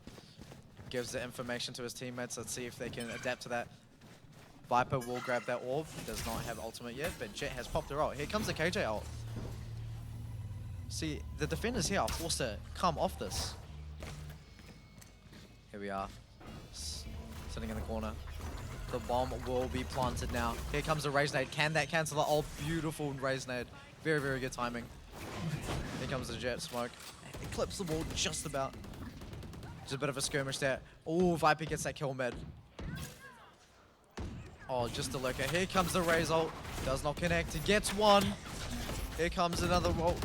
Gives the information to his teammates. Let's see if they can adapt to that. Viper will grab that orb. Does not have ultimate yet, but Jet has popped her ult. Here comes the KJ ult. See, the defenders here are forced to come off this. Here we are. Sitting in the corner. The bomb will be planted now. Here comes the Raze nade. Can that cancel the ult? Beautiful Raze nade. Very, very good timing. Here comes the Jet smoke. It clips the wall just about. Just a bit of a skirmish there. Oh, Viper gets that kill mid. Oh, just a lurker. Here comes the Raze ult. Does not connect. He gets one. Here comes another ult.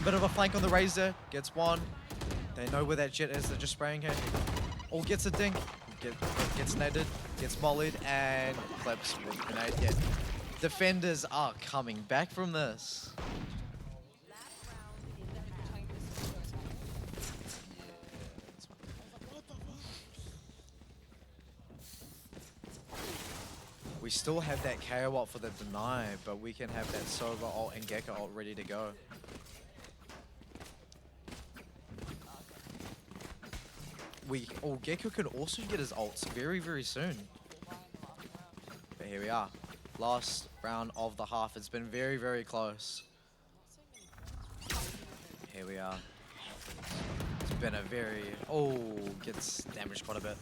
Bit of a flank on the Raze there. Gets one. They know where that Jet is. They're just spraying her. Oh, gets a dink. Gets naded. Gets mollied. And clips with grenade. Yeah. Defenders are coming back from this. We still have that KO ult for the deny, but we can have that Sova ult and Gecko ult ready to go. Gecko can also get his ults very, very soon. But here we are. Last round of the half. It's been very, very close. Here we are. It's been a very... Oh, gets damaged quite a bit.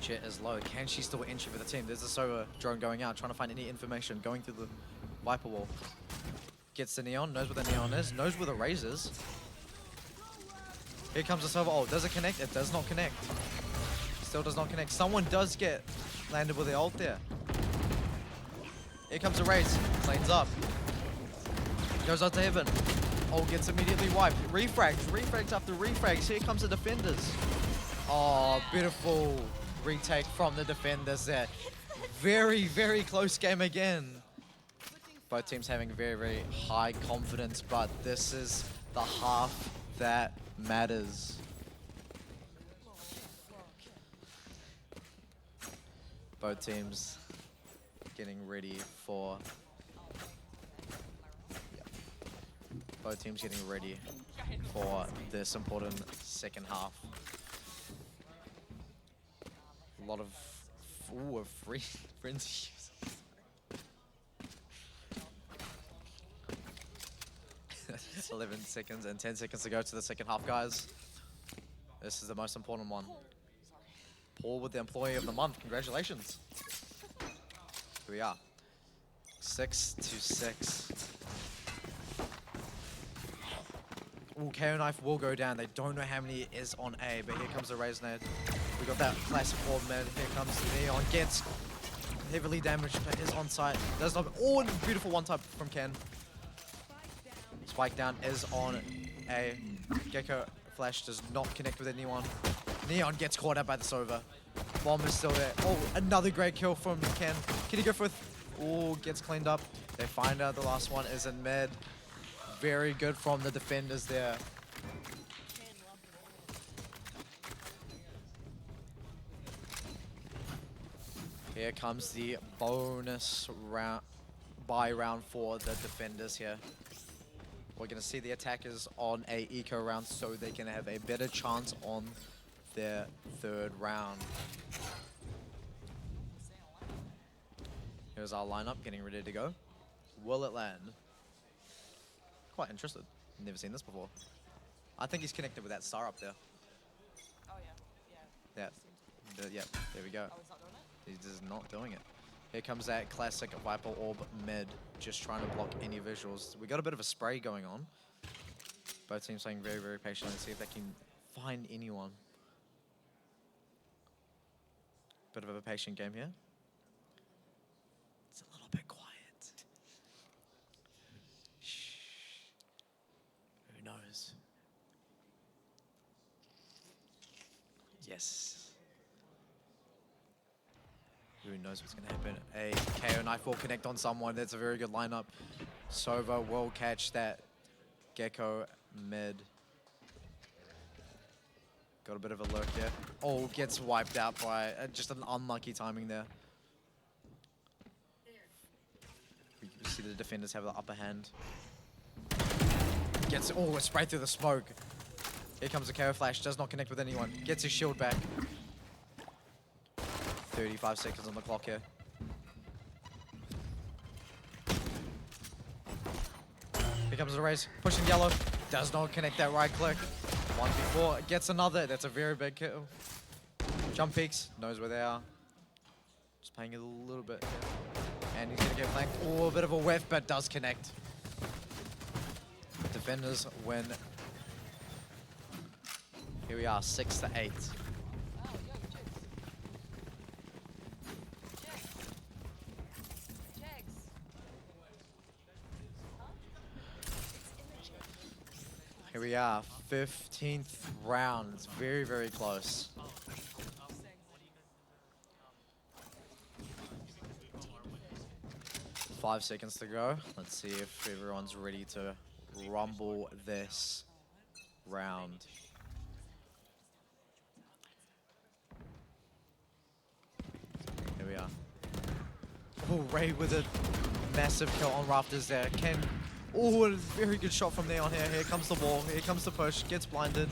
Jet is low. Can she still entry for the team? There's a Sova drone going out, trying to find any information, going through the Viper wall. Gets the Neon, knows where the Neon is, knows where the Raze is. Here comes the server. Oh, does it connect? It does not connect. Still does not connect. Someone does get landed with the ult there. Here comes the race. Lanes up. Goes out to heaven. Oh, gets immediately wiped. Refrags after refrags. Here comes the defenders. Oh, beautiful retake from the defenders there. Very, very close game again. Both teams having very, very high confidence, but this is the half that matters. Both teams getting ready for... Both teams getting ready for this important second half. A lot of... Ooh, a free frenzy. 11 seconds and 10 seconds to go to the second half, guys. This is the most important one. Paul with the Employee of the Month. Congratulations. Here we are. 6-6. Ooh, KO Knife will go down. They don't know how many is on A, but here comes the Raise Nade. We got that classic orb mid. Here comes Leon. Gets heavily damaged, but is on site. Does not. Oh, beautiful one type from Ken. Spike down is on A. Gecko Flash does not connect with anyone. Neon gets caught out by the Sova. Bomb is still there. Oh, another great kill from Ken. Can he go for it? Oh, gets cleaned up. They find out the last one is in mid. Very good from the defenders there. Here comes the bonus round, buy round for the defenders here. We're going to see the attackers on a eco round so they can have a better chance on their third round. Here's our lineup getting ready to go. Will it land? Quite interested. Never seen this before. I think he's connected with that star up there. Oh, yeah. Yeah, there we go. Oh, he's not doing it? He's just not doing it. Here comes that classic Viper Orb mid, just trying to block any visuals. We got a bit of a spray going on. Both teams playing very, very patient and see if they can find anyone. Bit of a patient game here. It's a little bit quiet. Shh. Who knows? Yes. Who knows what's going to happen? A KO Knife will connect on someone. That's a very good lineup. Sova will catch that Gecko mid. Got a bit of a lurk here. Oh, gets wiped out by just an unlucky timing there. We see the defenders have the upper hand. Gets, oh, a spray through the smoke. Here comes the KO Flash. Does not connect with anyone. Gets his shield back. 35 seconds on the clock here. Here comes the race, pushing yellow. Does not connect that right click. 1v4, gets another. That's a very big kill. Jump peaks, knows where they are. Just playing a little bit here. And he's gonna get flanked. Oh, a bit of a whiff, but does connect. Defenders win. Here we are, 6-8. 15th round. It's very, very close. Five seconds to go. Let's see if everyone's ready to rumble this round. Here we are. Oh, Ray with a massive kill on Rafters there. Oh, a very good shot from Neon here. Here comes the wall. Here comes the push. Gets blinded.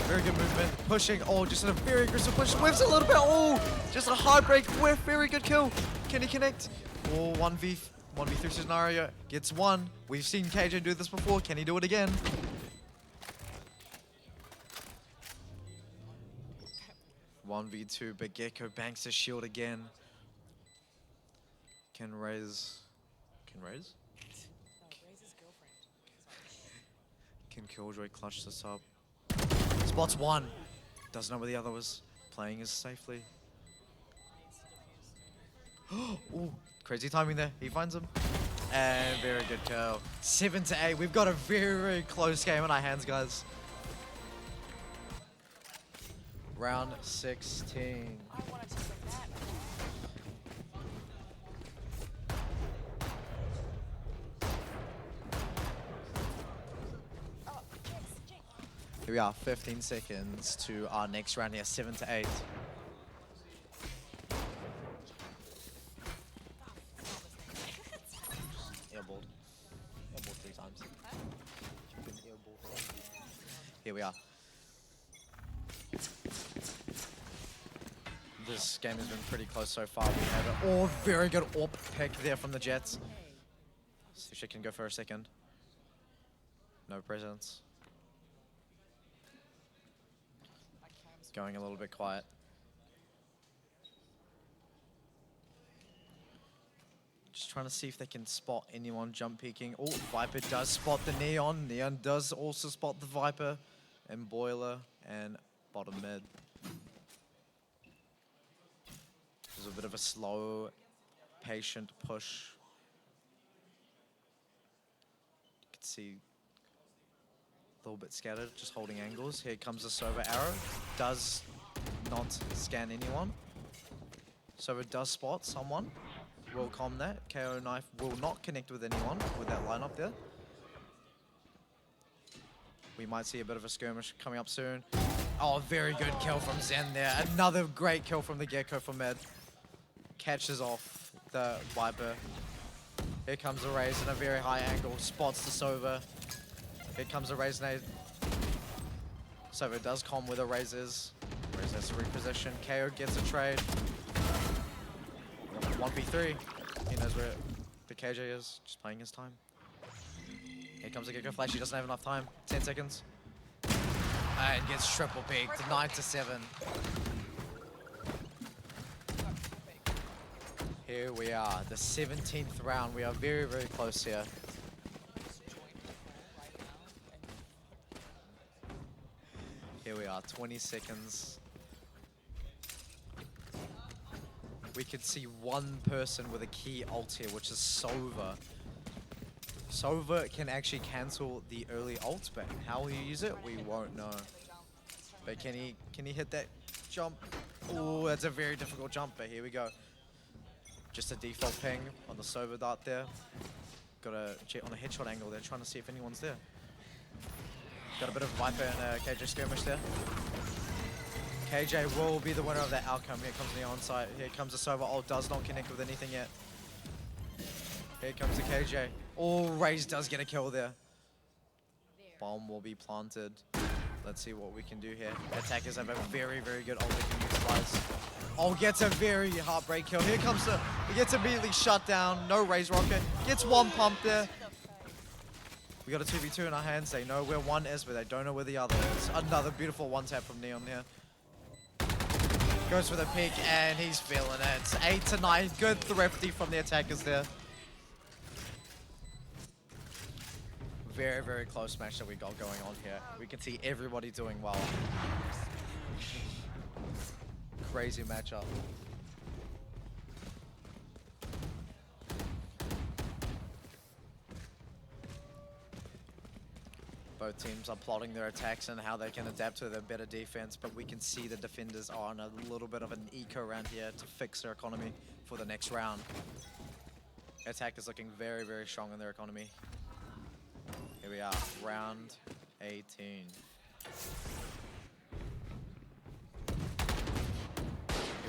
Very good movement. Pushing. Oh, just in a very aggressive push. Whiffs a little bit. Oh, just a hard break. Whiff. Very good kill. Can he connect? Oh, 1v3 scenario. Gets one. We've seen KJ do this before. Can he do it again? One v two, but Gecko banks his shield again. Can raise? Can Killjoy clutch this up? Spots one. Doesn't know where the other was. Playing as safely. Ooh, crazy timing there. He finds him. And very good kill. 7-8. We've got a very, very close game in our hands, guys. Round 16. I wanted to win that. Here we are, 15 seconds to our next round here, 7-8. Airballed. Airballed 3 times. Here we are. This game has been pretty close so far. We have a very good AWP pick there from the Jets. See if she can go for a second. No presence. Going a little bit quiet. Just trying to see if they can spot anyone jump peeking. Oh, Viper does spot the Neon. Neon does also spot the Viper and Boiler and bottom mid. There's a bit of a slow, patient push. You can see a little bit scattered, just holding angles. Here comes the Sova arrow. Does not scan anyone. Sova does spot someone. Will calm that. KO knife will not connect with anyone with that lineup there. We might see a bit of a skirmish coming up soon. Oh, very good kill from Zen there. Another great kill from the Gecko from mid. Catches off the Viper. Here comes a raise in a very high angle. Spots the Sova. Here comes a raise nade. Sova does calm where the raise is. Raise has to reposition. KO gets a trade. 1v3. He knows where the KJ is. Just playing his time. Here comes a Gecko flash. He doesn't have enough time. 10 seconds. And gets triple peaked. 9-7. Here we are. The 17th round. We are very, very close here. Here we are, 20 seconds. We could see one person with a key ult here, which is Sova. Sova can actually cancel the early ult, but how will you use it, we won't know. But can he hit that jump? Oh, that's a very difficult jump, but here we go. Just a default ping on the Sova dart there. Got a jet on a headshot angle there, trying to see if anyone's there. Got a bit of Viper and KJ skirmish there. KJ will be the winner of that outcome. Here comes the onside. Here comes the Sova. Oh, does not connect with anything yet. Here comes the KJ. Oh, Raze does get a kill there. Bomb will be planted. Let's see what we can do here. Attackers have a very, very good ult they can utilize. Oh, gets a very heartbreak kill. Here comes the... He gets immediately shut down. No Raze rocket. Gets one pump there. We got a 2v2 in our hands. They know where one is, but they don't know where the other is. Another beautiful one tap from Neon here. Goes for the peek, and he's feeling it. It's 8-9. Good thrifty from the attackers there. Very, very close match that we got going on here. We can see everybody doing well. Crazy matchup. Both teams are plotting their attacks and how they can adapt to their better defense, but we can see the defenders are on a little bit of an eco around here to fix their economy for the next round. Attack is looking very, very strong in their economy. Here we are, round 18. Here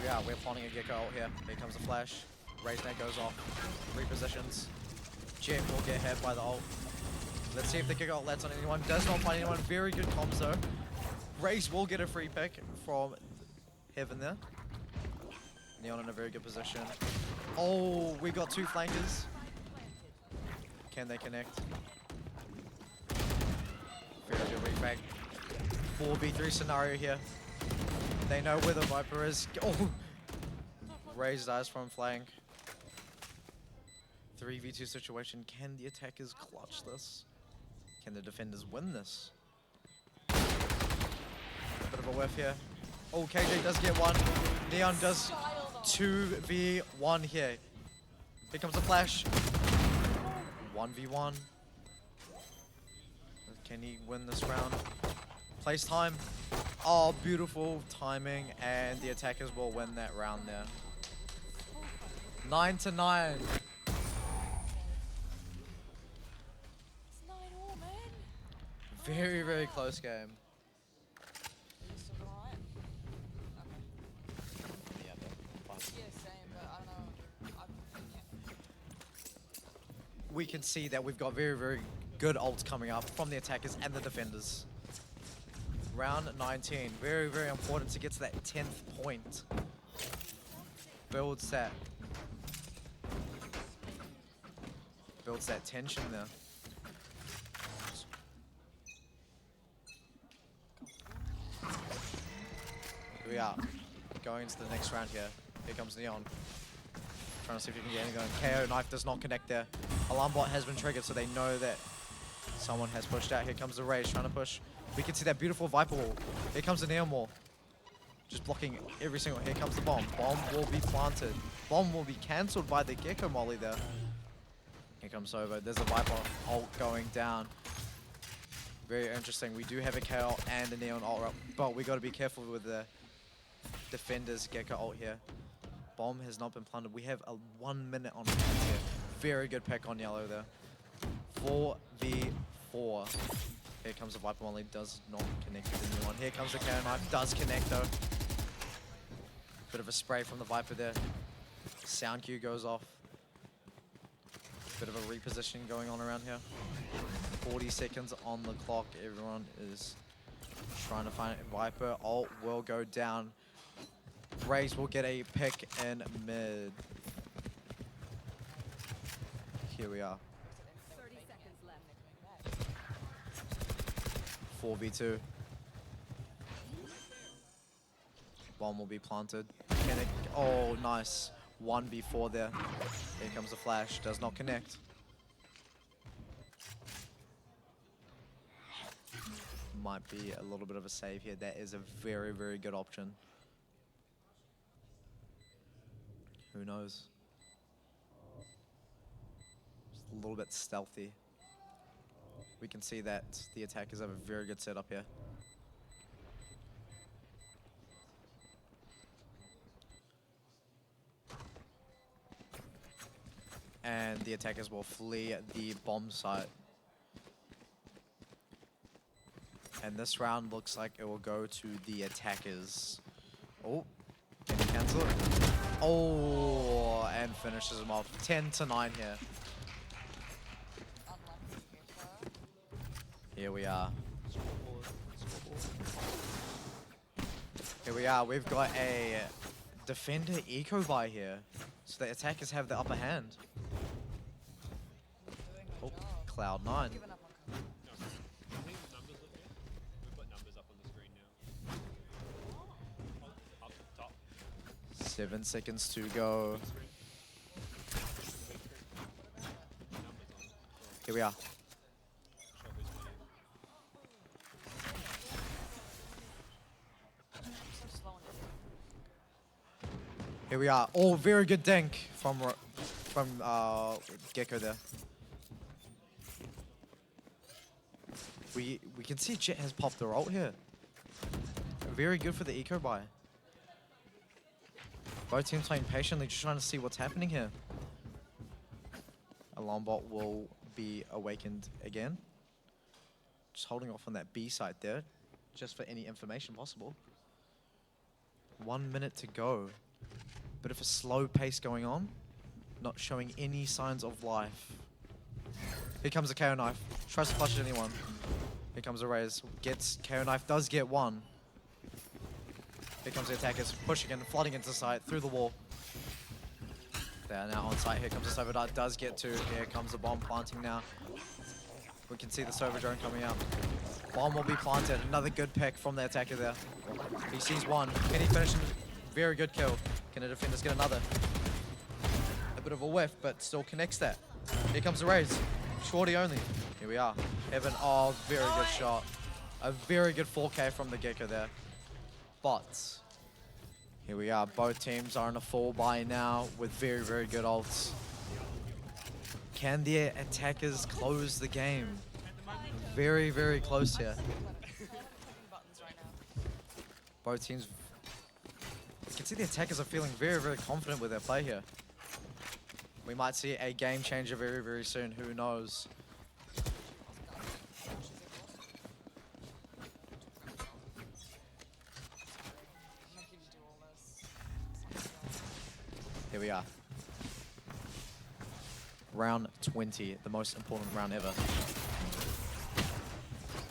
we are, we're plotting a Gecko ult here. Here comes a flash. Raze net goes off. Repositions. Jet will get hit by the ult. Let's see if the Gecko ult lands on anyone. Does not find anyone. Very good comms though. Raze will get a free pick from Heaven there. Neon in a very good position. Oh, we got two flankers. Can they connect? Very good refrag. 4v3 scenario here. They know where the Viper is. Oh! Raze dies from flank. 3v2 situation. Can the attackers clutch this? Can the defenders win this? Bit of a whiff here. Oh, KJ does get one. Neon does 2v1 here. Here comes a flash. 1v1. Can he win this round? Place time. Oh, beautiful timing, and the attackers will win that round there. 9-9. It's 9-all, man. Very, very close game. Are you still doing alright? Okay. Yeah, same, but I don't know. Yeah. We can see that we've got very, very good ults coming up from the attackers and the defenders. Round 19, very, very important to get to that 10th point. Builds that tension there. Here we are, going into the next round here. Here comes Neon. Trying to see if you can get anything. KO knife does not connect there. Alarm bot has been triggered, so they know that someone has pushed out. Here comes the Rage trying to push. We can see that beautiful Viper wall. Here comes the Neon wall. Just blocking every single. Here comes the bomb. Bomb will be planted. Bomb will be cancelled by the Gecko Molly there. Here comes Sova. There's a Viper ult going down. Very interesting. We do have a KO and a Neon ult up, but we got to be careful with the defenders Gecko ult here. Bomb has not been planted. We have a 1 minute on hands here. Very good pick on yellow there. 4v4. Here comes the Viper Molly, does not connect with anyone. Here comes the KO knife, does connect though. Bit of a spray from the Viper there. Sound cue goes off. Bit of a reposition going on around here. 40 seconds on the clock. Everyone is trying to find it. Viper ult will go down. Raze will get a pick in mid. Here we are. 4v2. Bomb will be planted. Oh, nice. 1v4 there. Here comes the flash. Does not connect. Might be a little bit of a save here. That is a very, very good option. Who knows? Just a little bit stealthy. We can see that the attackers have a very good setup here. And the attackers will flee the bomb site. And this round looks like it will go to the attackers. Oh, can he cancel it? Oh, and finishes him off. 10-9 here. Here we are. Here we are. We've got a defender eco buy here. So the attackers have the upper hand. Oh, Cloud9. I think the numbers look good. We've got numbers up on the screen now. Up top. 7 seconds to go. Here we are. Here we are. Oh, very good dink from Gecko there. We can see Jet has popped their ult here. Very good for the eco buy. Both teams playing patiently, just trying to see what's happening here. Alarm bot will be awakened again. Just holding off on that B site there, just for any information possible. 1 minute to go. Bit of a slow pace going on. Not showing any signs of life. Here comes a KO knife. Tries to flush at anyone. Here comes a Raze. Gets KO knife. Does get one. Here comes the attackers. Pushing in, flooding into sight. Through the wall. They are now on site. Here comes the Sova Dart. Does get two. Here comes the bomb planting now. We can see the Sova drone coming out. Bomb will be planted. Another good pick from the attacker there. He sees one. Can he finish him? Very good kill. Can the defenders get another? A bit of a whiff, but still connects that. Here comes the Raze. Shorty only. Here we are. Evan, oh, very good shot. A very good 4K from the Gecko there. But here we are. Both teams are in a full buy now with very, very good ults. Can the attackers close the game? Very, very close here. Both teams, you can see the attackers are feeling very, very confident with their play here. We might see a game changer very, very soon. Who knows? Here we are. Round 20, the most important round ever.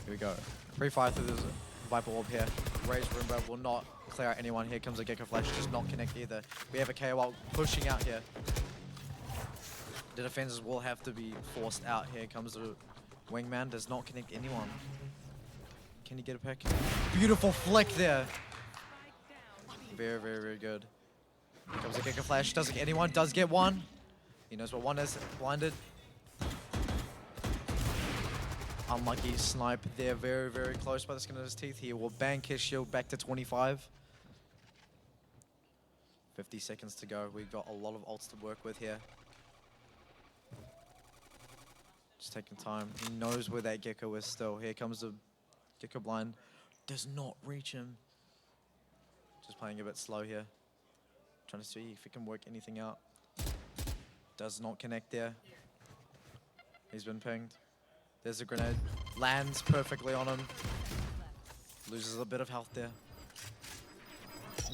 Here we go. Free fire through this Viper Orb here. Raise Rimbo will not clear out anyone. Here comes a Gecko Flash, does not connect either. We have a KO pushing out here. The defenders will have to be forced out. Here comes the Wingman, does not connect anyone. Can he get a pick? Beautiful flick there. Very, very, very good. Here comes a Gecko Flash, doesn't get anyone, does get one. He knows what one is, blinded. Unlucky snipe there, very, very close by the skin of his teeth. He will bank his shield back to 25. 50 seconds to go. We've got a lot of ults to work with here. Just taking time. He knows where that Gecko is still. Here comes the Gecko blind. Does not reach him. Just playing a bit slow here. Trying to see if he can work anything out. Does not connect there. He's been pinged. There's a grenade. Lands perfectly on him. Loses a bit of health there.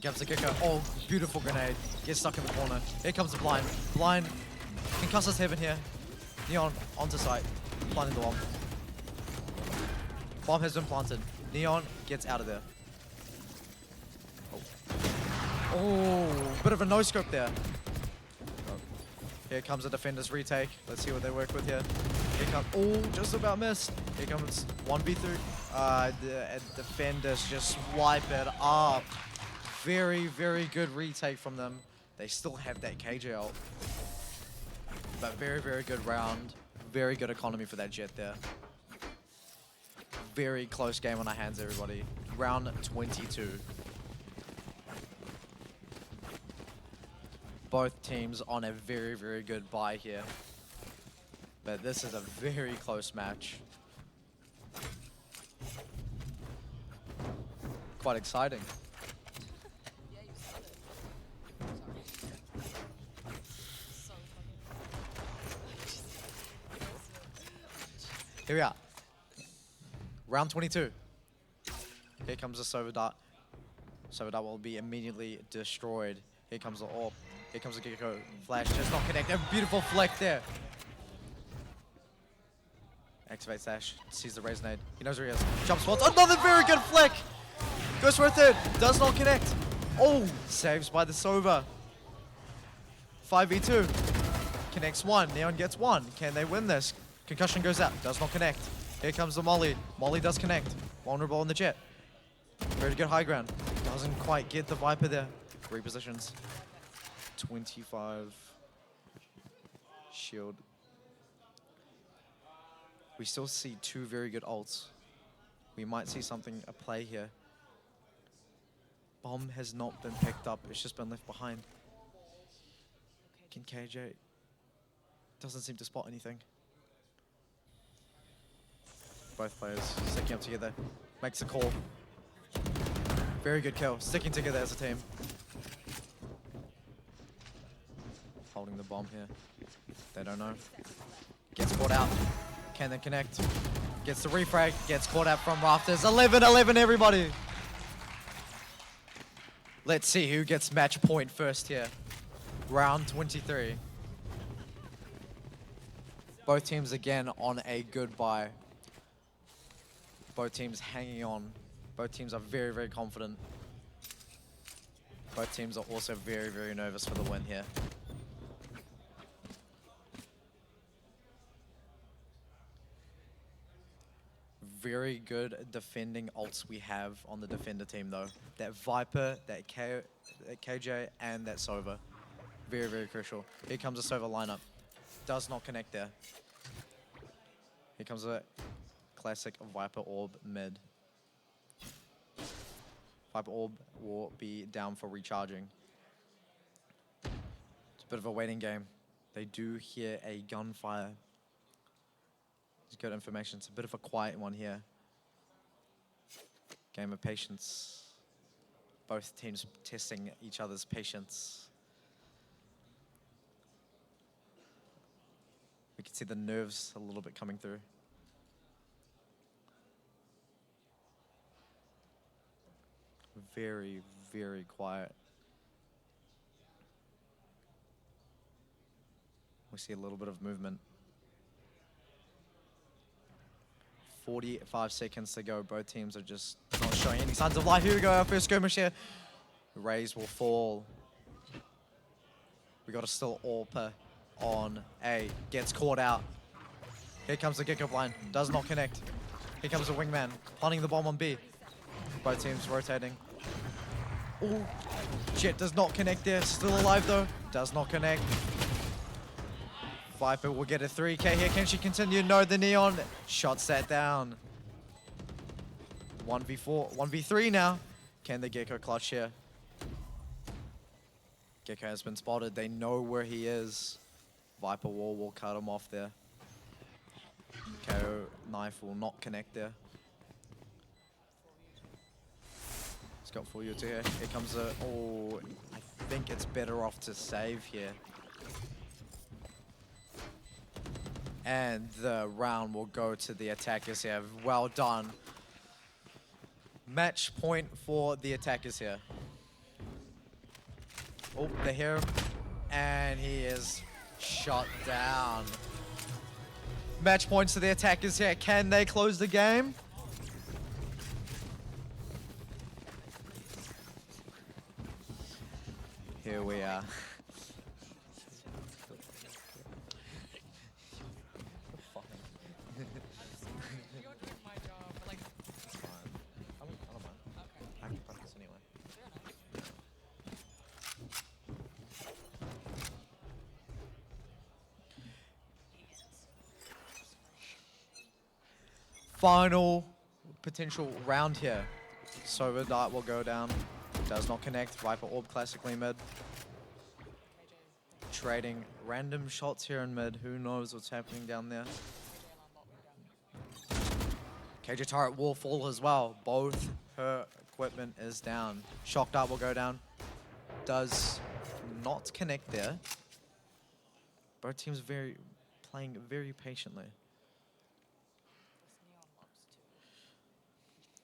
Gives a Gecko. Oh, beautiful grenade. Gets stuck in the corner. Here comes the blind. Blind. Concusses heaven here. Neon onto site. Planting the bomb. Bomb has been planted. Neon gets out of there. Oh, bit of a no-scope there. Here comes a defender's retake. Let's see what they work with here. Here comes, oh, just about missed. Here comes 1v3. The defenders just swipe it up. Very, very good retake from them. They still have that KJ ult. But very, very good round. Very good economy for that Jet there. Very close game on our hands, everybody. Round 22. Both teams on a very, very good bye here. But this is a very close match. Quite exciting. Here we are. Round 22. Here comes the Sova Dart. Sova Dart will be immediately destroyed. Here comes the Orb. Here comes the Gecko Flash. Just not connect. A beautiful flick there. Activates Dash. Sees the Raise Nade. He knows where he is. Jump spots. Another very good flick. Goes for a third. Does not connect. Oh, saves by the Sova. 5v2. Connects one. Neon gets one. Can they win this? Concussion goes out. Does not connect. Here comes the Molly. Molly does connect. Vulnerable on the Jet. Very good high ground. Doesn't quite get the Viper there. Repositions. 25 shield. We still see two very good ults. We might see something at play here. Bomb has not been picked up. It's just been left behind. Can KJ? Doesn't seem to spot anything. Both players sticking up together. Makes a call. Very good kill. Sticking together as a team. Holding the bomb here. They don't know. Gets caught out. Can they connect? Gets the refrag. Gets caught out from rafters. 11-11 everybody. Let's see who gets match point first here. Round 23. Both teams again on a good bye. Both teams hanging on. Both teams are very, very confident. Both teams are also very, very nervous for the win here. Very good defending ults we have on the defender team though. That Viper, that KJ, and that Sova. Very, very crucial. Here comes a Sova lineup. Does not connect there. Here comes a classic Viper Orb mid. Viper Orb will be down for recharging. It's a bit of a waiting game. They do hear a gunfire. It's good information. It's a bit of a quiet one here. Game of patience. Both teams testing each other's patience. We can see the nerves a little bit coming through. Very, very quiet. We see a little bit of movement. 45 seconds to go. Both teams are just not showing any signs of life. Here we go, our first skirmish here. Rays will fall. We got a still AWP on A. Gets caught out. Here comes the kick-up line. Does not connect. Here comes the wingman. Planting the bomb on B. Both teams rotating. Oh, Jet does not connect there. Still alive though. Does not connect. Viper will get a 3K here. Can she continue? No, the Neon shots that down. 1v4, 1v3 now. Can the Gecko clutch here? Gecko has been spotted. They know where he is. Viper wall will cut him off there. KO knife will not connect there. It's got for you to here. Here comes a, oh, I think it's better off to save here. And the round will go to the attackers here. Well done. Match point for the attackers here. Oh, they're here. And he is shot down. Match points to the attackers here. Can they close the game? Here we are. Final potential round here. Sober Dart will go down. Does not connect. Viper Orb classically mid. Trading random shots here in mid. Who knows what's happening down there. KJ turret will fall as well. Both her equipment is down. Shock Dart will go down. Does not connect there. Both teams playing very patiently.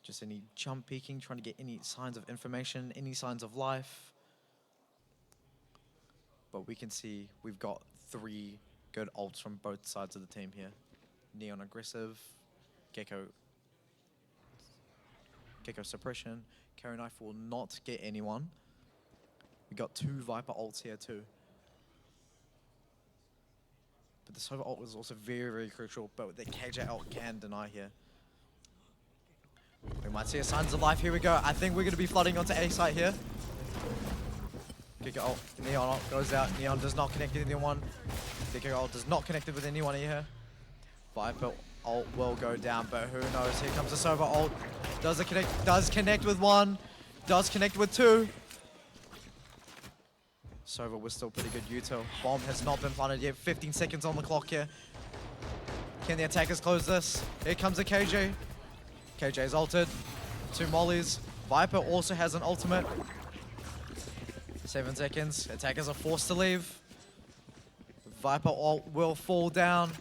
Just any jump peeking, trying to get any signs of information, any signs of life. But we can see we've got 3 good ults from both sides of the team here. Neon aggressive, Gecko suppression, Carry Knife will not get anyone. We got 2 Viper ults here too. But the Sova ult is also very, very crucial, but the KJ ult can deny here. We might see a signs of life. Here we go. I think we're going to be flooding onto A site here. Gecko ult. Neon ult goes out. Neon does not connect with anyone. Gecko ult does not connect with anyone here. Viper ult will go down, but who knows? Here comes the Sova ult. Does it connect? Does connect with 1. Does connect with 2. Sova was still pretty good util. Bomb has not been planted yet. 15 seconds on the clock here. Can the attackers close this? Here comes the KJ. KJ's ulted. 2 mollies. Viper also has an ultimate. 7 seconds. Attackers are forced to leave. Viper ult will fall down.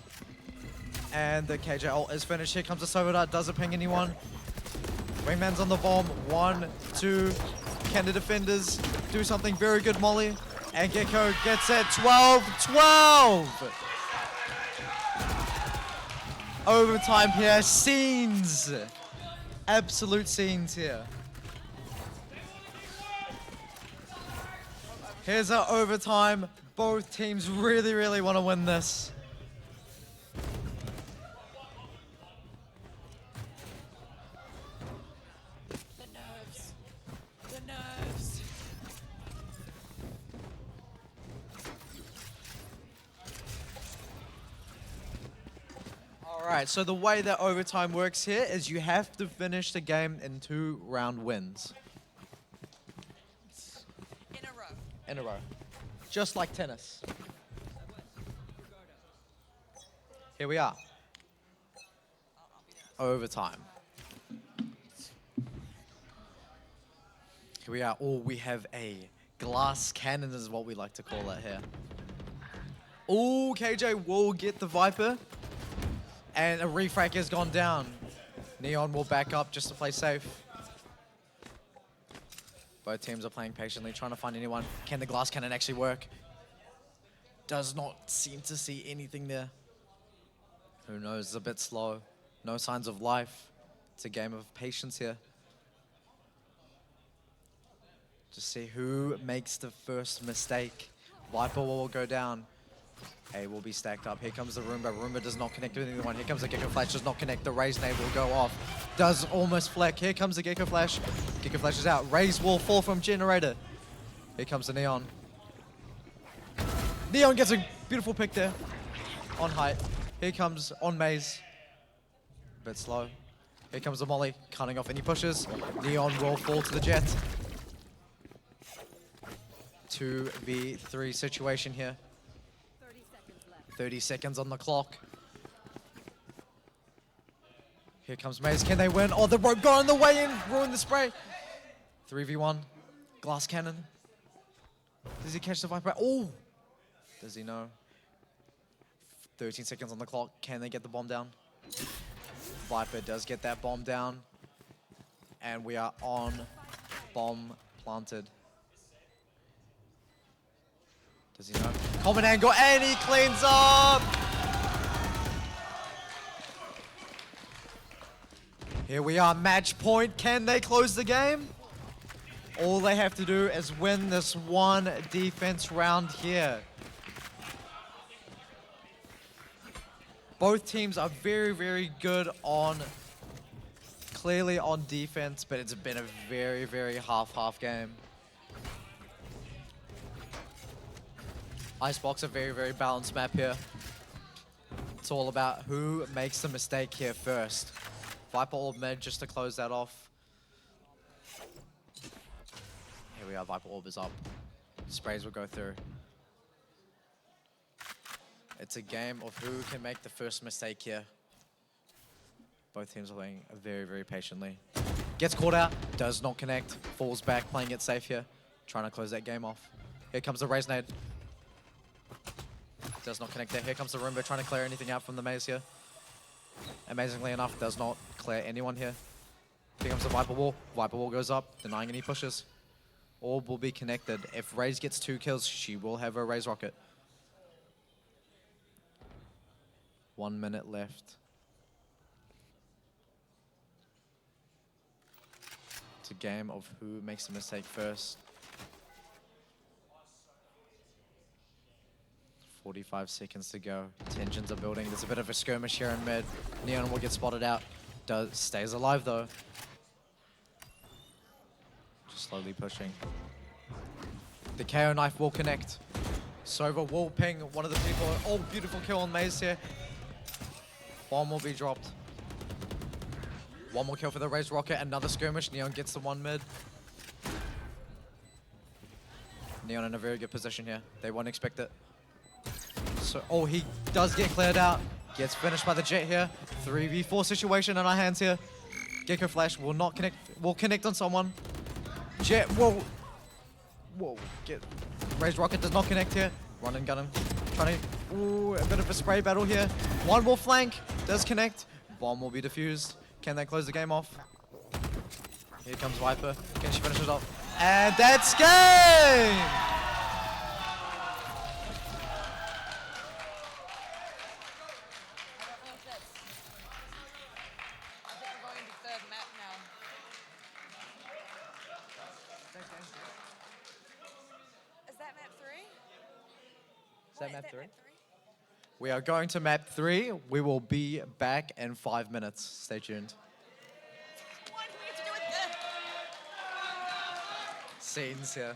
And the KJ ult is finished. Here comes the Sova Dart. Does it ping anyone? Wingman's on the bomb. 1, 2. Can the defenders do something? Very good molly. And Gecko gets it. 12-12! Overtime here. Scenes. Absolute scenes here. Here's our overtime. Both teams really, really want to win this. The nerves. The nerves. All right, so the way that overtime works here is you have to finish the game in 2 round wins. in a row. Just like tennis. Here we are. Overtime. Here we are. Oh, we have a glass cannon is what we like to call it here. Oh, KJ will get the Viper. And a refrag has gone down. Neon will back up just to play safe. Both teams are playing patiently, trying to find anyone. Can the glass cannon actually work? Does not seem to see anything there. Who knows, it's a bit slow. No signs of life. It's a game of patience here. Just see who makes the first mistake. Viper will go down. A will be stacked up. Here comes the Roomba. Roomba does not connect with anyone. Here comes the Gecko Flash, does not connect. The Raze nade will go off. Does almost fleck. Here comes the Gecko Flash. Gecko Flash is out. Raze will fall from Generator. Here comes the Neon. Neon gets a beautiful pick there. On height. Here comes on Maze. A bit slow. Here comes the Molly. Cutting off any pushes. Neon will fall to the Jet. 2v3 situation here. 30 seconds on the clock. Here comes Maze. Can they win? Oh, the rope got on the way in. Ruined the spray. 3v1. Glass cannon. Does he catch the Viper? Oh! Does he know? 13 seconds on the clock. Can they get the bomb down? Viper does get that bomb down. And we are on bomb planted. Does he know? Common angle, and he cleans up! Here we are, match point. Can they close the game? All they have to do is win this one defense round here. Both teams are very, very good on, clearly on defense, but it's been a very, very half-half game. Icebox, a very, very balanced map here. It's all about who makes the mistake here first. Viper Orb mid just to close that off. Here we are, Viper Orb is up. Sprays will go through. It's a game of who can make the first mistake here. Both teams are playing very, very patiently. Gets caught out, does not connect, falls back, playing it safe here. Trying to close that game off. Here comes the Raze nade. Does not connect there. Here comes the Roomba trying to clear anything out from the Maze here. Amazingly enough, does not clear anyone here. Here comes the Viper Wall. Viper Wall goes up, denying any pushes. Orb will be connected. If Raze gets 2 kills, she will have her Raze rocket. 1 minute left. It's a game of who makes the mistake first. 45 seconds to go. Tensions are building. There's a bit of a skirmish here in mid. Neon will get spotted out. Stays alive though. Just slowly pushing. The KO knife will connect. Sova will ping one of the people. Oh, beautiful kill on Maze here. Bomb will be dropped. One more kill for the Raze rocket. Another skirmish. Neon gets the one mid. Neon in a very good position here. They won't expect it. So, oh, he does get cleared out. Gets finished by the Jet here. 3v4 situation in our hands here. Gecko Flash will not connect. Will connect on someone. Jet will. Whoa. Get. Raze rocket does not connect here. Run and gun him. Trying to. Ooh, a bit of a spray battle here. One will flank. Does connect. Bomb will be defused. Can they close the game off? Here comes Viper. Can she finish it off? And that's game! Is that map 3? We are going to map 3. We will be back in 5 minutes. Stay tuned. What do we have to do with this? Scenes here.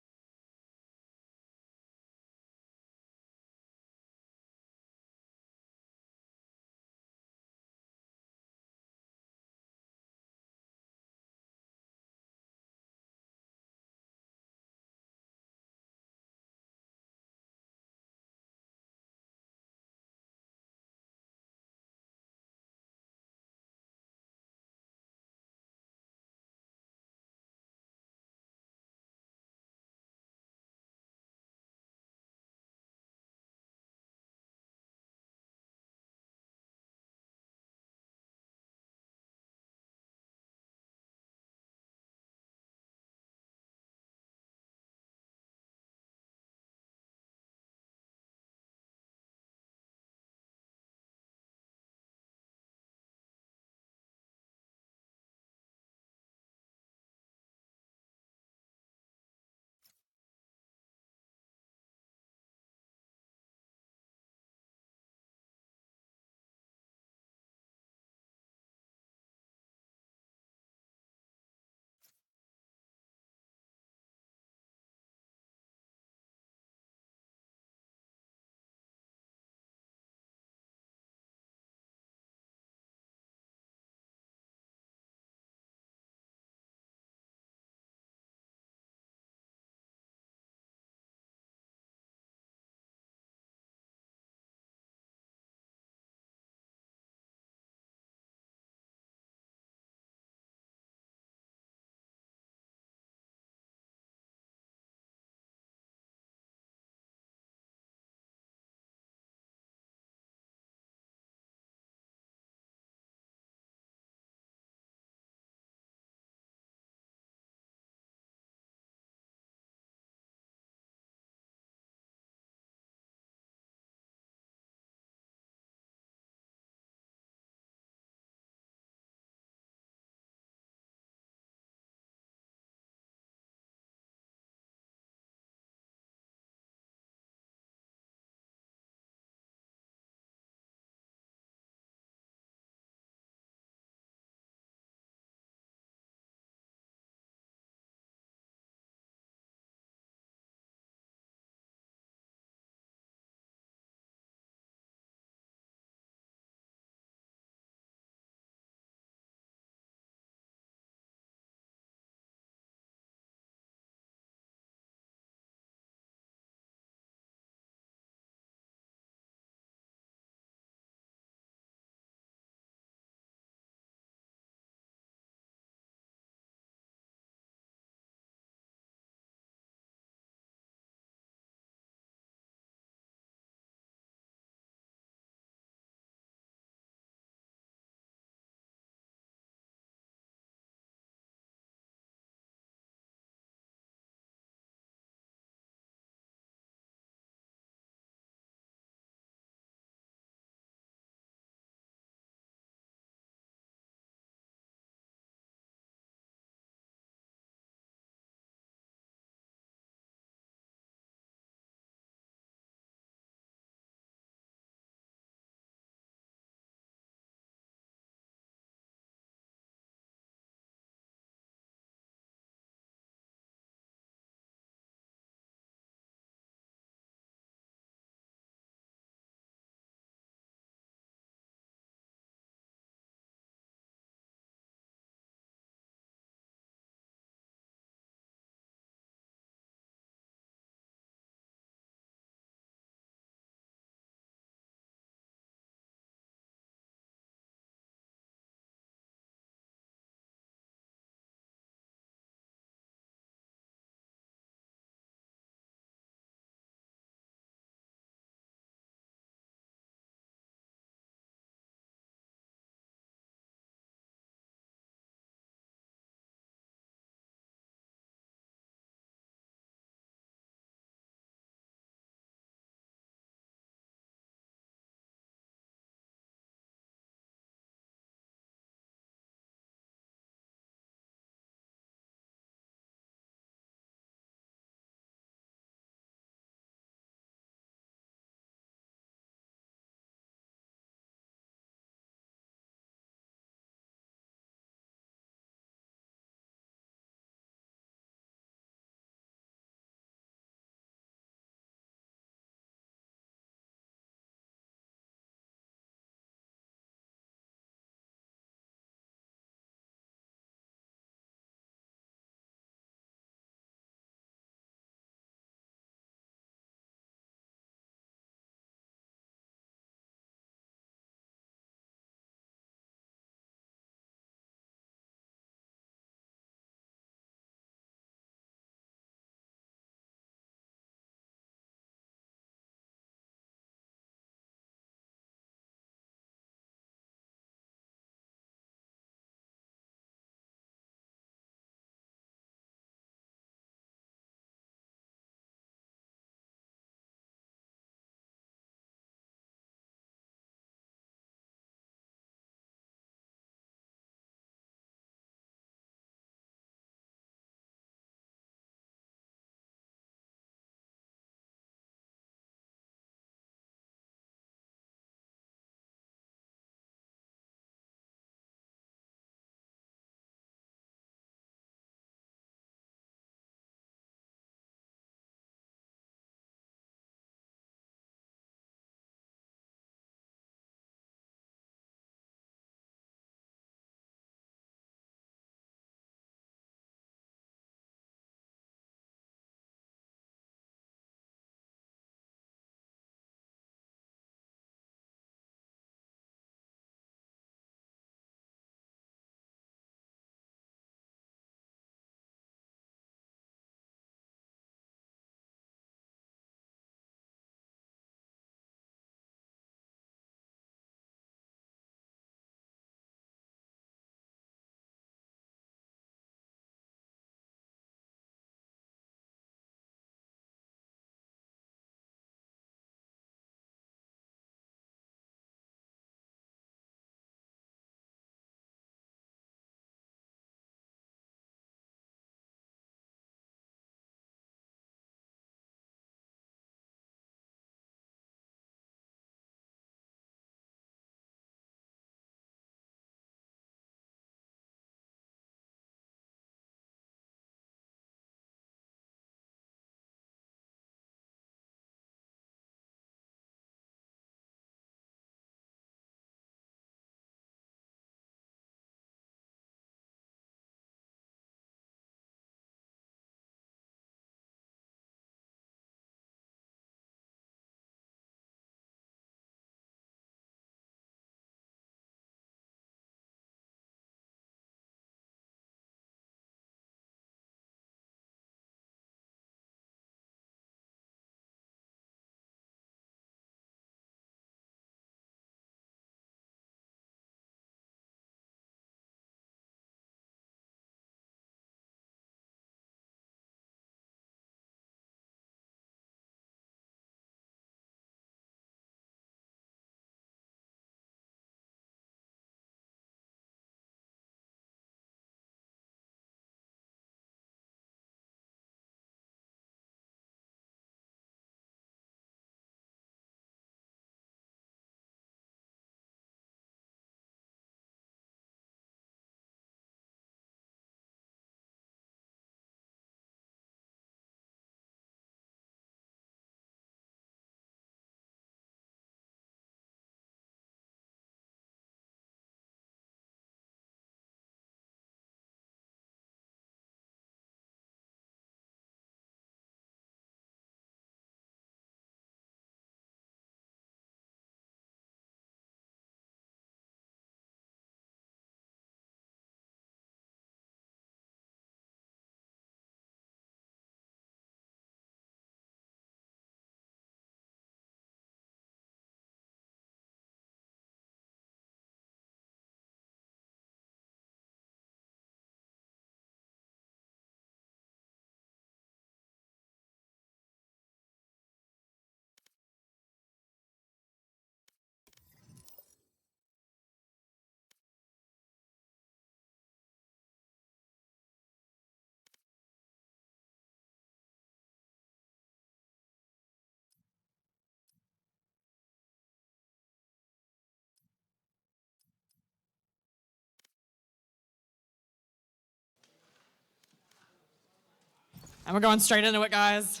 And we're going straight into it, guys.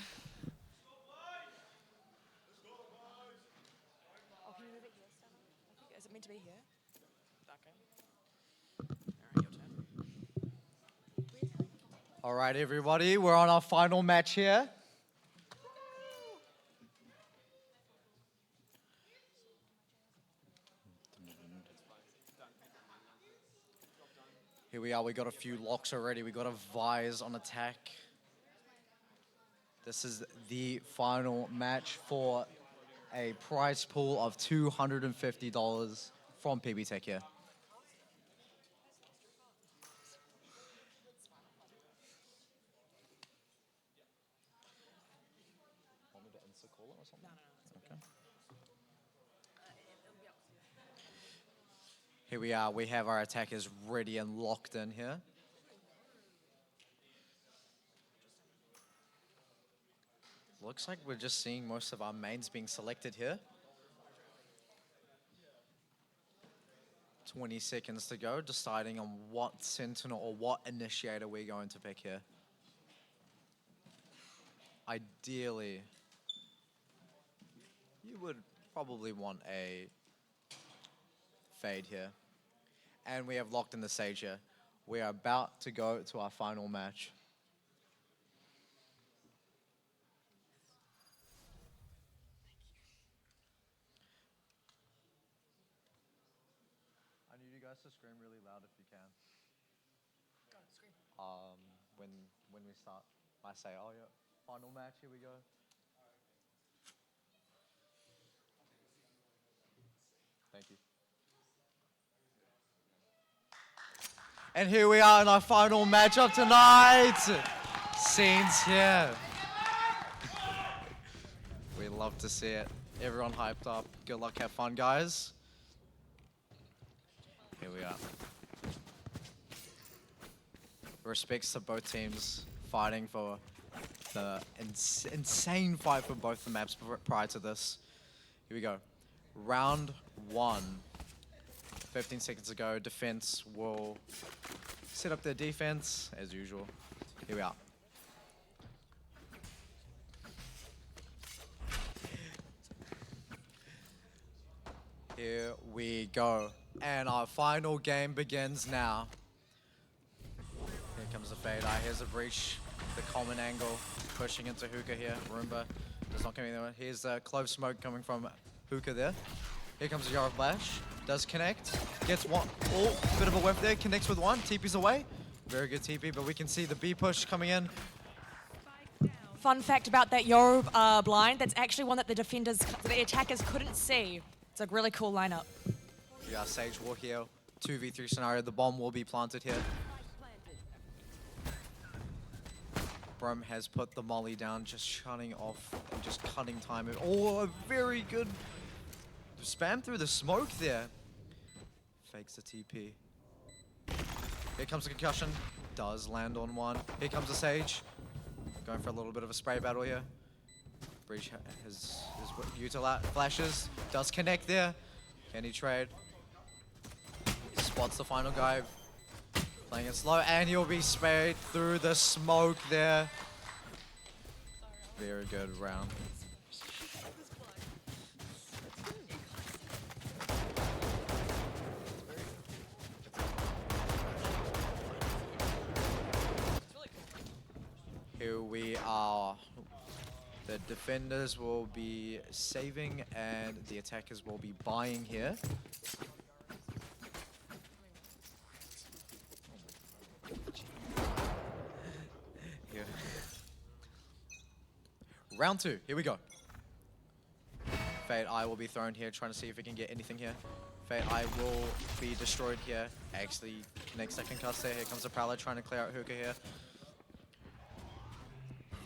Is it meant to be here? All right, everybody, we're on our final match here. Here we are, we got a few locks already. We got a Vise on attack. This is the final match for a prize pool of $250 from PBTech here. Here we are, we have our attackers ready and locked in here. Looks like we're just seeing most of our mains being selected here. 20 seconds to go, deciding on what Sentinel or what initiator we're going to pick here. Ideally, you would probably want a Fade here. And we have locked in the Sage here. We are about to go to our final match. I need you guys to scream really loud if you can. Go on, scream. When we start, I say, oh yeah, final match, here we go. Thank you. And here we are in our final matchup tonight. Scenes here. We love to see it. Everyone hyped up. Good luck, have fun, guys. Here we are. Respects to both teams fighting for the insane fight for both the maps prior to this. Here we go. Round 1. 15 seconds ago, defense will set up their defense as usual. Here we are. Here we go. And our final game begins now. Here comes the fade. Here's a breach. The common angle. Pushing into Hookah here. Roomba does not come anywhere. Here's a clove smoke coming from Hookah there. Here comes the Yara Flash. Does connect. Gets one. Oh, bit of a whiff there. Connects with one. TP's away. Very good TP, but we can see the B push coming in. Fun fact about that Yoru blind, that's actually one that the attackers couldn't see. It's a really cool lineup. Yeah, Sage will here. 2v3 scenario. The bomb will be planted here. Brum has put the molly down, just shutting off and just cutting time. Oh, a very good spam through the smoke there. Fakes the TP. Here comes the concussion. Does land on one. Here comes the Sage. Going for a little bit of a spray battle here. Breach has Ōtautahi flashes. Does connect there. Can he trade? Spots the final guy. Playing it slow, and he'll be sprayed through the smoke there. Very good round. Here we are. The defenders will be saving and the attackers will be buying here. Round 2, here we go. Fade Eye will be thrown here, trying to see if we can get anything here. Fade Eye will be destroyed here. Actually connects second cuss there. Here comes the Prowler trying to clear out Hookah here.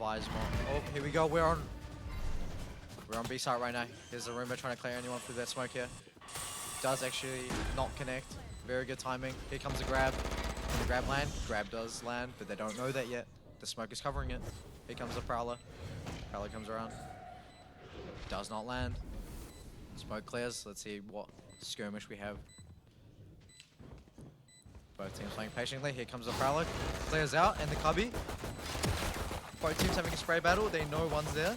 Vismont. Oh, here we go. We're on B site right now. Here's the Roomba trying to clear anyone through that smoke here. Does actually not connect. Very good timing. Here comes the grab. Can the grab land? Grab does land, but they don't know that yet. The smoke is covering it. Here comes the Prowler. Prowler comes around. Does not land. Smoke clears. Let's see what skirmish we have. Both teams playing patiently. Here comes the Prowler. Clears out, and the Cubby. Both teams having a spray battle. They know one's there.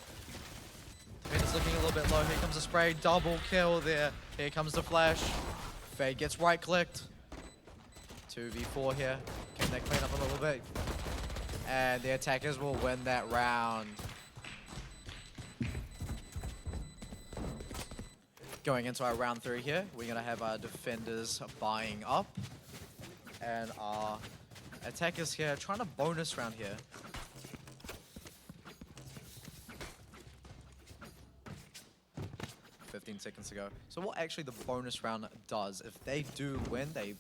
Defender's looking a little bit low. Here comes a spray. Double kill there. Here comes the flash. Fade gets right clicked. 2v4 here. Can they clean up a little bit? And the attackers will win that round. Going into our round 3 here, we're going to have our defenders buying up. And our attackers here trying to bonus round here. Seconds to go. So what actually the bonus round does, if they do win, they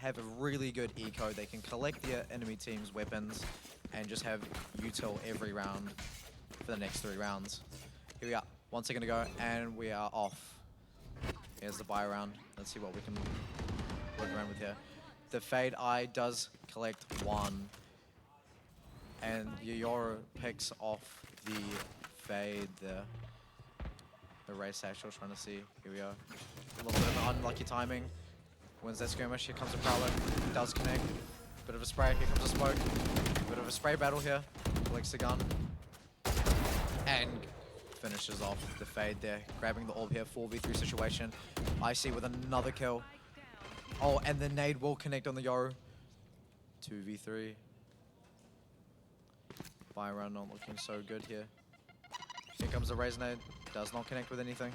have a really good eco. They can collect the enemy team's weapons and just have util every round for the next 3 rounds. Here we are. 1 second to go, and we are off. Here's the buy round. Let's see what we can work around with here. The Fade Eye does collect 1. And Yoro picks off the Fade there. The race actual trying to see. Here we are. A little bit of unlucky timing. Wins that skirmish. Here comes a Prowler. Does connect. Bit of a spray. Here comes a smoke. Bit of a spray battle here. Collects the gun. And finishes off the Fade there. Grabbing the orb here. 4v3 situation. Icy with another kill. Oh, and the nade will connect on the Yoru. 2v3. Buy round not looking so good here. Here comes the Raise nade. Does not connect with anything.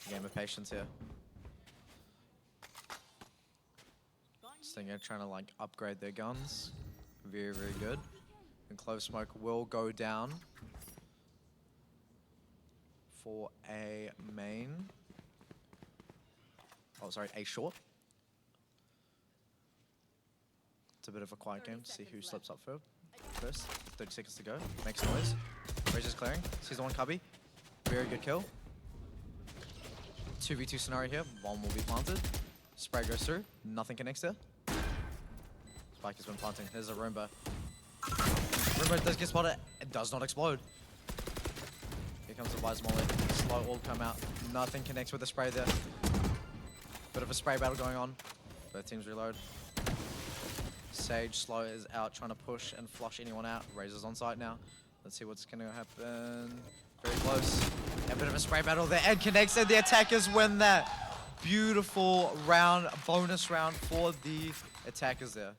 Game of patience here. Stinger trying to like upgrade their guns. Very, very good. And Clove Smoke will go down for a main. Oh, sorry, a short. It's a bit of a quiet game to see who slips up first. 30 seconds to go. Makes noise. Razor's clearing. Sees the one cubby. Very good kill. 2v2 scenario here. One will be planted. Spray goes through. Nothing connects there. Spike has been planting. There's a Roomba. Roomba does get spotted. It does not explode. Here comes the Wise Molly. Slow all come out. Nothing connects with the spray there. Bit of a spray battle going on. Both teams reload. Sage slow is out trying to push and flush anyone out. Razor's on site now. Let's see what's going to happen. Very close. A bit of a spray battle there and connects, and the attackers win that. Beautiful round, bonus round for the attackers there.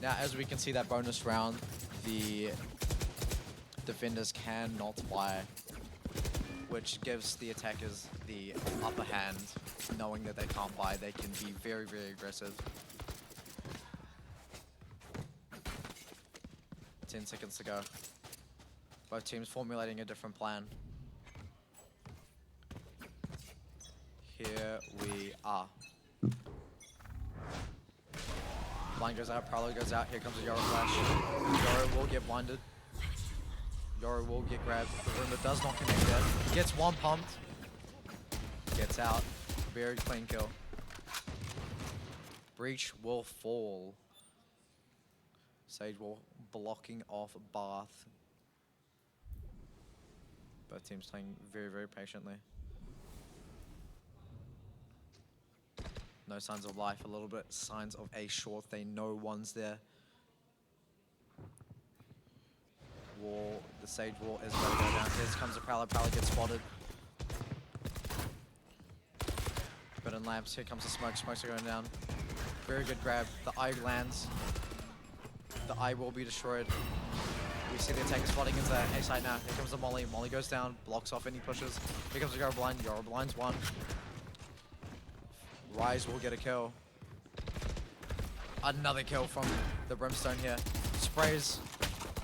Now, as we can see that bonus round, the defenders cannot buy, which gives the attackers the upper hand. Knowing that they can't buy, they can be very, very aggressive. 10 seconds to go. Both teams formulating a different plan. Here we are. Blind goes out, Prowler goes out. Here comes a Yoro flash. Yoro will get blinded. Yoro will get grabbed. The Roomba does not connect yet. Gets one pumped. Gets out. Very clean kill. Breach will fall. Sage will blocking off Bath. Both teams playing very, very patiently. No signs of life, a little bit signs of a short. They know one's there. Wall, the Sage wall is going to go down. Here comes a Prowler. Prowler gets spotted. Bit in lamps. Here comes the smoke. Smokes are going down. Very good grab. The eye lands. The eye will be destroyed. We see the attacker spotting into A side now. Here comes the Molly. Molly goes down. Blocks off any pushes. Here comes the Yoro blind. Yoro blinds one. Rise will get a kill. Another kill from the Brimstone here. Sprays.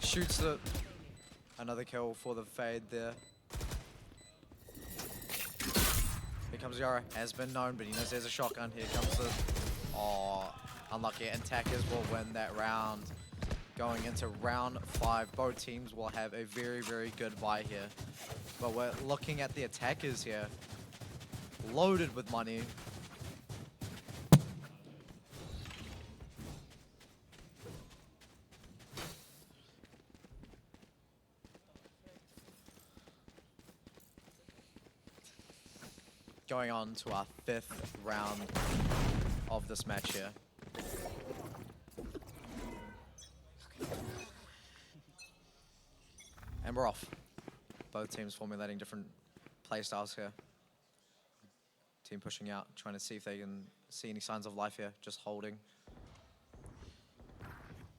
Shoots it. Another kill for the Fade there. Here comes Yoro. Has been known, but he knows there's a shotgun. Here comes the... Oh, unlucky. Attackers will win that round. Going into round 5, both teams will have a very, very good buy here. But we're looking at the attackers here. Loaded with money. Going on to our 5th round of this match here. And we're off. Both teams formulating different play styles here. Team pushing out, trying to see if they can see any signs of life here, just holding.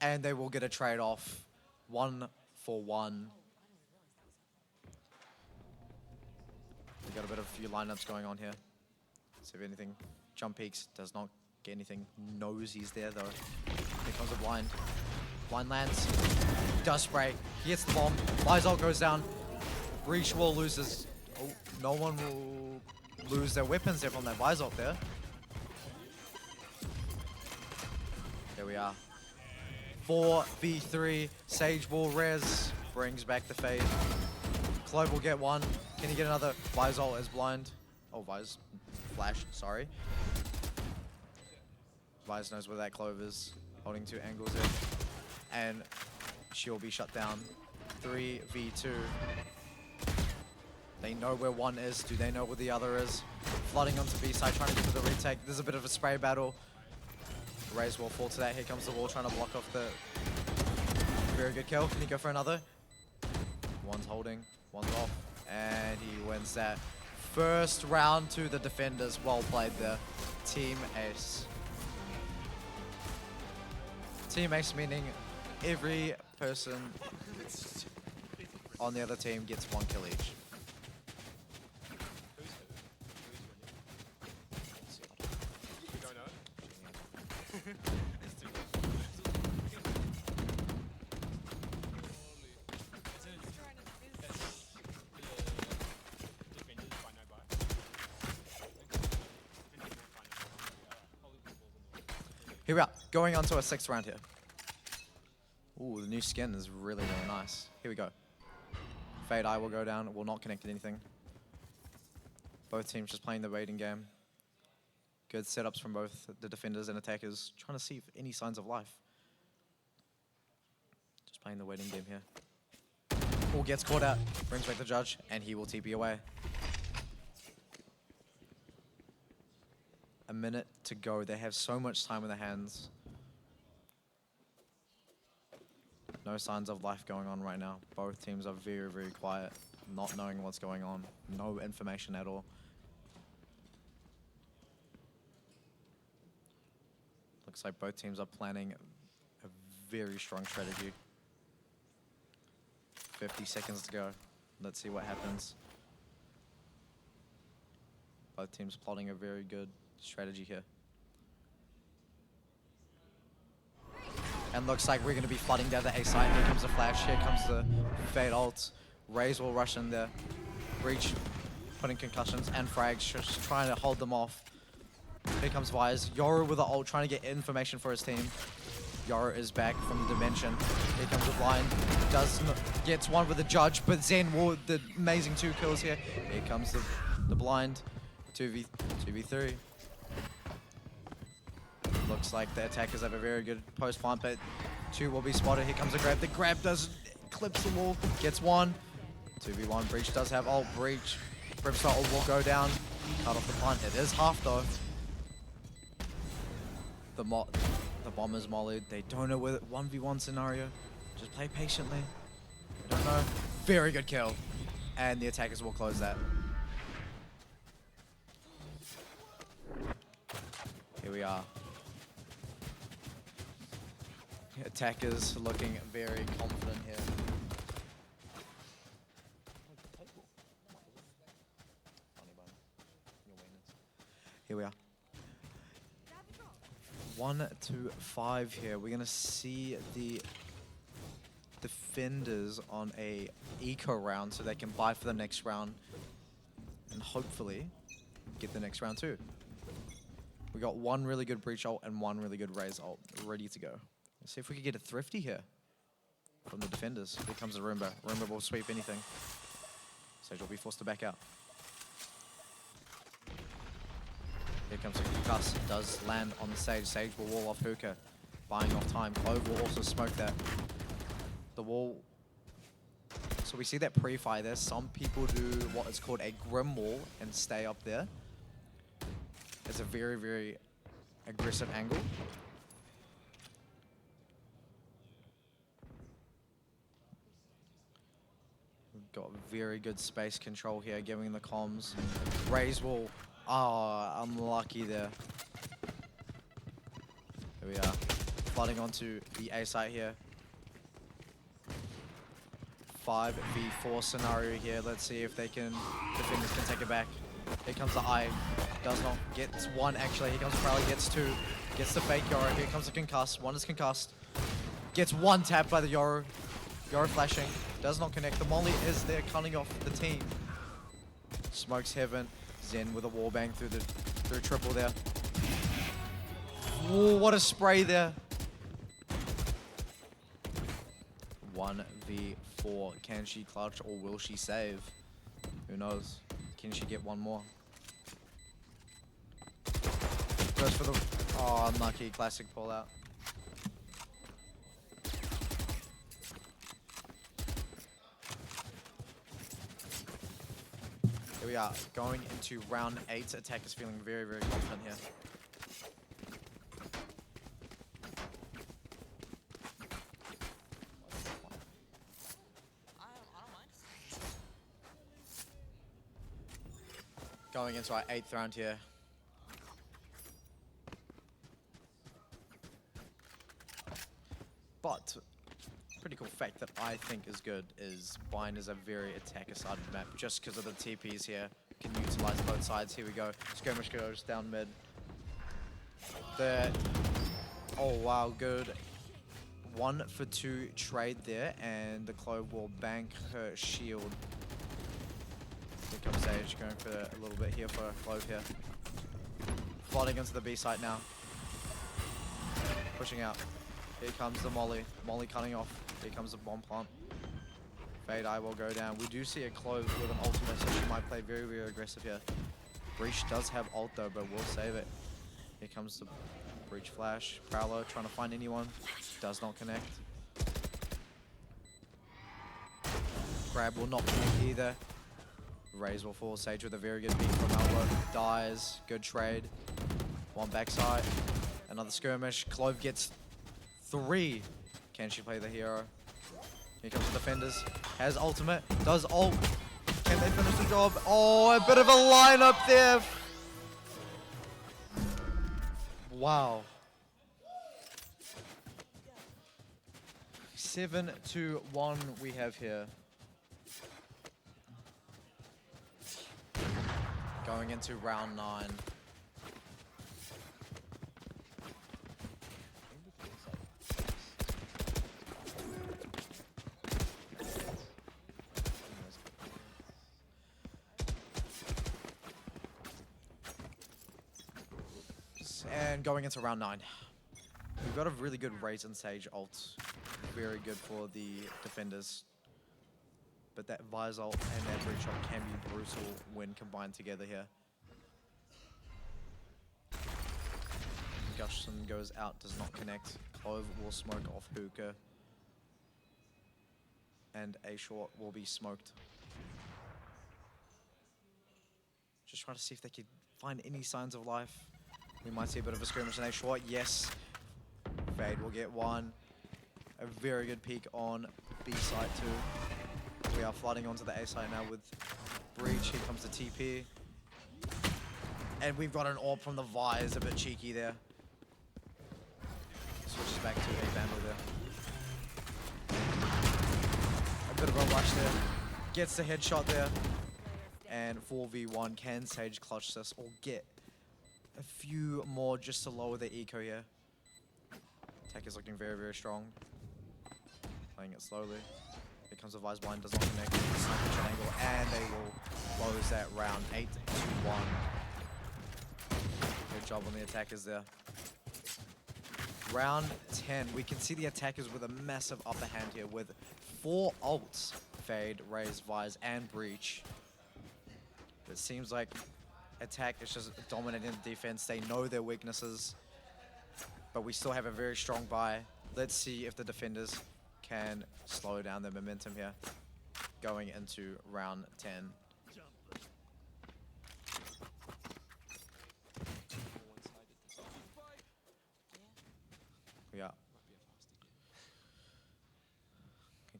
And they will get a trade off. 1 for 1. We got a bit of a few lineups going on here. See if anything. Jump peeks, does not get anything. Knows he's there though. Here comes a blind. Blind lands. Does spray. He hits the bomb. Lizol goes down. Breach will loses. Oh, no one will lose their weapons there from that Visor there. There we are. 4v3. Sage will res. Brings back the fade. Clove will get one. Can he get another? Visol is blind. Oh, Vise. Flash, sorry. Vise knows where that Clove is. Holding 2 angles in. And she'll be shut down. 3v2. They know where one is. Do they know where the other is? Flooding onto B side, trying to get to the retake. There's a bit of a spray battle. Raze will fall to that. Here comes the wall, trying to block off the... Very good kill. Can he go for another? One's holding, one's off. And he wins that. First round to the defenders. Well played there. Team Ace. Team Ace meaning every person on the other team gets 1 kill each. We don't know it. It's too Here we are, going on to a 6th round here. Ooh, the new skin is really, really nice. Here we go. Fade Eye will go down, it will not connect to anything. Both teams just playing the waiting game. Good setups from both the defenders and attackers, trying to see if any signs of life. Just playing the waiting game here. All gets caught out, brings back the judge, and he will TP away. A minute to go. They have so much time in their hands. No signs of life going on right now. Both teams are very, very quiet, not knowing what's going on. No information at all. Looks like both teams are planning a very strong strategy. 50 seconds to go. Let's see what happens. Both teams plotting a very good strategy here. And looks like we're going to be flooding down the A side. Here comes the flash, here comes the fade ult. Raze will rush in there. Breach putting concussions and frags, just trying to hold them off. Here comes Vise. Yoru with the ult, trying to get information for his team. Yoru is back from the dimension. Here comes the blind. Gets one with the judge, but Zen will the amazing 2 kills here. Here comes the blind. 2v3. Looks like the attackers have a very good post plant, but 2 will be spotted. Here comes the grab. The grab does clips the wall, gets 1. 2v1. Breach does have ult. Breach. Brimstone ult will go down. Cut off the plant. It is half though. The bomber's mollied. They don't know whether 1v1 scenario. Just play patiently. They don't know. Very good kill. And the attackers will close that. Here we are. Attackers looking very confident here. Here we are. 1 to 5 here. We're gonna see the defenders on a eco round so they can buy for the next round and hopefully get the next round too. We got 1 really good breach ult and 1 really good raise ult ready to go. Let's see if we can get a thrifty here from the defenders. Here comes the Roomba. Roomba will sweep anything. Sage will be forced to back out. Here comes a Gus. Does land on the Sage. Sage will wall off Hookah, buying off time. Clove will also smoke that. The wall. So we see that pre-fire there. Some people do what is called a Grim Wall and stay up there. It's a very, very aggressive angle. got very good space control here, giving the comms. Raze will, unlucky there. Here we are, flooding onto the A site here. 5v4 scenario here. Let's see if they can, defenders can take it back. Here comes the I. Does not get one actually. Here comes Crowley, gets two. Gets the fake Yoro. Here comes the concuss. One is concussed. Gets one tap by the Yoro. Yoro flashing. Does not connect. The Molly is there cutting off the team. Smokes heaven. Zen with a wallbang through triple there. Ooh, what a spray there. 1v4. Can she clutch or will she save? Who knows? Can she get one more? Goes for the... Oh, unlucky. Classic pull out. Here we are, going into round 8. Attack is feeling very, very confident here. Going into our 8th round here. But pretty cool fact that I think is good is Bind is a very attacker-sided map just because of the TPs here. Can utilize both sides. Here we go. Skirmish goes down mid. Oh wow, good. 1 for 2 trade there, and the Clove will bank her shield. Here comes Sage, going for a little bit here for Clove here. Flooding into the B site now. Pushing out. Here comes the Molly. Molly cutting off. Here comes the bomb plant. Fade Eye will go down. We do see a Clove with an ultimate, so she might play very, very aggressive here. Breach does have ult though, but will save it. Here comes the Breach flash. Prowler trying to find anyone. Does not connect. Grab will not connect either. Raze will fall. Sage with a very good beat from elbow. Dies. Good trade. One backside. Another skirmish. Clove gets 3. Can she play the hero? Here comes the defenders. Has ultimate. Does ult. Can they finish the job? Oh, a bit of a lineup there. Wow. 7-1 we have here. Going into round 9. And going into round 9. We've got a really good Raze and Sage ult. Very good for the defenders. But that Vise ult and that Breach ult can be brutal when combined together here. Gushson goes out, does not connect. Clove will smoke off Hookah. And A short will be smoked. Just trying to see if they could find any signs of life. We might see a bit of a skirmish in A short. Yes. Fade will get one. A very good peek on B site too. We are flooding onto the A site now with Breach. Here comes the TP. And we've got an AWP from the Vise, a bit cheeky there. Switches back to a Vandal there. A bit of a rush there. Gets the headshot there. And 4v1. Can Sage clutch this or get a few more just to lower the eco here? Tech is looking very, very strong. Playing it slowly. Here comes the Vise blind, does not connect. Sniper triangle, and they will close that round 8-1. Good job on the attackers there. Round 10, we can see the attackers with a massive upper hand here with 4 ults. Fade, Raze, Vise, and Breach. It seems like attack is just dominating the defense. They know their weaknesses, but we still have a very strong buy. Let's see if the defenders can slow down their momentum here going into round 10. Yeah.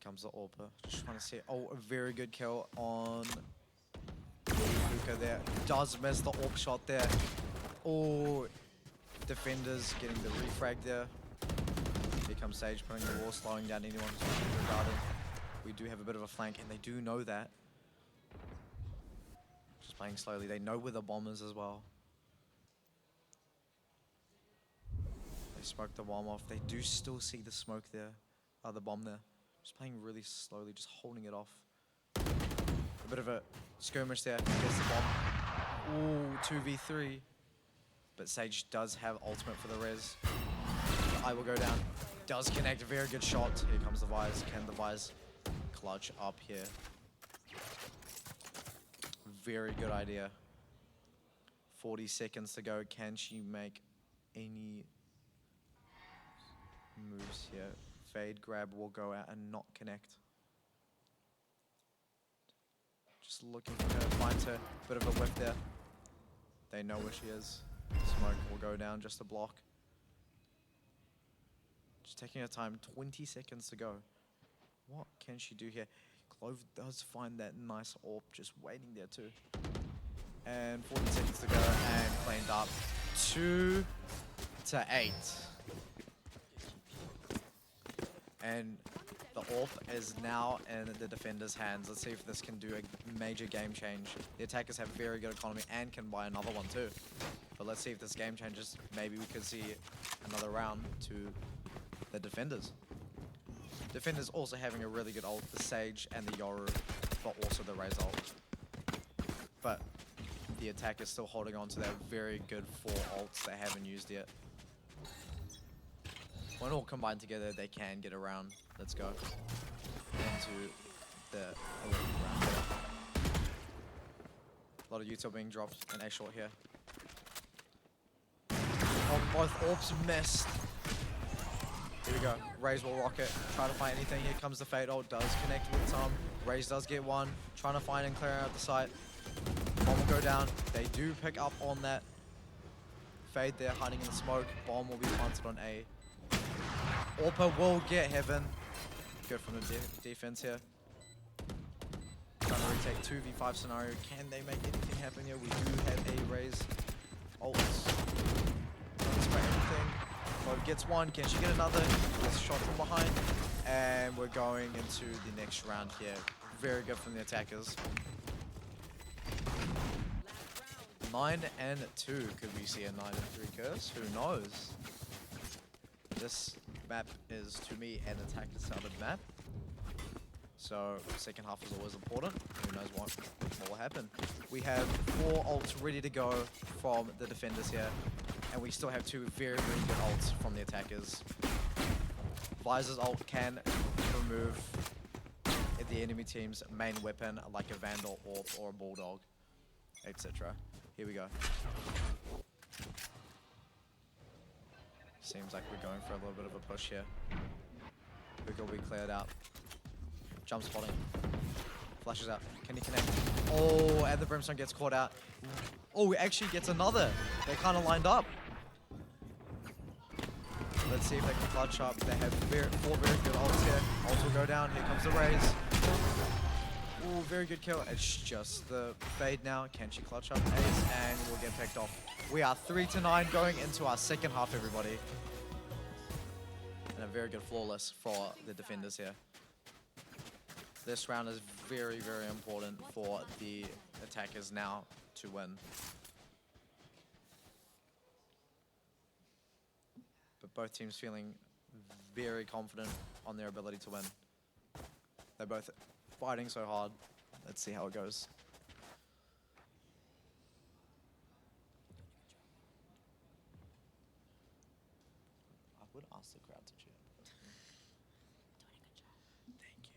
comes the AWPer. Just trying to see. Oh, a very good kill on Luka there. Does miss the AWP shot there. Oh, defenders getting the refrag there. Here comes Sage putting the wall, slowing down anyone who's regarding. We do have a bit of a flank, and they do know that. Just playing slowly. They know where the bomb is as well. They smoked the bomb off. They do still see the smoke there. The bomb there. Just playing really slowly, just holding it off. A bit of a skirmish there. Gets the bomb. Ooh, 2v3. But Sage does have ultimate for the res. I will go down. Does connect. A very good shot. Here comes the Vise. Can the Vise clutch up here? Very good idea. 40 seconds to go. Can she make any moves here? Fade grab will go out and not connect. Just looking for her, finds her. Bit of a whip there. They know where she is. Smoke will go down just a block. Just taking her time, 20 seconds to go. What can she do here? Clove does find that nice AWP just waiting there too. And 40 seconds to go and cleaned up. 2-8. And the AWP is now in the defender's hands. Let's see if this can do a major game change. The attackers have very good economy and can buy another one too. But let's see if this game changes. Maybe we could see another round to the defenders. Defenders also having a really good ult, the Sage and the Yoru, but also the Raze ult. But the attackers still holding on to their very good 4 ults they haven't used yet. When all combined together, they can get around. Let's go into the 11th round here. A lot of util being dropped and A short here. Oh, both AWPs missed. Here we go. Raze will rock it. Try to find anything. Here comes the Fade ult. Does connect with some. Raze does get one. Trying to find and clear out the site. Bomb will go down. They do pick up on that. Fade there, hiding in the smoke. Bomb will be planted on A. AWPer will get heaven. Good from the defense here. Trying to retake 2v5 scenario. Can they make anything happen here? We do have a Raze ult. Don't expect anything. Clove gets one. Can she get another? Gets shot from behind. And we're going into the next round here. Very good from the attackers. 9-2. Could we see a 9-3 curse? Who knows? This map is, to me, an attacker-started map. So, second half is always important. Who knows what will happen. We have 4 ults ready to go from the defenders here. And we still have 2 very, very good ults from the attackers. Visor's ult can remove the enemy team's main weapon, like a Vandal, AWP, or a Bulldog, etc. Here we go. Seems like we're going for a little bit of a push here. Hookah will be cleared out. Jump spotting. Flashes out. Can he connect? Oh, and the Brimstone gets caught out. Oh, he actually gets another. They kind of lined up. Let's see if they can clutch up. They have 4 very good ults here. Ult will go down. Here comes the Raze. Ooh, very good kill. It's just the Fade now. Can she clutch up Ace? And we'll get picked off. We are 3-9 going into our second half, everybody. And a very good flawless for the defenders here. This round is very, very important for the attackers now to win. But both teams feeling very confident on their ability to win. They're both fighting so hard. Let's see how it goes. I would ask the crowd to cheer. Thank you, thank you.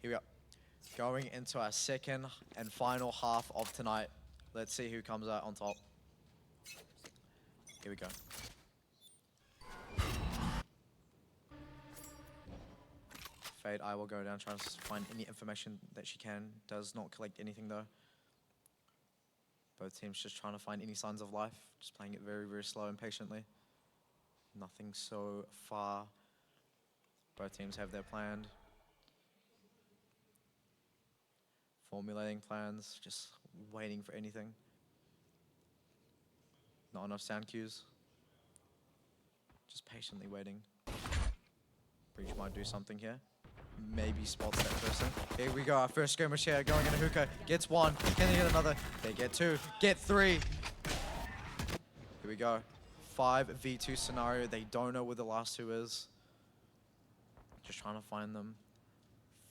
Here we go. Going into our second and final half of tonight. Let's see who comes out on top. Here we go. Fade, I will go down, trying to find any information that she can. Does not collect anything though. Both teams just trying to find any signs of life. Just playing it very, very slow and patiently. Nothing so far. Both teams have their plan. Formulating plans, just waiting for anything. Not enough sound cues. Just patiently waiting. Breach might do something here. Maybe spots that person. Here we go, our first skirmish here, going in a hookah. Gets one, can they get another? They get two, get three. Here we go. 5v2 scenario. They don't know where the last two is. Just trying to find them.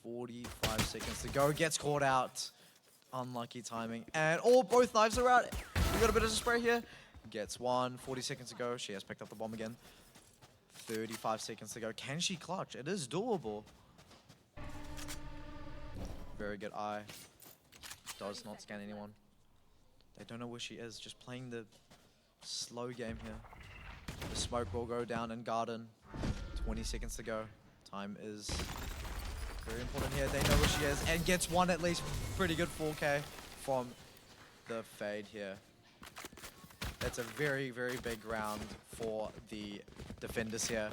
45 seconds to go. Gets caught out. Unlucky timing. And both knives are out. We got a bit of a spray here. Gets one. 40 seconds to go. She has picked up the bomb again. 35 seconds to go. Can she clutch? It is doable. Very good eye. Does not scan anyone. They don't know where she is. Just playing the slow game here. The smoke will go down in garden. 20 seconds to go. Time is very important here. They know where she is and gets one at least. Pretty good 4K from the fade here. That's a very, very big round for the defenders here,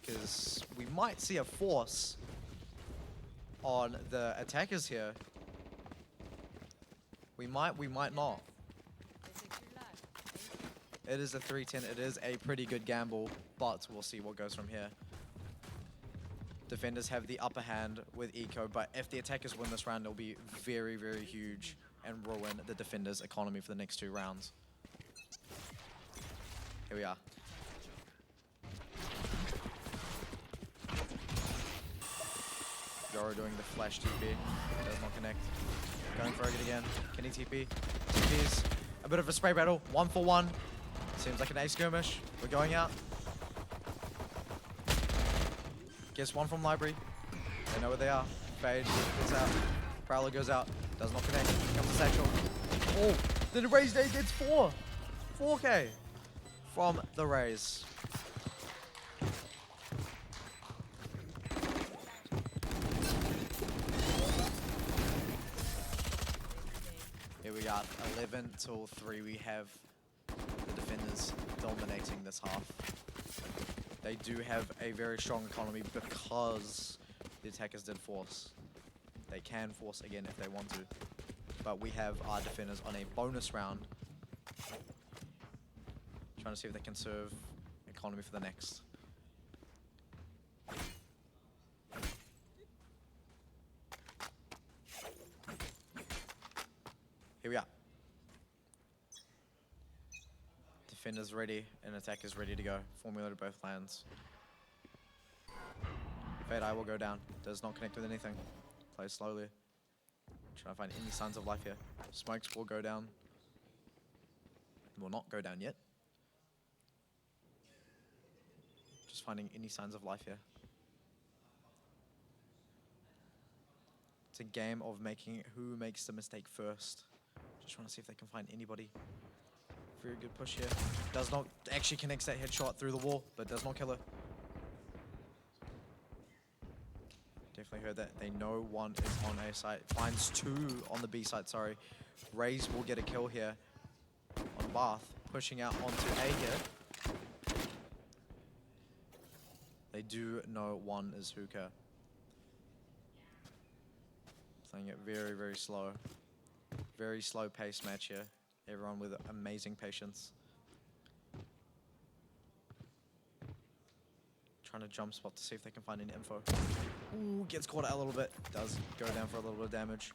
because we might see a force on the attackers here. We might not. It is a 3-10. It is a pretty good gamble, but we'll see what goes from here. Defenders have the upper hand with eco, but if the attackers win this round, it'll be very, very huge and ruin the defenders' economy for the next 2 rounds. Here we are. Yoro doing the flash TP. Does not connect. Going for it again. Can he TP? TPs. A bit of a spray battle. 1-for-1. Seems like an ace skirmish. We're going out. Gets one from library. They know where they are. Fade gets out. Prowler goes out. Does not connect. Comes to Satchel. Oh, the Raze Day gets 4. 4K from the Raze. Here we are, 11-3. We have the defenders dominating this half. They do have a very strong economy because the attackers did force. They can force again if they want to. But we have our defenders on a bonus round. Trying to see if they can serve economy for the next. Here we are. Defenders ready and attackers ready to go. Formulated both plans. Fade Eye will go down. Does not connect with anything. Plays slowly. Trying to find any signs of life here. Smokes will go down. Will not go down yet. Just finding any signs of life here. It's a game of making who makes the mistake first. Just want to see if they can find anybody. Very good push here. Does not actually connects that headshot through the wall, but does not kill her. Definitely heard that. They know one is on A site. Finds 2 on the B site, sorry. Raze will get a kill here on Bath. Pushing out onto A here. They do know one is hookah. Playing it very, very slow. Very slow pace match here. Everyone with amazing patience. Trying to jump spot to see if they can find any info. Ooh, gets caught out a little bit. Does go down for a little bit of damage.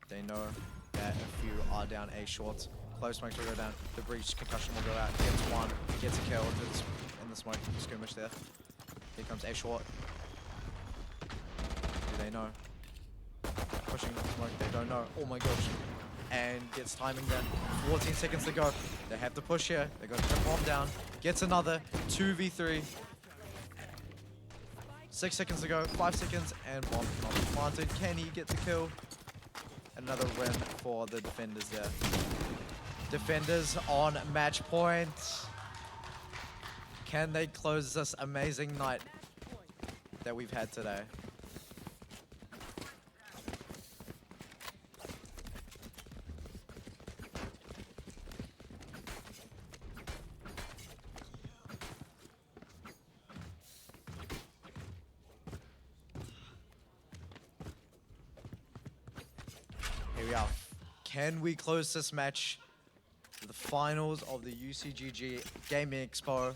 They know that a few are down A short. Close smokes will go down. The breach concussion will go out. Gets one. Gets a kill in the smoke skirmish there. Here comes A short. Do they know? Pushing the smoke. They don't know. Oh my gosh. And gets timing then. 14 seconds to go. They have to push here. They got the bomb down. Gets another 2v3. 6 seconds to go. 5 seconds and bomb not planted. Can he get the kill? Another win for the defenders there. Defenders on match point. Can they close this amazing night that we've had today? Here we are. Can we close this match to the finals of the UCGG Gaming Expo?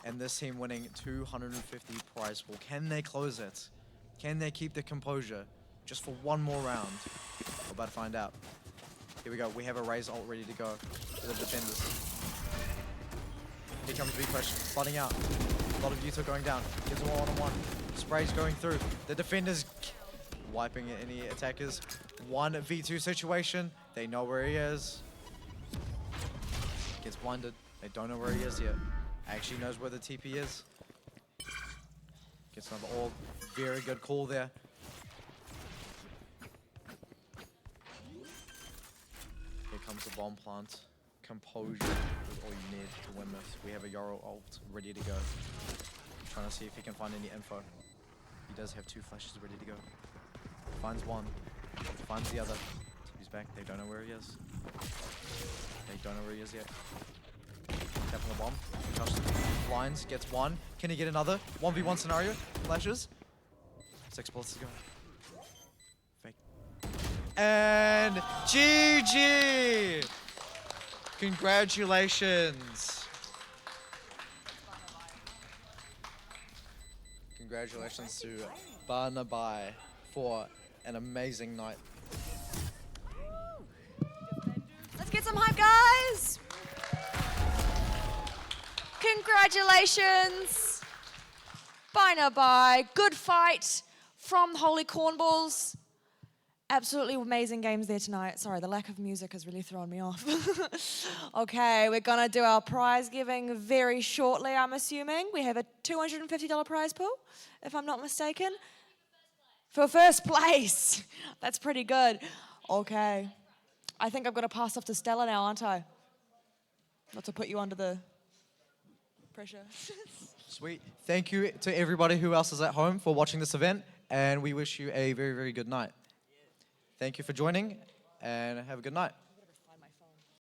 And this team winning 250 prize pool. Can they close it? Can they keep the composure just for one more round? We're about to find out. Here we go. We have a Raze ult ready to go for the defenders. Here comes B-Push, flooding out. A lot of Utah going down. Gives them one-on-one. Sprays going through. The defenders wiping any attackers. 1v2 situation. They know where he is. Gets blinded. They don't know where he is yet. Actually knows where the TP is. Gets another orb. Very good call there. Here comes the bomb plant. Composure is all you need to win this. We have a Yoro ult ready to go. Trying to see if he can find any info. He does have 2 flashes ready to go. Finds one. Finds the other. TP's back. They don't know where he is. They don't know where he is yet. Tapping the bomb. Blinds. Gets one. Can he get another? 1v1 scenario. Flashes. 6 bullets to go. Fake. And GG! Congratulations. Congratulations to Barnaby for an amazing night. Let's get some hype, guys! Congratulations! Bye. Good fight from the Holy Cornballs. Absolutely amazing games there tonight. Sorry, the lack of music has really thrown me off. Okay, we're gonna do our prize giving very shortly, I'm assuming. We have a $250 prize pool, if I'm not mistaken. For first place. That's pretty good. Okay. I think I'm gonna pass off to Stella now, aren't I? Not to put you under the pressure. Sweet. Thank you to everybody who else is at home for watching this event, and we wish you a very, very good night. Thank you for joining, and have a good night.